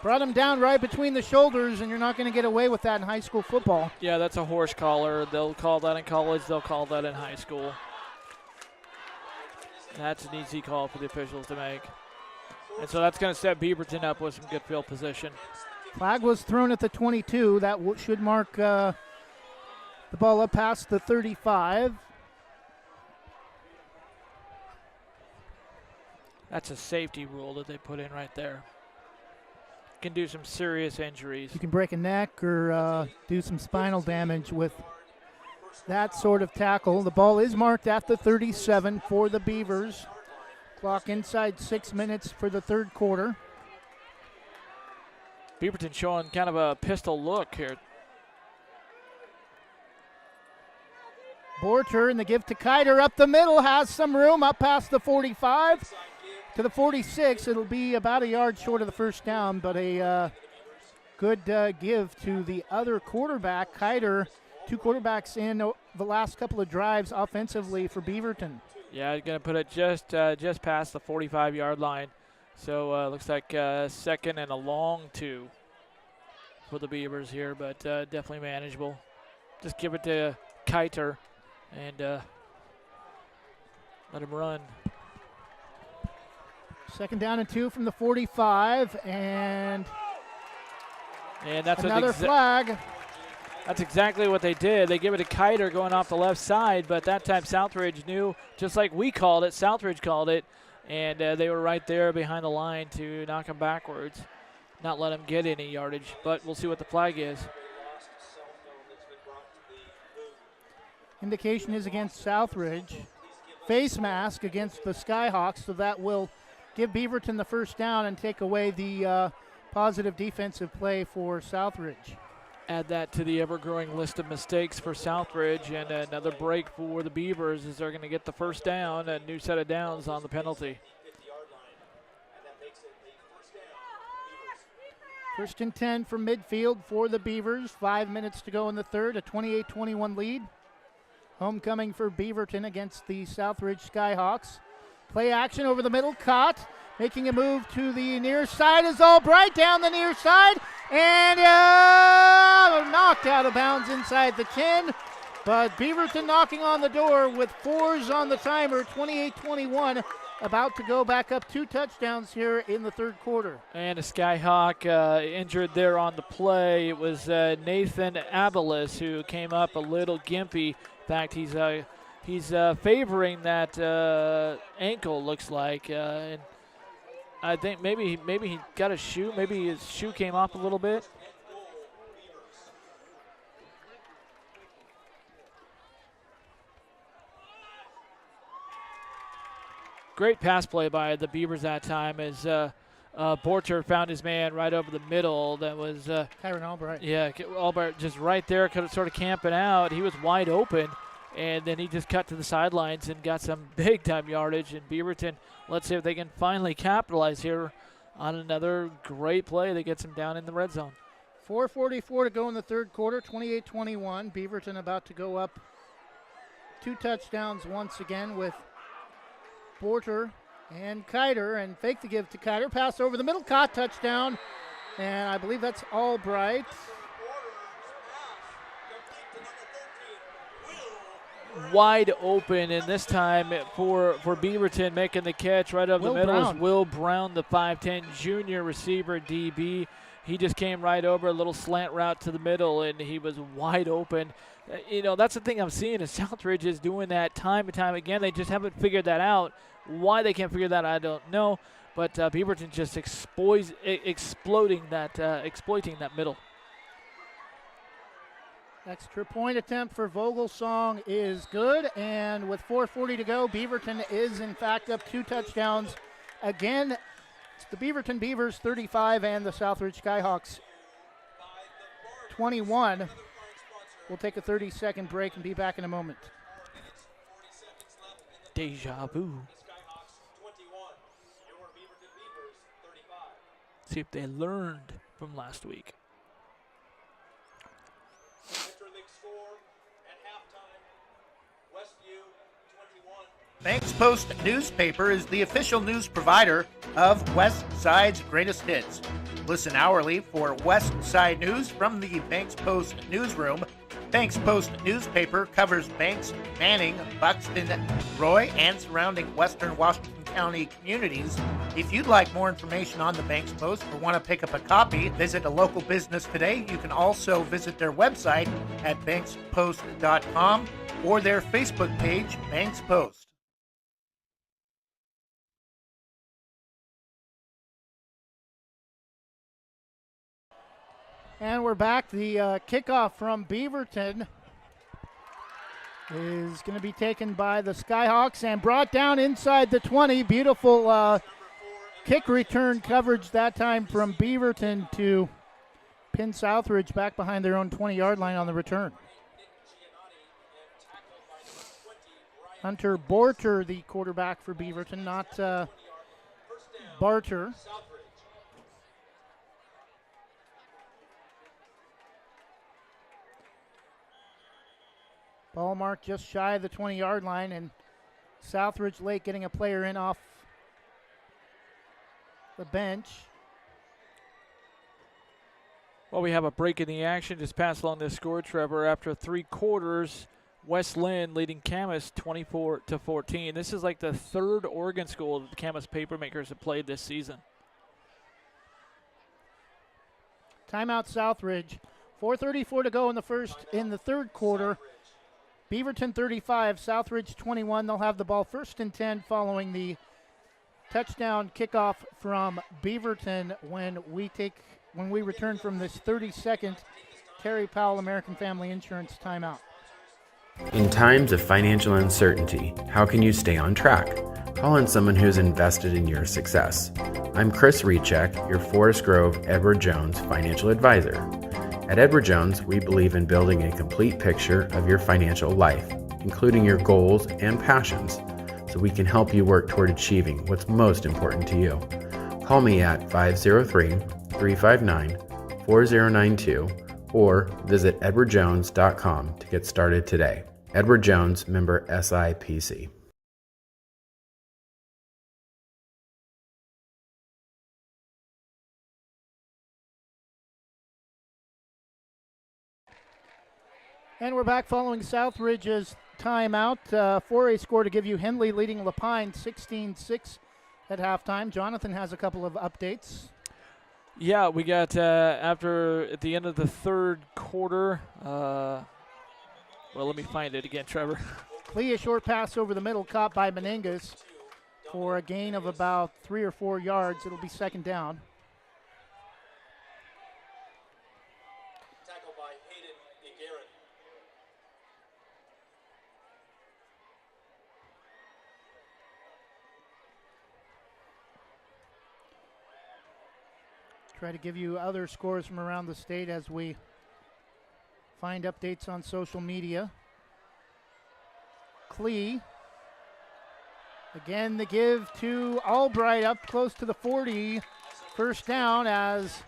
brought him down right between the shoulders, and you're not going to get away with that in high school football. Yeah, that's a horse collar. They'll call that in college. They'll call that in high school. That's an easy call for the officials to make. And so that's going to set Beaverton up with some good field position. Flag was thrown at the 22. That should mark the ball up past the 35. That's a safety rule that they put in right there. Can do some serious injuries. You can break a neck or do some spinal damage with that sort of tackle. The ball is marked at the 37 for the Beavers. Clock inside 6 minutes for the 3rd quarter. Beaverton showing kind of a pistol look here. Borter and the give to Kiter up the middle, has some room up past the 45 to the 46. It'll be about a yard short of the first down, but a good give to the other quarterback, Kiter. Two quarterbacks in the last couple of drives offensively for Beaverton. Yeah, going to put it just past the 45-yard line. So looks like second and a long 2 for the Beavers here, but definitely manageable. Just give it to Kiter and let him run. Second down and 2 from the 45, and that's another flag. That's exactly what they did. They give it to Kiter going off the left side, but that time Southridge knew, just like we called it, Southridge called it, and they were right there behind the line to knock him backwards, not let him get any yardage, but we'll see what the flag is. Indication is against Southridge. Face mask against the Skyhawks, so that will give Beaverton the first down and take away the positive defensive play for Southridge. Add that to the ever-growing list of mistakes for Southridge, and another break for the Beavers as they're going to get the first down, a new set of downs on the penalty. First and 10 from midfield for the Beavers. 5 minutes to go in the third, a 28-21 lead. Homecoming for Beaverton against the Southridge Skyhawks. Play action over the middle, caught. Making a move to the near side is Albright down the near side, and knocked out of bounds inside the 10. But Beaverton knocking on the door with 4s on the timer, 28-21. About to go back up 2 touchdowns here in the third quarter. And a Skyhawk injured there on the play. It was Nathan Abelis who came up a little gimpy. In fact, he's favoring that ankle, looks like. And I think maybe he got a shoe. Maybe his shoe came off a little bit. Great pass play by the Beavers that time as Borcher found his man right over the middle. That was Kyron Albright. Yeah, Albright just right there, sort of camping out. He was wide open, and then he just cut to the sidelines and got some big-time yardage. And Beaverton, let's see if they can finally capitalize here on another great play that gets them down in the red zone. 4:44 to go in the third quarter, 28-21. Beaverton about to go up 2 touchdowns once again with Borter and Kiter, and fake the give to Kiter. Pass over the middle, caught, touchdown. And I believe that's Albright. Wide open, and this time for Beaverton making the catch right over the middle is Will Brown, the 5'10 junior receiver DB. He just came right over, a little slant route to the middle, and he was wide open. That's the thing I'm seeing is Southridge is doing that time and time again. They just haven't figured that out. Why they can't figure that out, I don't know. But Beaverton just exploiting that middle. Extra point attempt for Vogelsong is good, and with 4:40 to go, Beaverton is in fact up 2 touchdowns. Again, it's the Beaverton Beavers 35 and the Southridge Skyhawks 21. We'll take a 30-second break and be back in a moment. Deja vu. See if they learned from last week. Banks Post newspaper is the official news provider of West Side's greatest hits. Listen hourly for West Side news from the Banks Post newsroom. Banks Post newspaper covers Banks, Manning, Buxton, Roy, and surrounding western Washington County communities. If you'd like more information on the Banks Post or want to pick up a copy, visit a local business today. You can also visit their website at bankspost.com or their Facebook page, Banks Post. And we're back. The kickoff from Beaverton is going to be taken by the Skyhawks and brought down inside the 20. Beautiful kick return coverage that time from Beaverton to pin Southridge back behind their own 20-yard line on the return. Hunter Borter, the quarterback for Beaverton, not Barter. Ball mark just shy of the 20-yard line, and Southridge late getting a player in off the bench. Well, we have a break in the action. Just pass along this score, Trevor. After 3 quarters, West Lynn leading Camas 24-14. This is like the 3rd Oregon school that the Camas Papermakers have played this season. Timeout Southridge. 4:34 to go in the third quarter. Beaverton 35, Southridge 21. They'll have the ball 1st and 10 following the touchdown kickoff from Beaverton when we return from this 32nd Terry Powell American Family Insurance timeout. In times of financial uncertainty, how can you stay on track? Call on someone who's invested in your success. I'm Chris Recheck, your Forest Grove Edward Jones financial advisor. At Edward Jones, we believe in building a complete picture of your financial life, including your goals and passions, so we can help you work toward achieving what's most important to you. Call me at 503-359-4092 or visit edwardjones.com to get started today. Edward Jones, member SIPC. And we're back following Southridge's timeout. For a score to give you, Henley leading Lapine 16-6 at halftime. Jonathan has a couple of updates. Yeah, we got at the end of the 3rd quarter. Well, let me find it again, Trevor. Clee, a short pass over the middle, caught by Meningas for a gain of about 3 or 4 yards. It'll be 2nd down. Try to give you other scores from around the state as we find updates on social media. Clee. Again, the give to Albright up close to the 40. 1st down as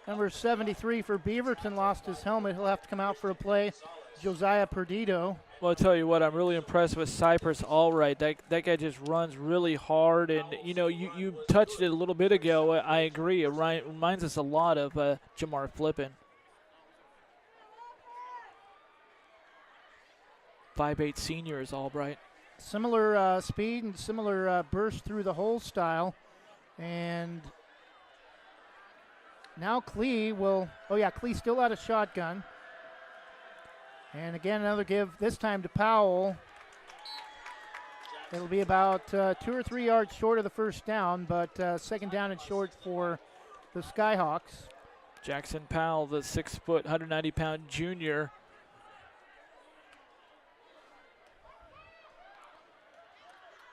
number 73 for Beaverton lost his helmet. He'll have to come out for a play. Josiah Perdido. Well, I'll tell you what, I'm really impressed with Cypress Allright. That guy just runs really hard, and, you touched it a little bit ago. I agree. It reminds us a lot of Jamar Flippin. 5'8" senior is Albright. Similar speed and similar burst through the hole style. And now Clee Clee still out of shotgun. And again, another give, this time to Powell. It'll be about 2 or 3 yards short of the 1st down, but 2nd down and short for the Skyhawks. Jackson Powell, the 6 foot, 190-pound junior.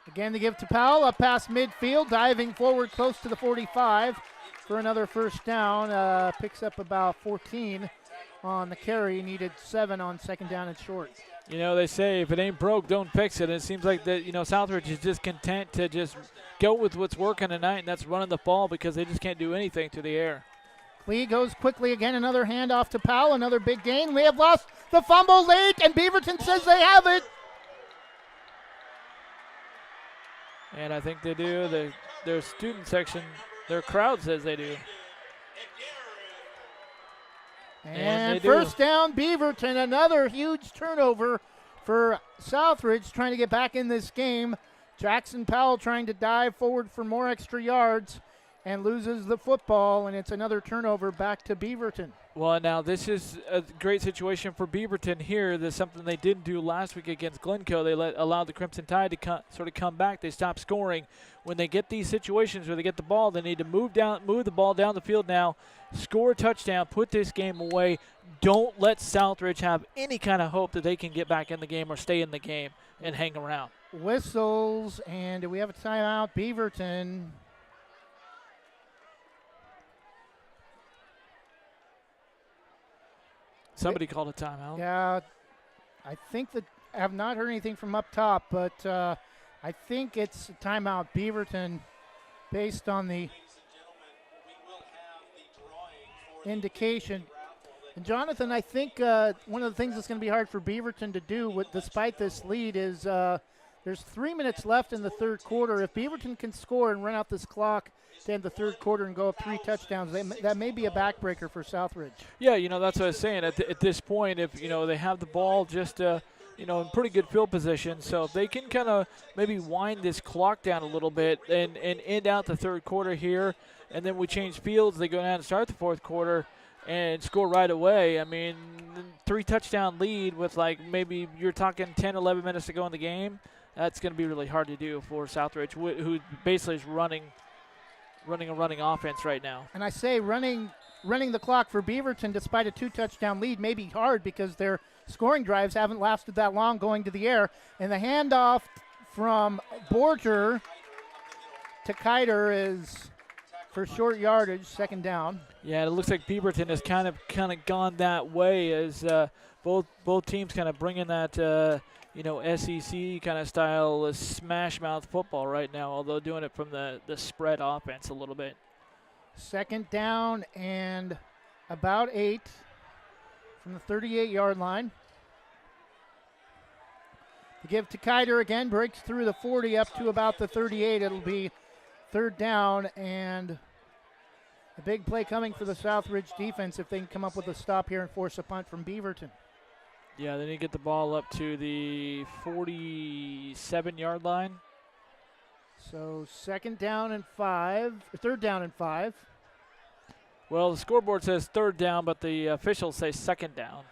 Again, the give to Powell, up past midfield, diving forward close to the 45 for another 1st down. Picks up about 14 on the carry, needed 7 on 2nd down and short. They say if it ain't broke, don't fix it. And it seems like that, Southridge is just content to just go with what's working tonight, and that's running the ball because they just can't do anything to the air. Clee goes quickly again, another handoff to Powell, another big gain. We have lost the fumble late, and Beaverton says they have it. And I think they do. Their student section, their crowd says they do. And 1st down, Beaverton. Another huge turnover for Southridge trying to get back in this game. Jackson Powell trying to dive forward for more extra yards and loses the football, and it's another turnover back to Beaverton. Well, now this is a great situation for Beaverton here. There's something they didn't do last week against Glencoe. They allowed the Crimson Tide to sort of come back. They stopped scoring. When they get these situations where they get the ball, they need to move the ball down the field now, score a touchdown, put this game away. Don't let Southridge have any kind of hope that they can get back in the game or stay in the game and hang around. Whistles, and do we have a timeout? Beaverton. Somebody called a timeout. Yeah, I think that I have not heard anything from up top, but I think it's a timeout Beaverton based on the indication. And Jonathan, I think one of the things that's going to be hard for Beaverton to do, despite this lead, is there's 3 minutes left in the third quarter. If Beaverton can score and run out this clock to end the third quarter and go up 3 touchdowns, that may be a backbreaker for Southridge. Yeah, that's what I was saying. At this point, if they have the ball just in pretty good field position, so if they can kind of maybe wind this clock down a little bit and end out the third quarter here, and then we change fields, they go down and start the fourth quarter and score right away. I mean, 3 touchdown lead with maybe you're talking 10, 11 minutes to go in the game. That's going to be really hard to do for Southridge, who basically is running a offense right now. And I say running the clock for Beaverton, despite a 2 touchdown lead, may be hard because their scoring drives haven't lasted that long going to the air. And the handoff from Borger to Kiter is for short yardage, second down. Yeah, it looks like Beaverton has kind of gone that way as both teams kind of bringing that SEC kind of style smash mouth football right now, although doing it from the spread offense a little bit. Second down and about 8 from the 38-yard line. To give to Kiter again, breaks through the 40 up to about the 38. It'll be third down, and a big play coming for the Southridge defense if they can come up with a stop here and force a punt from Beaverton. Yeah, they need to get the ball up to the 47-yard line. So third down and 5. Well, the scoreboard says third down, but the officials say second down.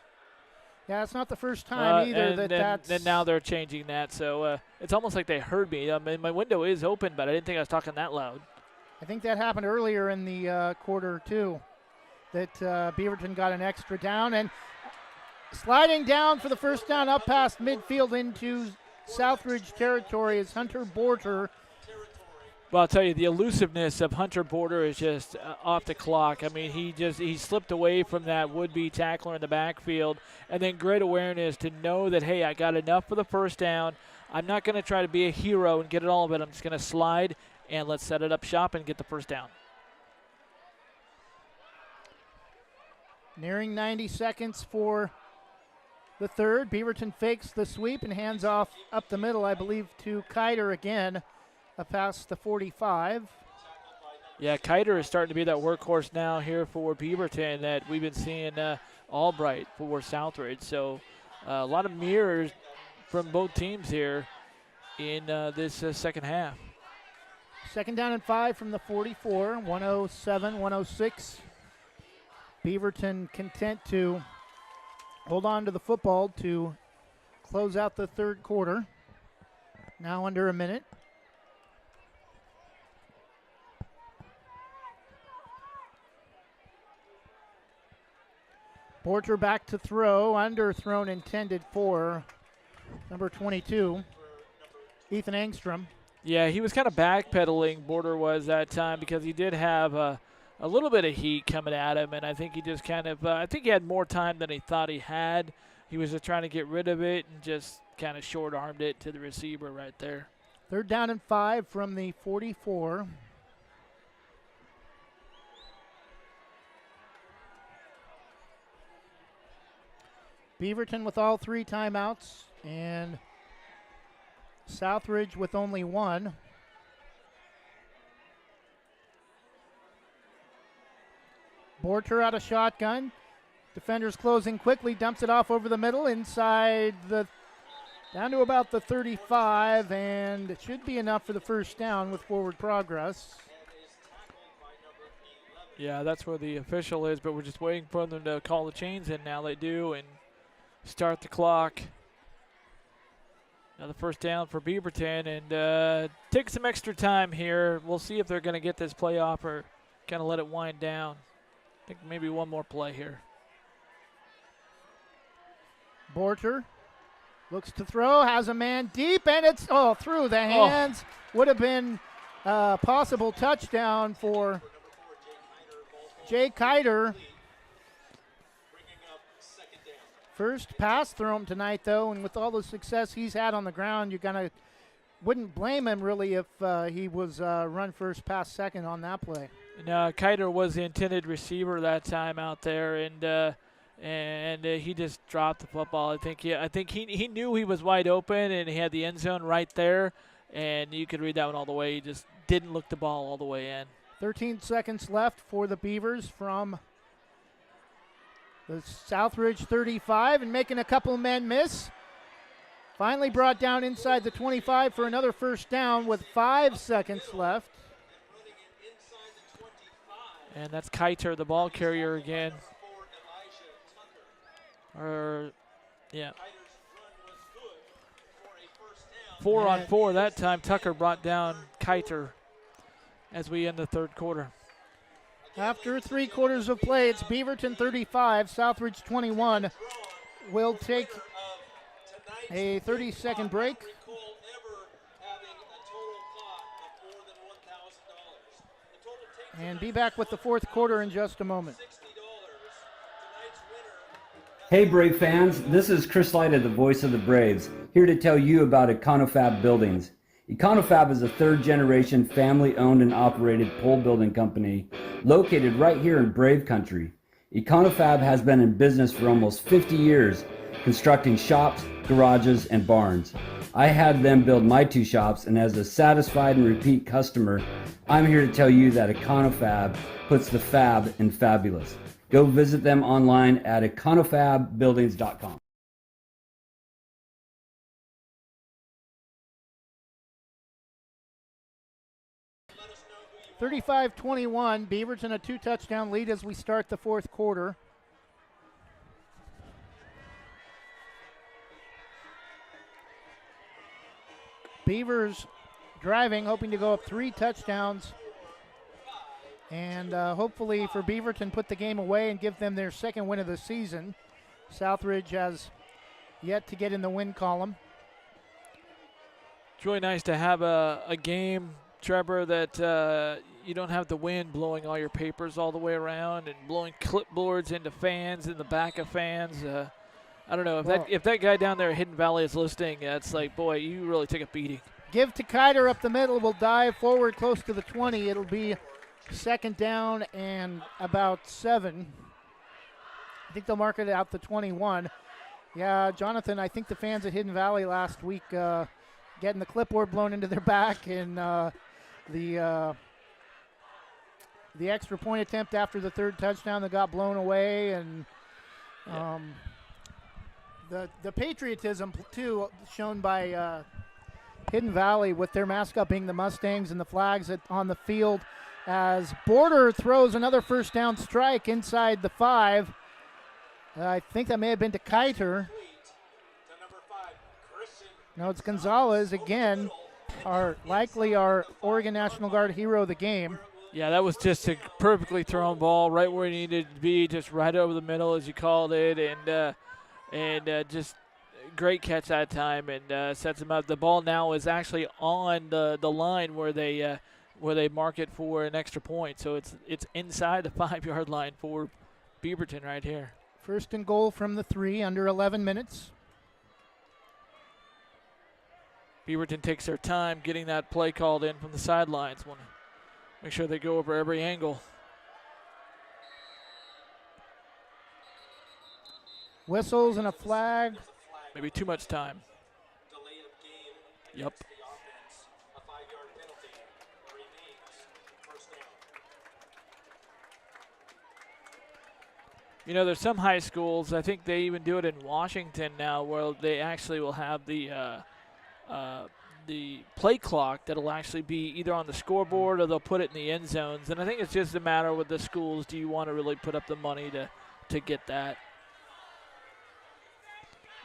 Yeah, it's not the first time either and now they're changing that, so it's almost like they heard me. I mean, my window is open, but I didn't think I was talking that loud. I think that happened earlier in the quarter, too, that Beaverton got an extra down. And sliding down for the first down up past midfield into Southridge territory is Hunter Borger. Well, I'll tell you, the elusiveness of Hunter Border is just off the clock. I mean, he slipped away from that would-be tackler in the backfield, and then great awareness to know that, hey, I got enough for the first down. I'm not going to try to be a hero and get it all of it. I'm just going to slide, and let's set it up shop and get the first down. Nearing 90 seconds for the third. Beaverton fakes the sweep and hands off up the middle, I believe, to Kiter again. Past the 45. Yeah, Kiter is starting to be that workhorse now here for Beaverton that we've been seeing Albright for Southridge. So a lot of mirrors from both teams here in this second half. Second down and 5 from the 44, 107-106. Beaverton content to hold on to the football to close out the third quarter. Now under a minute. Borger back to throw, underthrown intended for number 22, Ethan Engstrom. Yeah, he was kind of backpedaling, Border was that time, because he did have a little bit of heat coming at him, and I think he just kind of, I think he had more time than he thought he had. He was just trying to get rid of it and just kind of short-armed it to the receiver right there. Third down and 5 from the 44. Beaverton with all 3 timeouts, and Southridge with only 1. Borger out of shotgun. Defenders closing quickly, dumps it off over the middle, inside down to about the 35, and it should be enough for the first down with forward progress. Yeah, that's where the official is, but we're just waiting for them to call the chains in. Now they do, and start the clock. Now the first down for Beaverton, and take some extra time here. We'll see if they're going to get this play off or kind of let it wind down. I think maybe one more play here. Borger looks to throw, has a man deep, and it's through the hands. Would have been a possible touchdown for Jay Kiter. First pass thrown tonight, though, and with all the success he's had on the ground, you wouldn't blame him really if he was run first, pass second on that play. No, Kiter was the intended receiver that time out there, and he just dropped the football. I think he knew he was wide open, and he had the end zone right there, and you could read that one all the way. He just didn't look the ball all the way in. 13 seconds left for the Beavers from the Southridge 35, and making a couple men miss. Finally brought down inside the 25 for another first down with 5 seconds left. And that's Kiter, the ball carrier again. Yeah. 4 on 4 that time. Tucker brought down Kiter as we end the third quarter. After 3 quarters of play, it's Beaverton 35, Southridge 21. We'll take a 30-second break. And be back with the fourth quarter in just a moment. Hey Brave fans, this is Chris Lyda, the voice of the Braves, here to tell you about Econofab Buildings. Econofab is a third-generation family-owned and operated pole building company located right here in Brave Country. Econofab has been in business for almost 50 years, constructing shops, garages, and barns. I had them build my 2 shops, and as a satisfied and repeat customer, I'm here to tell you that Econofab puts the fab in fabulous. Go visit them online at econofabbuildings.com. (35-21), Beaverton a 2-touchdown lead as we start the fourth quarter. Beavers driving, hoping to go up 3 touchdowns. And hopefully for Beaverton, put the game away and give them their second win of the season. Southridge has yet to get in the win column. It's really nice to have a game, Trevor, that you don't have the wind blowing all your papers all the way around and blowing clipboards into fans in the back of fans. I don't know if that guy down there at Hidden Valley is listening. It's like, boy, you really take a beating. Give to Kiter up the middle. Will dive forward close to the 20. It'll be second down and about 7. I think they'll mark it out the 21. Yeah, Jonathan, I think the fans at Hidden Valley last week getting the clipboard blown into their back, and the extra point attempt after the third touchdown that got blown away, and the patriotism too shown by Hidden Valley with their mascot being the Mustangs and the flags on the field, as Border throws another first down strike inside the 5. I think that may have been to Kiter. No, it's Gonzalez again, our Oregon National Guard hero of the game. Yeah, that was just a perfectly thrown ball right where it needed to be, just right over the middle as you called it, and just great catch that time, and sets him up. The ball now is actually on the line where they mark it for an extra point, so it's inside the 5-yard line for Beaverton right here. First and goal from the 3, under 11 minutes. Beaverton takes their time getting that play called in from the sidelines. Want to make sure they go over every angle. Whistles and a flag. Maybe too much time. Yep. You know, there's some high schools, I think they even do it in Washington now, where they actually will have the play clock that'll actually be either on the scoreboard or they'll put it in the end zones. And I think it's just a matter with the schools, do you want to really put up the money to get that?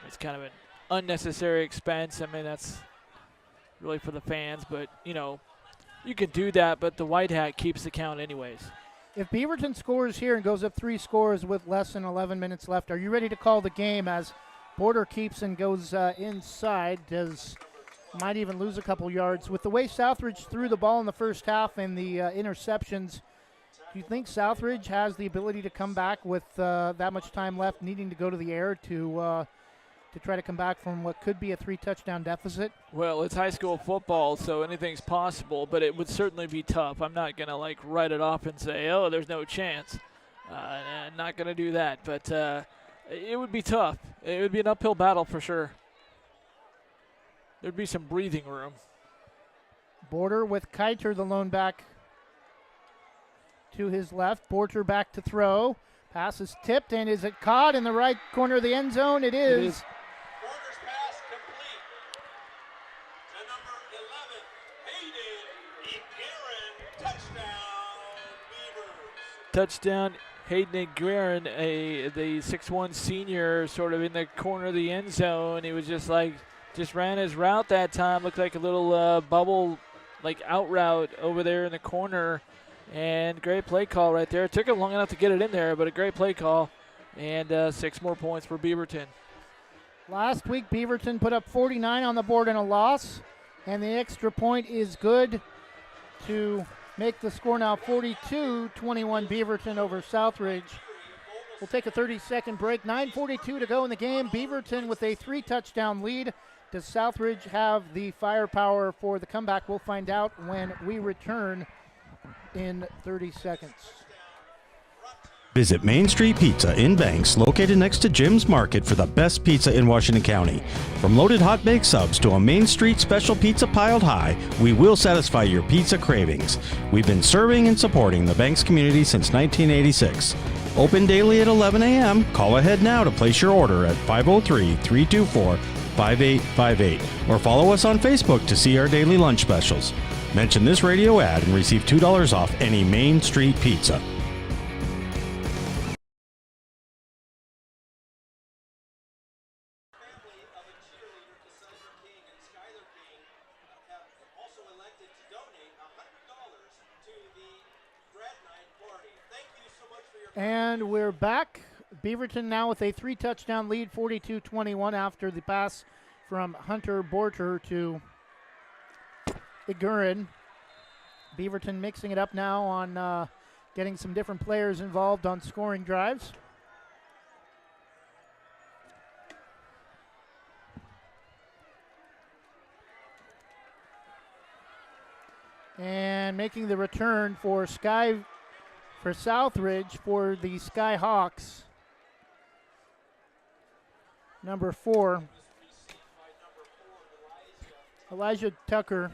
It's kind of an unnecessary expense. I mean, that's really for the fans, but, you know, you can do that, but the white hat keeps the count anyways. If Beaverton scores here and goes up 3 scores with less than 11 minutes left, are you ready to call the game as Border keeps and goes inside? Might even lose a couple yards. With the way Southridge threw the ball in the first half and the interceptions, Do you think Southridge has the ability to come back with that much time left, needing to go to the air to try to come back from what could be a 3-touchdown deficit? Well, it's high school football, so anything's possible, but it would certainly be tough. I'm not going to, write it off and say, oh, there's no chance. I'm not going to do that, but it would be tough. It would be an uphill battle for sure. There'd be some breathing room. Border with Kiter, the lone back, to his left. Border back to throw. Pass is tipped, and is it caught in the right corner of the end zone? It is. It is. Border's pass complete to number 11, Hayden Iguerin. Touchdown, Beavers. Touchdown, Hayden Iguerin, the 6'1 senior, sort of in the corner of the end zone. He was just ran his route that time. Looked like a little bubble, out route over there in the corner. And great play call right there. It took him long enough to get it in there, but a great play call. And 6 more points for Beaverton. Last week, Beaverton put up 49 on the board in a loss, and the extra point is good to make the score now 42-21 Beaverton over Southridge. We'll take a 30-second break. 9:42 to go in the game. Beaverton with a 3-touchdown lead. Does Southridge have the firepower for the comeback? We'll find out when we return in 30 seconds. Visit Main Street Pizza in Banks, located next to Jim's Market, for the best pizza in Washington County. From loaded hot baked subs to a Main Street special pizza piled high, we will satisfy your pizza cravings. We've been serving and supporting the Banks community since 1986. Open daily at 11 a.m. Call ahead now to place your order at 503-324-5858 or follow us on Facebook to see our daily lunch specials. Mention this radio ad and receive $2 off any Main Street pizza. And we're back. Beaverton now with a 3-touchdown lead, 42-21 after the pass from Hunter Borter to Iguerin. Beaverton mixing it up now on getting some different players involved on scoring drives. And making the return for Southridge for the Skyhawks. Number 4, Elijah Tucker.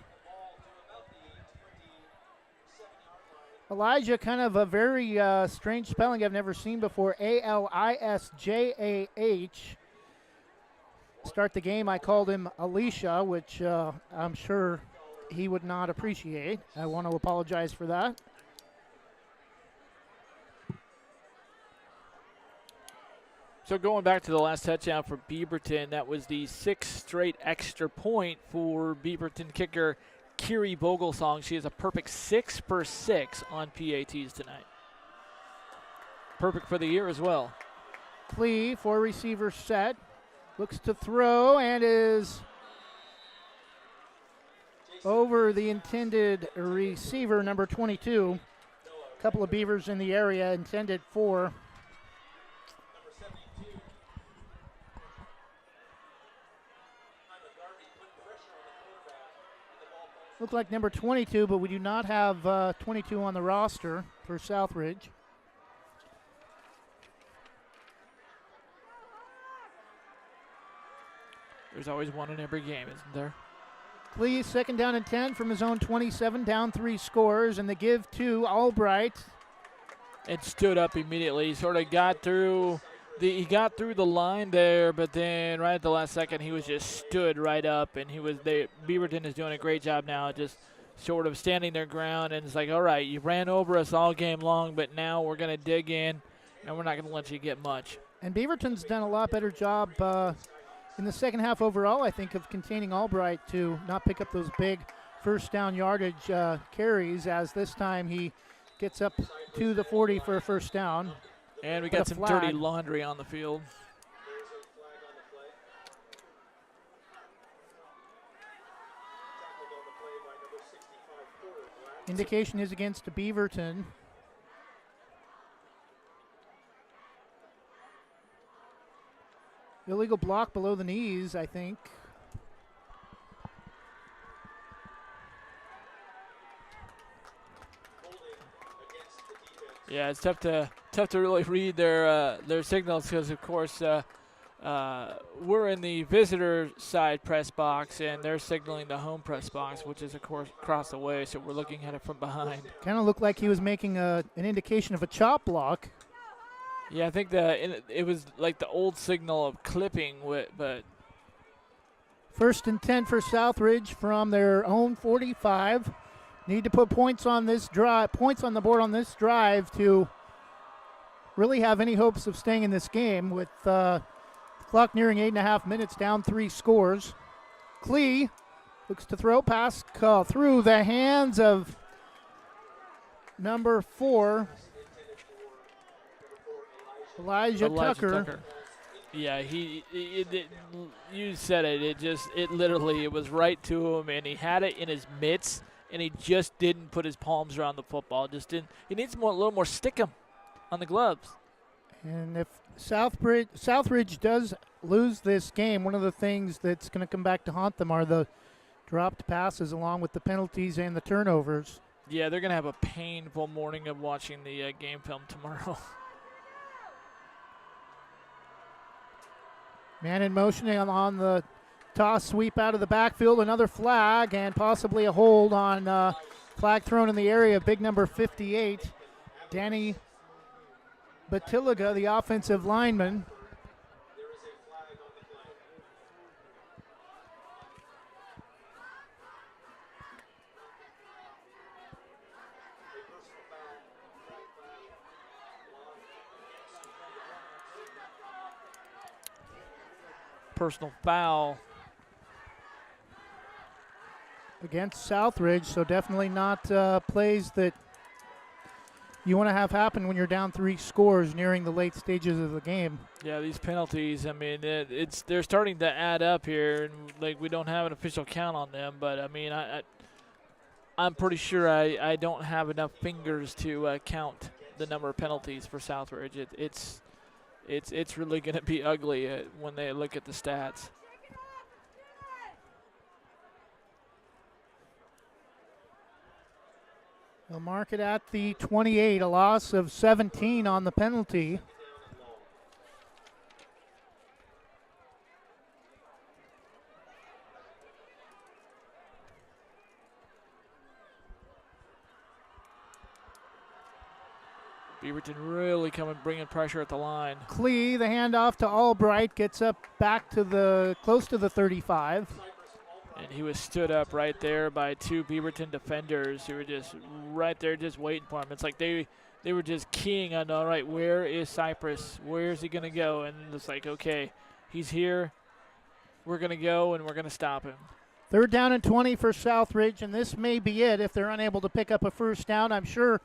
Elijah, kind of a very strange spelling I've never seen before. Alisjah. Start the game, I called him Alicia, which I'm sure he would not appreciate. I want to apologize for that. So going back to the last touchdown for Beaverton, that was the 6th straight extra point for Beaverton kicker Kiri Vogelsong. She is a perfect 6 for 6 on PATs tonight. Perfect for the year as well. Plea for receiver set. Looks to throw and is over the intended receiver, number 22. A couple of Beavers in the area intended for. Look like number 22, but we do not have 22 on the roster for Southridge. There's always one in every game, isn't there? Please, 2nd down and 10 from his own 27, down 3 scores, and the give to Albright. It stood up immediately. He sort of got through the line there, but then right at the last second, he was just stood right up, and he was there. Beaverton is doing a great job now, just sort of standing their ground, and it's like, all right, you ran over us all game long, but now we're going to dig in, and we're not going to let you get much. And Beaverton's done a lot better job in the second half overall, I think, of containing Albright to not pick up those big first down yardage carries, as this time he gets up to the 40 for a first down. And we got some dirty laundry on the field. Indication is against Beaverton. Illegal block below the knees, I think. Yeah, it's tough to really read their signals because, of course, we're in the visitor side press box, and they're signaling the home press box, which is, of course, across the way, so we're looking at it from behind. Kind of looked like he was making an indication of a chop block. Yeah, I think it was like the old signal of clipping, but... First and 10 for Southridge from their own 45. Need to put points on this drive, points on the board on this drive to really have any hopes of staying in this game with the clock nearing 8.5 minutes, down 3 scores. Klee looks to throw pass through the hands of number 4, Elijah Tucker. Yeah, you said it. It literally was right to him, and he had it in his mitts, and he just didn't put his palms around the football. Just didn't. He needs a little more stickum on the gloves. And if Southridge does lose this game, one of the things that's going to come back to haunt them are the dropped passes along with the penalties and the turnovers. Yeah, they're going to have a painful morning of watching the game film tomorrow. Man in motion on the toss sweep out of the backfield. Another flag and possibly a hold on flag thrown in the area of big number 58. Danny Batiliga, the offensive lineman. Personal foul against Southridge, so definitely not plays that you want to have happen when you're down 3 scores nearing the late stages of the game. Yeah, these penalties, I mean, they're starting to add up here, and like we don't have an official count on them, but I mean, I'm pretty sure I don't have enough fingers to count the number of penalties for Southridge. It's really going to be ugly when they look at the stats. They'll mark it at the 28, a loss of 17 on the penalty. Beaverton really bringing pressure at the line. Klee, the handoff to Albright, gets up back to close to the 35. And he was stood up right there by 2 Beaverton defenders who were just right there just waiting for him. It's like they were just keying on, all right, where is Cypress? Where is he going to go? And it's like, okay, he's here. We're going to go, and we're going to stop him. 3rd down and 20 for Southridge, and this may be it if they're unable to pick up a first down. I'm sure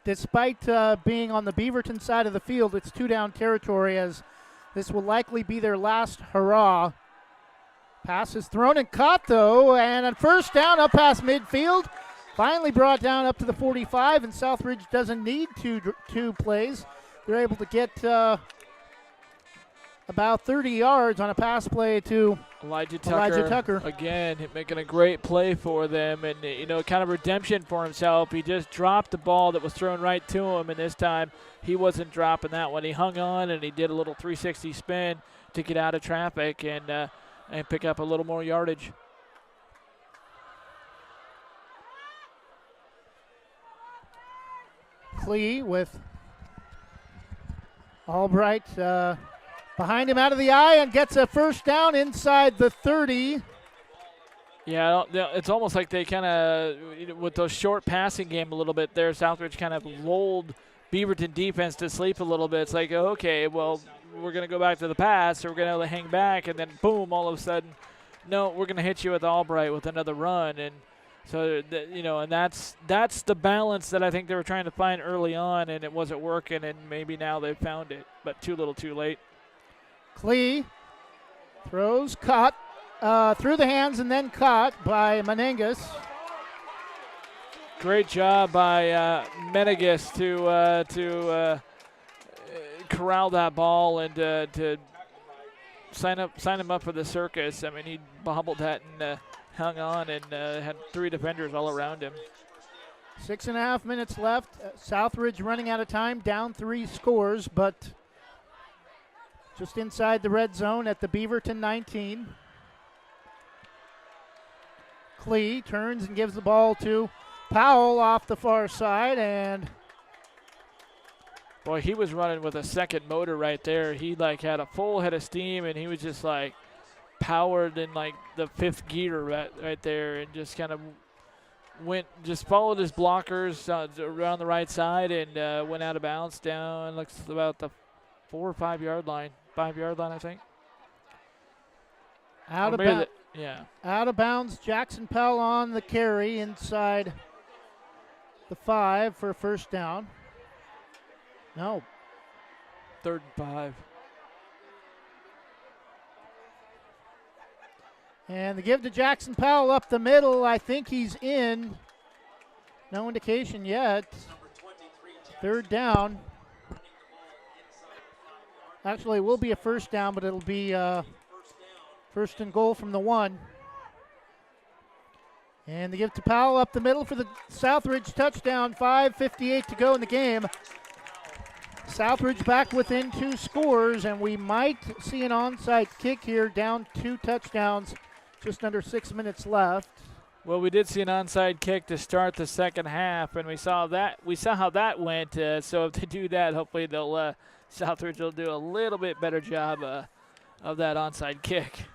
despite being on the Beaverton side of the field, it's 2-down territory as this will likely be their last hurrah. Pass is thrown and caught, though, and on first down up past midfield. Finally brought down up to the 45, and Southridge doesn't need two plays. They're able to get about 30 yards on a pass play to Elijah Tucker. Again, making a great play for them, and kind of redemption for himself. He just dropped the ball that was thrown right to him, and this time he wasn't dropping that one. He hung on, and he did a little 360 spin to get out of traffic and pick up a little more yardage. Klee with Albright behind him out of the eye and gets a first down inside the 30. Yeah, it's almost like they kind of, with those short passing game a little bit there, Southridge kind of lulled Beaverton defense to sleep a little bit. It's like, okay, well, we're going to go back to the pass, or we're going to hang back, and then boom, all of a sudden, no, we're going to hit you with Albright with another run. And so, and that's the balance that I think they were trying to find early on, and it wasn't working, and maybe now they've found it, but too little too late. Klee throws, caught through the hands, and then caught by Menengus. Great job by Menengus to corral that ball and to sign him up for the circus. I mean, he bobbled that and hung on and had 3 defenders all around him. 6.5 minutes left. Southridge running out of time, down 3 scores, but just inside the red zone at the Beaverton 19. Klee turns and gives the ball to Powell off the far side, and boy, he was running with a second motor right there. He like had a full head of steam, and he was just like powered in like the 5th gear right there, and just kind of followed his blockers around the right side and went out of bounds down. Looks about the 4 or 5 yard line, 5 yard line, I think. Out of bounds. Jackson Pell on the carry inside the 5 for a first down. No. 3rd and 5. And the give to Jackson Powell up the middle. I think he's in. No indication yet. 3rd down. Actually, it will be a first down, but it'll be 1st and goal from the 1. And the give to Powell up the middle for the Southridge touchdown. 5:58 to go in the game. Southridge back within 2 scores, and we might see an onside kick here, down 2 touchdowns, just under 6 minutes left. Well, we did see an onside kick to start the second half, and we saw how that went. So if they do that, hopefully they'll Southridge will do a little bit better job of that onside kick.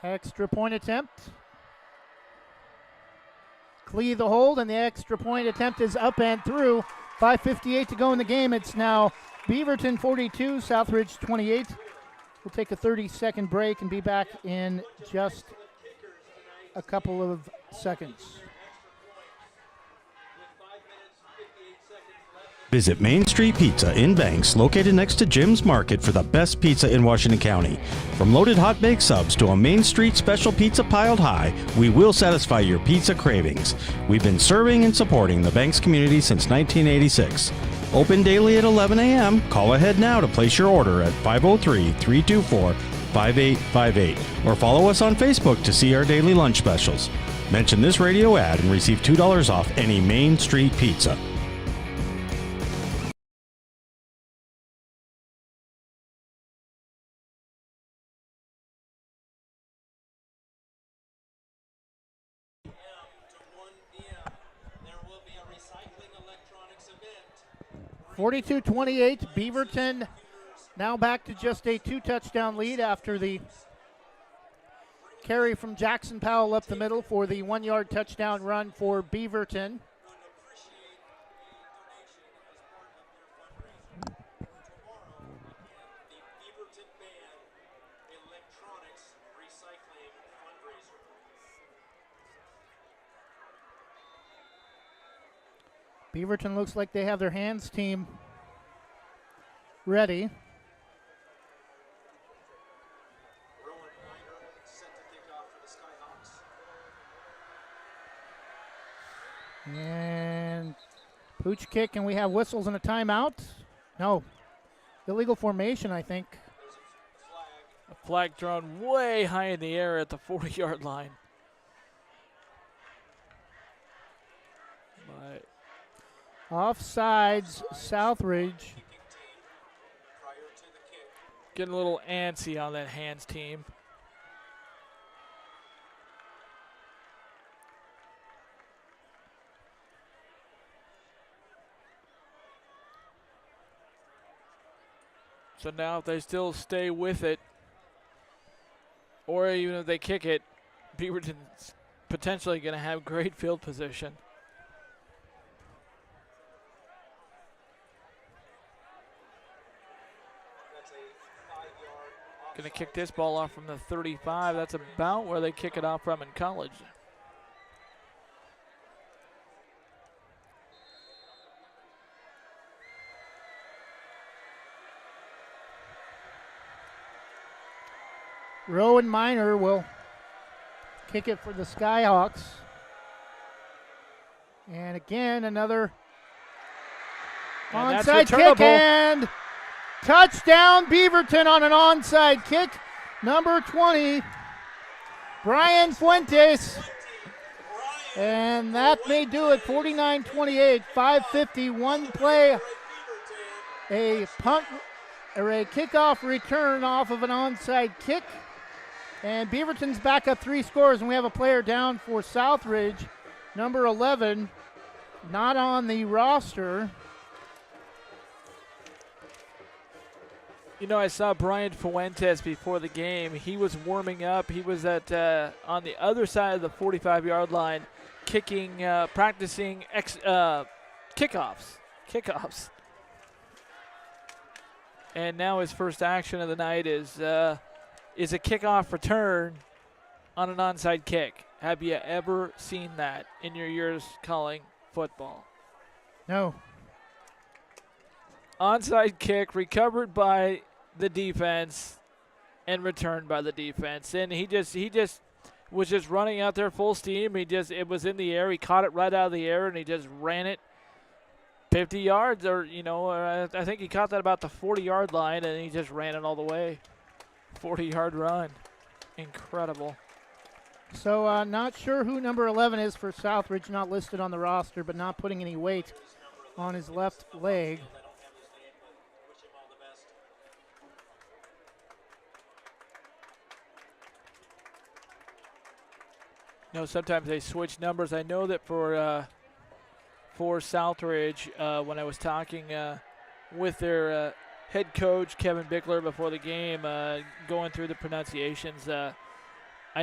Extra point attempt. Klee the hold, and the extra point attempt is up and through. 5:58 to go in the game. It's now Beaverton 42, Southridge 28. We'll take a 30-second break and be back in just a couple of seconds. Visit Main Street Pizza in Banks, located next to Jim's Market, for the best pizza in Washington County. From loaded hot baked subs to a Main Street special pizza piled high, we will satisfy your pizza cravings. We've been serving and supporting the Banks community since 1986. Open daily at 11 a.m. Call ahead now to place your order at 503-324-5858 or follow us on Facebook to see our daily lunch specials. Mention this radio ad and receive $2 off any Main Street pizza. There will be a recycling electronics event. 42-28, Beaverton now back to just a 2-touchdown lead after the carry from Jackson Powell up the middle for the 1-yard touchdown run for Beaverton. Beaverton looks like they have their hands team ready. And pooch kick, and we have whistles and a timeout. No, illegal formation, I think. A flag thrown way high in the air at the 40-yard line. But offsides, Southridge. Getting a little antsy on that hands team. So now if they still stay with it, or even if they kick it, Beaverton's potentially going to have great field position. Going to kick this ball off from the 35. That's about where they kick it off from in college. Rowan Minor will kick it for the Skyhawks. And again, another onside kick and touchdown Beaverton on an onside kick. Number 20, Brian Fuentes. And that may do it, 49-28, 5:50, one play, a punt or a kickoff return off of an onside kick. And Beaverton's back up 3 scores, and we have a player down for Southridge, number 11, not on the roster. You know, I saw Brian Fuentes before the game. He was warming up. He was at on the other side of the 45-yard line, kicking, practicing kickoffs. And now his first action of the night is a kickoff return on an onside kick. Have you ever seen that in your years calling football? No. Onside kick recovered by the defense and returned by the defense. And he just was just running out there full steam. It was in the air. He caught it right out of the air and he just ran it 50 yards or I think he caught that about the 40-yard line and he just ran it all the way. 40-yard run. Incredible. So not sure who number 11 is for Southridge, not listed on the roster, but not putting any weight on his left leg. You know, sometimes they switch numbers. I know that for Southridge, when I was talking with their head coach, Kevin Bickler, before the game, going through the pronunciations, I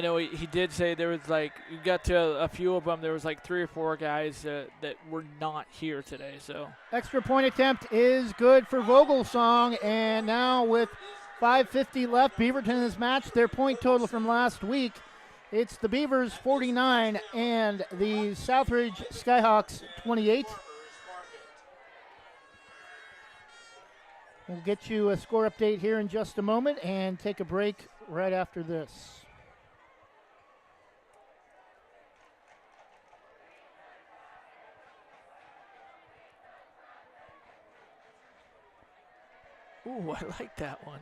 know he did say there was you got to a few of them, there was 3 or 4 guys that were not here today. So extra point attempt is good for Vogelsong, and now with 5:50 left, Beaverton has matched their point total from last week. It's the Beavers 49 and the Southridge Skyhawks 28. We'll get you a score update here in just a moment and take a break right after this. Ooh, I like that one.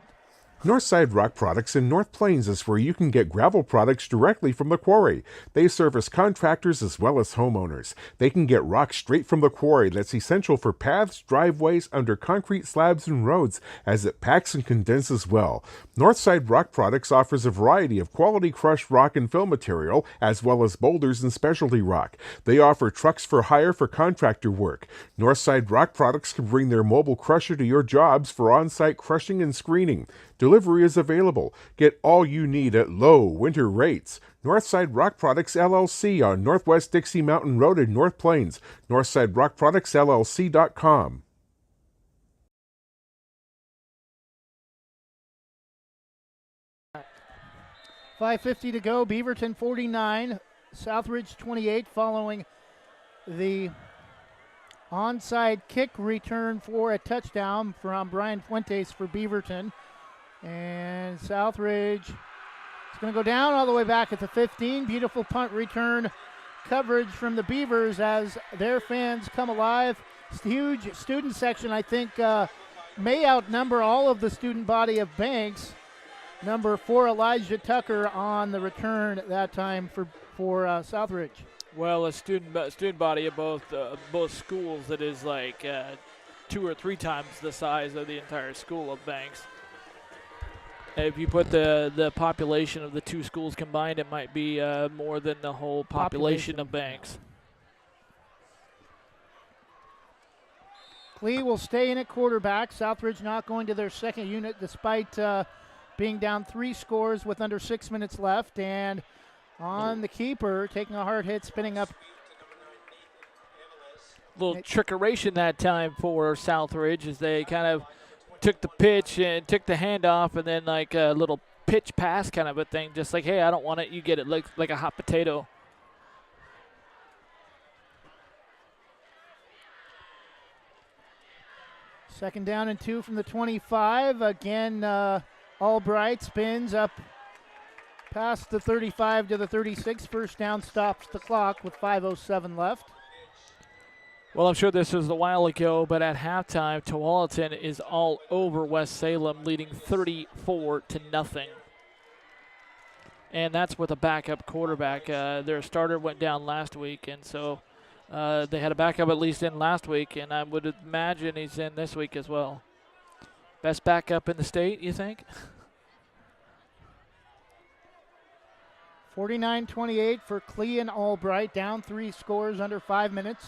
Northside Rock Products in North Plains is where you can get gravel products directly from the quarry. They service contractors as well as homeowners. They can get rock straight from the quarry that's essential for paths, driveways, under concrete slabs and roads, as it packs and condenses well. Northside Rock Products offers a variety of quality crushed rock and fill material, as well as boulders and specialty rock. They offer trucks for hire for contractor work. Northside Rock Products can bring their mobile crusher to your jobs for on-site crushing and screening. Delivery is available. Get all you need at low winter rates. Northside Rock Products LLC on Northwest Dixie Mountain Road in North Plains. NorthsideRockProductsLLC.com. 5:50 to go. Beaverton 49, Southridge 28, following the onside kick return for a touchdown from Brian Fuentes for Beaverton. And Southridge is going to go down all the way back at the 15. Beautiful punt return coverage from the Beavers as their fans come alive. Huge student section, I think, may outnumber all of the student body of Banks. Number 4, Elijah Tucker on the return that time for Southridge. Well, a student body of both schools that is 2 or 3 times the size of the entire school of Banks. If you put the population of the 2 schools combined, it might be more than the whole population of Banks. Clee will stay in at quarterback. Southridge not going to their second unit despite being down 3 scores with under 6 minutes left. And on the keeper, taking a hard hit, spinning up. Little trickeration that time for Southridge as they kind of took the pitch and took the handoff and then a little pitch pass kind of a thing. Just hey, I don't want it. You get it like a hot potato. Second down and 2 from the 25. Again, Albright spins up Past the 35 to the 36. First down stops the clock with 5:07 left. Well, I'm sure this was a while ago, but at halftime, Tualatin is all over West Salem, leading 34-0. And that's with a backup quarterback. Their starter went down last week, and so they had a backup at least in last week, and I would imagine he's in this week as well. Best backup in the state, you think? 49-28 for Clee and Albright. Down 3 scores under 5 minutes.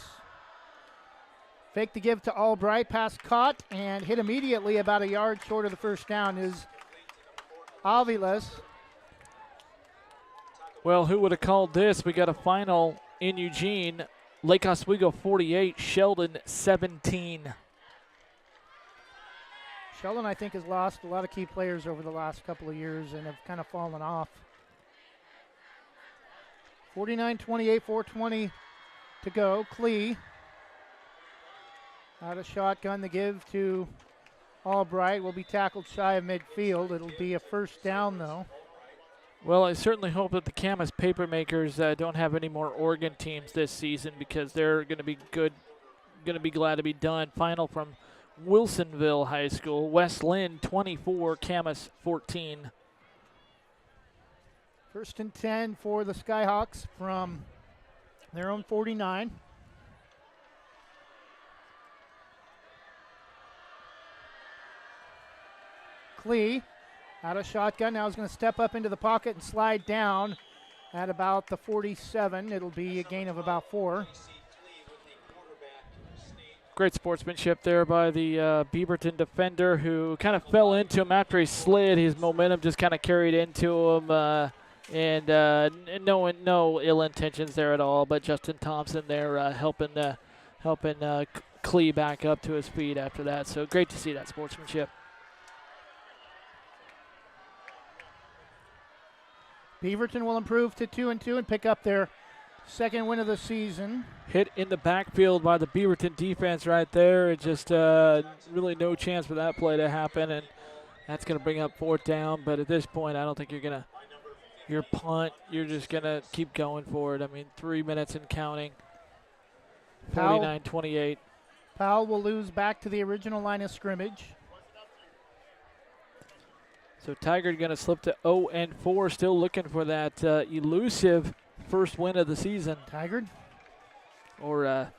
Fake the give to Albright. Pass caught and hit immediately about a yard short of the first down is Aviles. Well, who would have called this? We got a final in Eugene. Lake Oswego 48, Sheldon 17. Sheldon, I think, has lost a lot of key players over the last couple of years and have kind of fallen off. 49-28, 4:20 to go. Clee out of shotgun. The give to Albright will be tackled shy of midfield. It'll be a first down, though. Well, I certainly hope that the Camas Papermakers don't have any more Oregon teams this season because they're going to be glad to be done. Final from Wilsonville High School. West Lynn 24, Camas 14. First and 10 for the Skyhawks from their own 49. Clee out of shotgun. Now he's going to step up into the pocket and slide down at about the 47. It'll be a gain of about 4. Great sportsmanship there by the Beaverton defender who kind of fell into him after he slid. His momentum just kind of carried into him. And no ill intentions there at all, but Justin Thompson there helping Clee back up to his feet after that. So great to see that sportsmanship. Beaverton will improve to 2-2 and pick up their second win of the season. Hit in the backfield by the Beaverton defense right there. It just really no chance for that play to happen, and that's going to bring up 4th down. But at this point, I don't think your punt, you're just going to keep going for it. I mean, 3 minutes and counting. 49-28. Powell will lose back to the original line of scrimmage. So Tigard going to slip to 0-4, still looking for that elusive first win of the season. Tigard? Or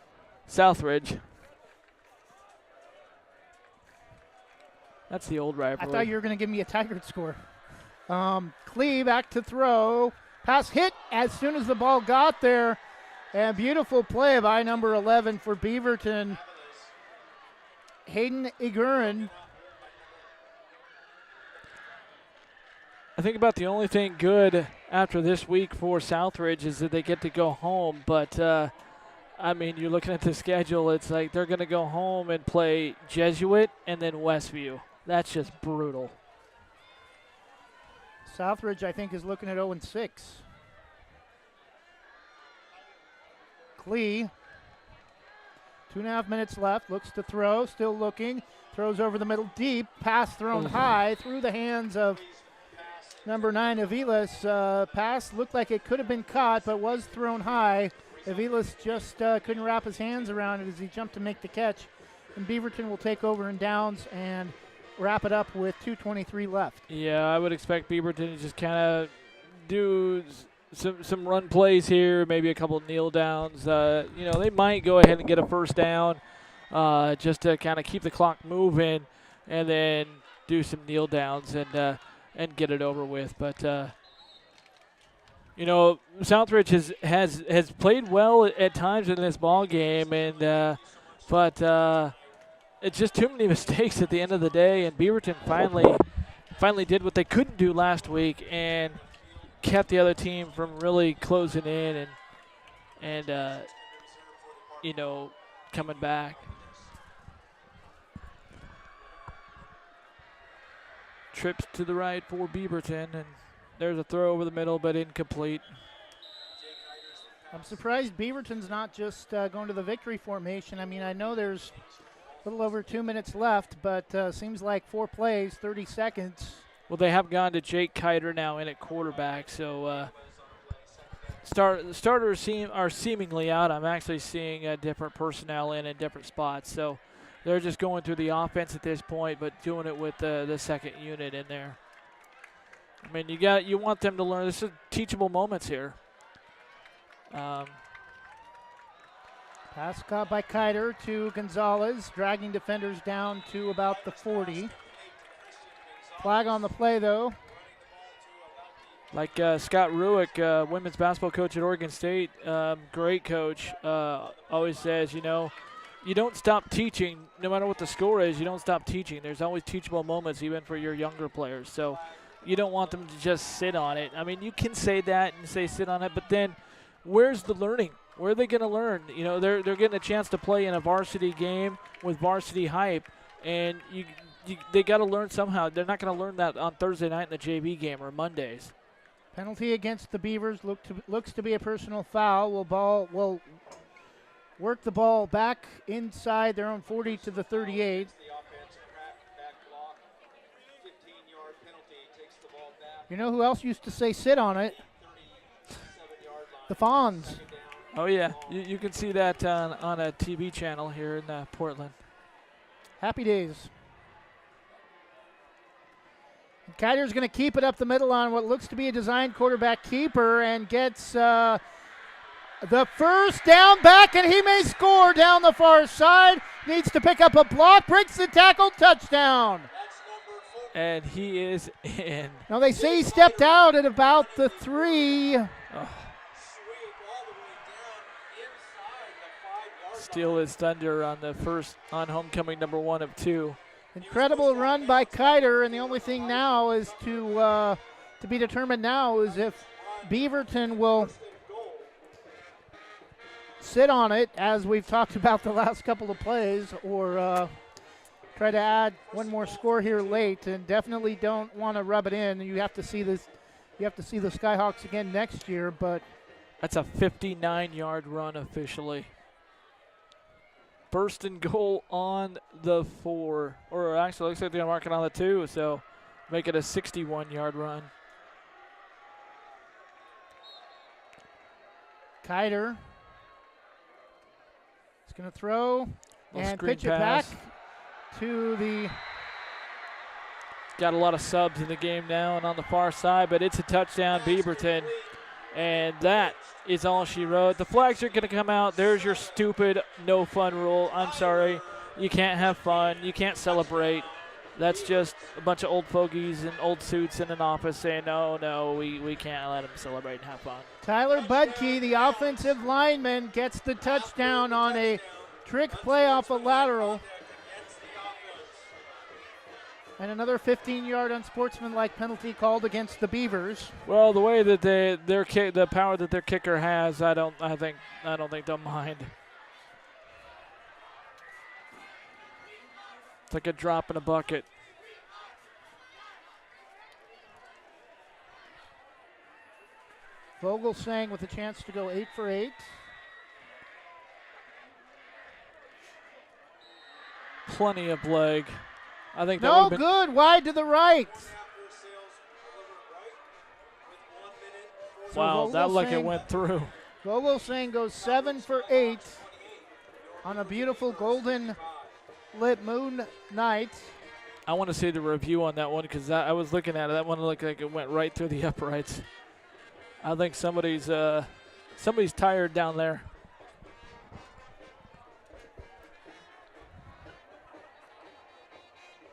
Southridge. That's the old rivalry. I thought you were going to give me a Tigard score. Clee back to throw. Pass hit as soon as the ball got there. And beautiful play by number 11 for Beaverton. Hayden Iguren. I think about the only thing good after this week for Southridge is that they get to go home. But, I mean, you're looking at the schedule. It's like they're going to go home and play Jesuit and then Westview. That's just brutal. Southridge, I think, is looking at 0-6. Clee, 2.5 minutes left, looks to throw, still looking, throws over the middle deep, pass thrown high through the hands of number 9, Aviles. Pass looked like it could have been caught, but was thrown high. Aviles just couldn't wrap his hands around it as he jumped to make the catch. And Beaverton will take over in downs and wrap it up with 2:23 left. Yeah, I would expect Beaverton to just kind of do some run plays here, maybe a couple of kneel downs. They might go ahead and get a first down just to kind of keep the clock moving and then do some kneel downs and get it over with. But, Southridge has played well at times in this ball game, but it's just too many mistakes at the end of the day, and Beaverton finally did what they couldn't do last week and kept the other team from really closing in and coming back. Trips to the right for Beaverton, and there's a throw over the middle, but incomplete. I'm surprised Beaverton's not just going to the victory formation. I mean, I know there's a little over 2 minutes left, but seems like 4 plays, 30 seconds. Well, they have gone to Jake Kiter now in at quarterback, so the starters are seemingly out. I'm actually seeing different personnel in different spots, so they're just going through the offense at this point, but doing it with the second unit in there. I mean, you want them to learn. This is teachable moments here. Pass caught by Kiter to Gonzalez, dragging defenders down to about the 40. Flag on the play, though. Like Scott Ruick, women's basketball coach at Oregon State, great coach, always says, you don't stop teaching. No matter what the score is, you don't stop teaching. There's always teachable moments, even for your younger players. So you don't want them to just sit on it. I mean, you can say that and say sit on it, but then where's the learning? Where are they going to learn? They're getting a chance to play in a varsity game with varsity hype, and they got to learn somehow. They're not going to learn that on Thursday night in the JV game or Mondays. Penalty against the Beavers looks to be a personal foul. Will work the ball back inside their own 40 to the 38. You know who else used to say sit on it? The Fawns. Oh, yeah. You can see that on a TV channel here in Portland. Happy days. Kiter's going to keep it up the middle on what looks to be a designed quarterback keeper and gets the first down back, and he may score down the far side. Needs to pick up a block, breaks the tackle, touchdown. And he is in. Now they say he stepped out at about the 3. Oh. Steal his thunder on homecoming number 1 of 2. Incredible run by Kiter, and the only thing now is to be determined now is if Beaverton will sit on it, as we've talked about the last couple of plays, or try to add one more score here late. And definitely don't want to rub it in. You have to see this. You have to see the Skyhawks again next year. But that's a 59-yard run officially. First and goal on the 4. Or actually, looks like they're marking on the 2, so make it a 61-yard run. Kiter is going to throw and pitch it back to the... Got a lot of subs in the game now and on the far side, but it's a touchdown, Beaverton. And that is all she wrote. The flags are going to come out. There's your stupid no fun rule. I'm sorry. You can't have fun. You can't celebrate. That's just a bunch of old fogies in old suits in an office saying, no, we can't let them celebrate and have fun. Tyler Budke, the offensive lineman, gets the touchdown on a trick play off a lateral. And another 15-yard unsportsmanlike penalty called against the Beavers. Well, the way that the power that their kicker has, I don't think they'll mind. It's like a drop in a bucket. Vogelsang with a chance to go 8 for 8. Plenty of leg. I think that no good, wide to the right. Wow, that like it went through. Vogelsang goes 7 for 8 on a beautiful golden lit moon night. I want to see the review on that one because I was looking at it. That one looked like it went right through the uprights. I think somebody's tired down there.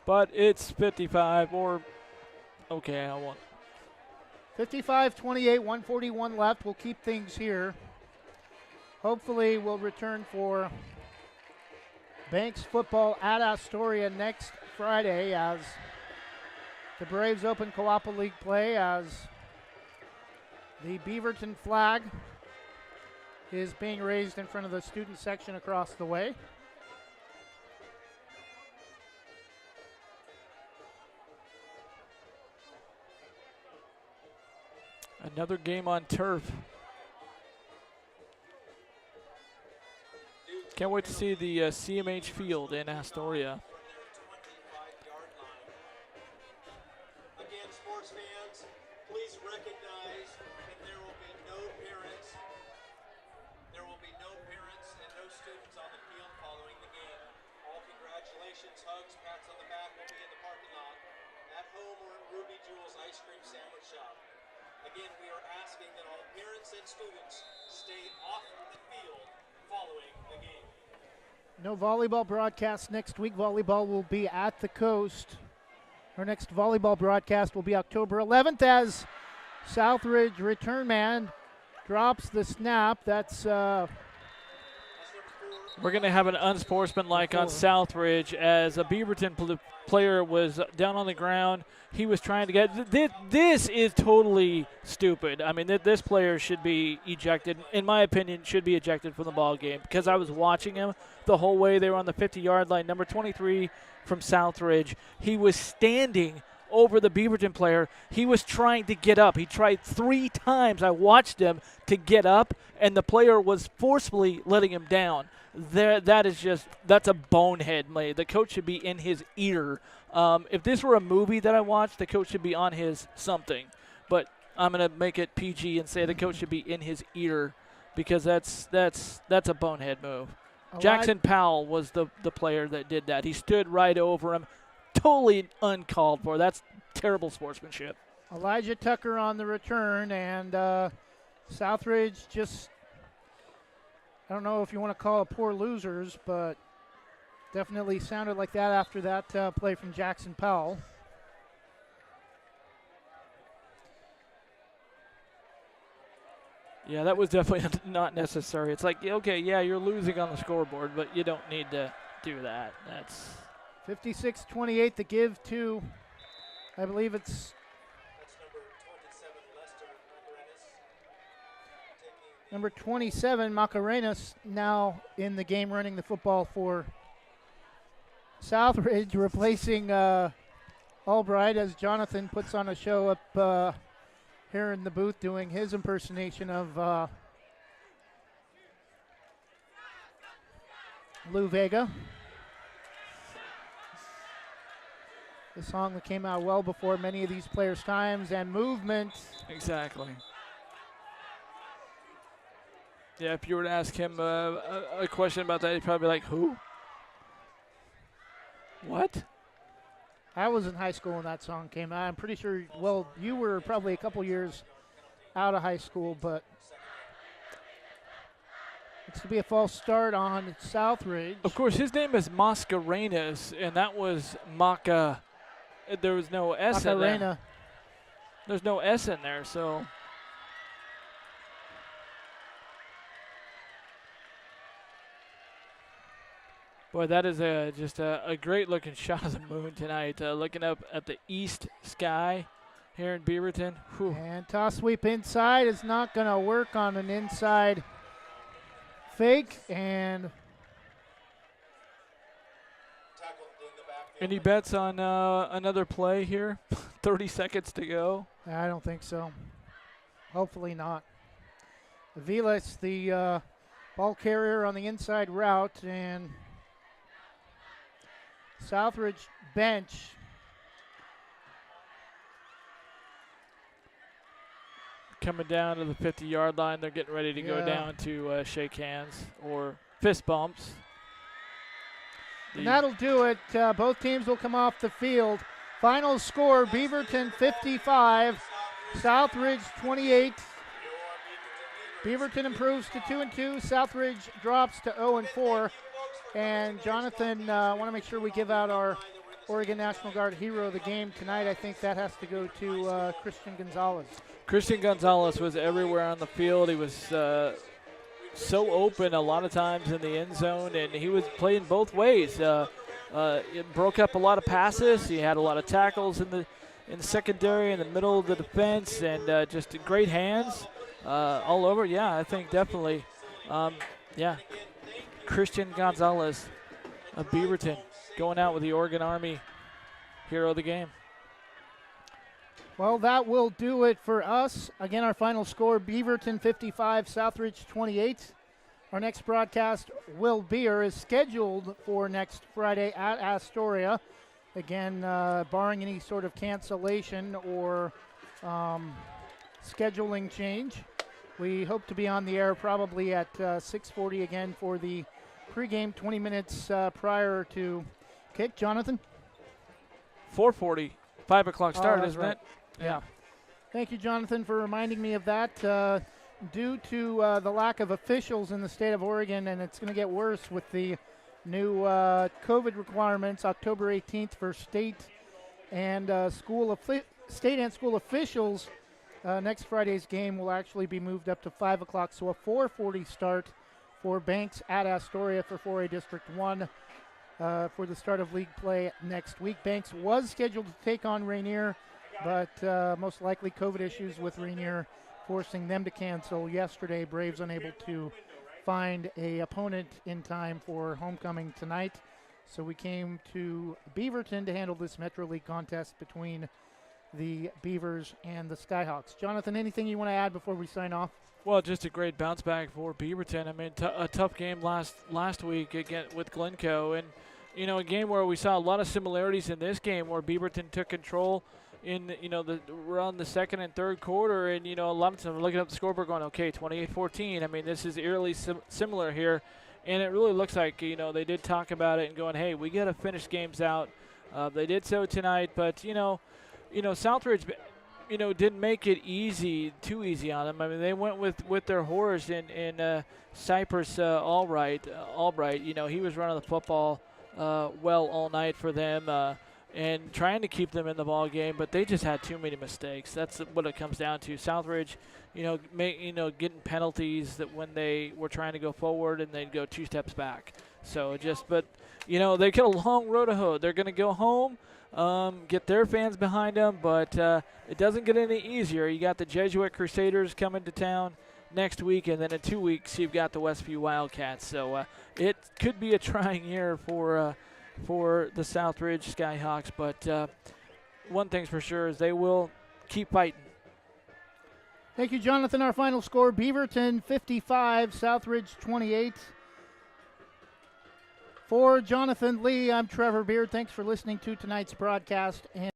But it's 55 or, okay, I won't. 55-28, 141 left. We'll keep things here. Hopefully we'll return for Banks football at Astoria next Friday as the Braves open Co-op League play, as the Beaverton flag is being raised in front of the student section across the way. Another game on turf. Can't wait to see the CMH field in Astoria. sports fans, please recognize that there will be no parents. There will be no parents and no students on the field following the game. All congratulations, hugs, pats on the back will be in the parking lot, at home or at Ruby Jewel's Ice Cream Sandwich Shop. Again, we are asking that all parents and students stay off the field following the game. No volleyball broadcast next week. Volleyball will be at the Coast. Our next volleyball broadcast will be October 11th as Southridge return man drops the snap. That's we're going to have an unsportsmanlike on Southridge as a Beaverton player was down on the ground. He was trying to get this is totally stupid. I mean, this player should be ejected, in my opinion, should be ejected from the ball game because I was watching him the whole way. They were on the 50-yard line. Number 23 from Southridge. He was standing over the Beaverton player. He was trying to get up. He tried 3 times. I watched him to get up, and the player was forcefully letting him down. That's a bonehead play. The coach should be in his ear. If this were a movie that I watched, the coach should be on his something. But I'm going to make it PG and say the coach should be in his ear because that's a bonehead move. Jackson Powell was the player that did that. He stood right over him. Totally uncalled for. That's terrible sportsmanship. Elijah Tucker on the return, and Southridge just, I don't know if you want to call it poor losers, but definitely sounded like that after that play from Jackson Powell. Yeah, that was definitely not necessary. It's like, okay, yeah, you're losing on the scoreboard, but you don't need to do that. That's 56-28, the give to, I believe it's number 27, Macarenas, now in the game running the football for Southridge, replacing Albright as Jonathan puts on a show up here in the booth doing his impersonation of Lou Vega. The song that came out well before many of these players' times and movement. Exactly. Yeah, if you were to ask him a question about that, he'd probably be like, who? What? I was in high school when that song came out. I'm pretty sure, well, you were probably a couple years out of high school, but it's to be a false start on Southridge. Of course, his name is Mascarenas, and that was Maca. There was no S in there. There's no S in there, so. Boy, that is just a great-looking shot of the moon tonight. Looking up at the east sky here in Beaverton. Whew. And toss sweep inside is not going to work on an inside fake. And any bets on another play here? 30 seconds to go. I don't think so. Hopefully not. Vilas, the ball carrier on the inside route, and Southridge bench. Coming down to the 50-yard line. They're getting ready to go down to shake hands or fist bumps. And that'll do it. Both teams will come off the field. Final score, Beaverton 55, Southridge 28. Beaverton improves to 2-2. Southridge drops to 0-4. And Jonathan, I want to make sure we give out our Oregon National Guard hero of the game tonight. I think that has to go to Christian Gonzalez. Christian Gonzalez was everywhere on the field. He was so open a lot of times in the end zone, and he was playing both ways. It broke up a lot of passes. He had a lot of tackles in the secondary, in the middle of the defense, and just great hands all over. Yeah, I think definitely. Yeah. Christian Gonzalez of Beaverton going out with the Oregon Army hero of the game. Well, that will do it for us. Again, our final score, Beaverton 55, Southridge 28. Our next broadcast, Will Beer, is scheduled for next Friday at Astoria. again, barring any sort of cancellation or scheduling change. We hope to be on the air probably at 6:40 again for the pregame, 20 minutes prior to kick. Jonathan? 4:40, 5 o'clock start, that's isn't right. it? Yeah. Thank you, Jonathan, for reminding me of that. Due to the lack of officials in the state of Oregon, and it's going to get worse with the new COVID requirements, October 18th for state and school officials. Next Friday's game will actually be moved up to 5 o'clock, so a 4:40 start for Banks at Astoria for 4A District 1 for the start of league play next week. Banks was scheduled to take on Rainier, but most likely COVID issues with Rainier forcing them to cancel yesterday. Braves unable to find a opponent in time for homecoming tonight, so we came to Beaverton to handle this Metro League contest between the Beavers and the Skyhawks. Jonathan, anything you want to add before we sign off? Well, just a great bounce back for Beaverton. I mean, a tough game last week again with Glencoe, and a game where we saw a lot of similarities in this game, where Beaverton took control in around the second and third quarter, and a lot of times looking up the scoreboard going, okay, 28-14. I mean, this is eerily similar here, and it really looks like they did talk about it and going, hey, we got to finish games out. They did so tonight, but Southridge, didn't make it too easy on them. I mean, they went with their horse in Cypress Albright. He was running the football well all night for them and trying to keep them in the ball game, but they just had too many mistakes. That's what it comes down to. Southridge, getting penalties that when they were trying to go forward and they'd go 2 steps back. So they got a long road to hoe. They're going to go home. Get their fans behind them, but it doesn't get any easier. You got the Jesuit Crusaders coming to town next week, and then in 2 weeks you've got the Westview Wildcats. So it could be a trying year for the Southridge Skyhawks, but one thing's for sure is they will keep fighting. Thank you, Jonathan. Our final score, Beaverton 55, Southridge 28. For Jonathan Lee, I'm Trevor Beard. Thanks for listening to tonight's broadcast. And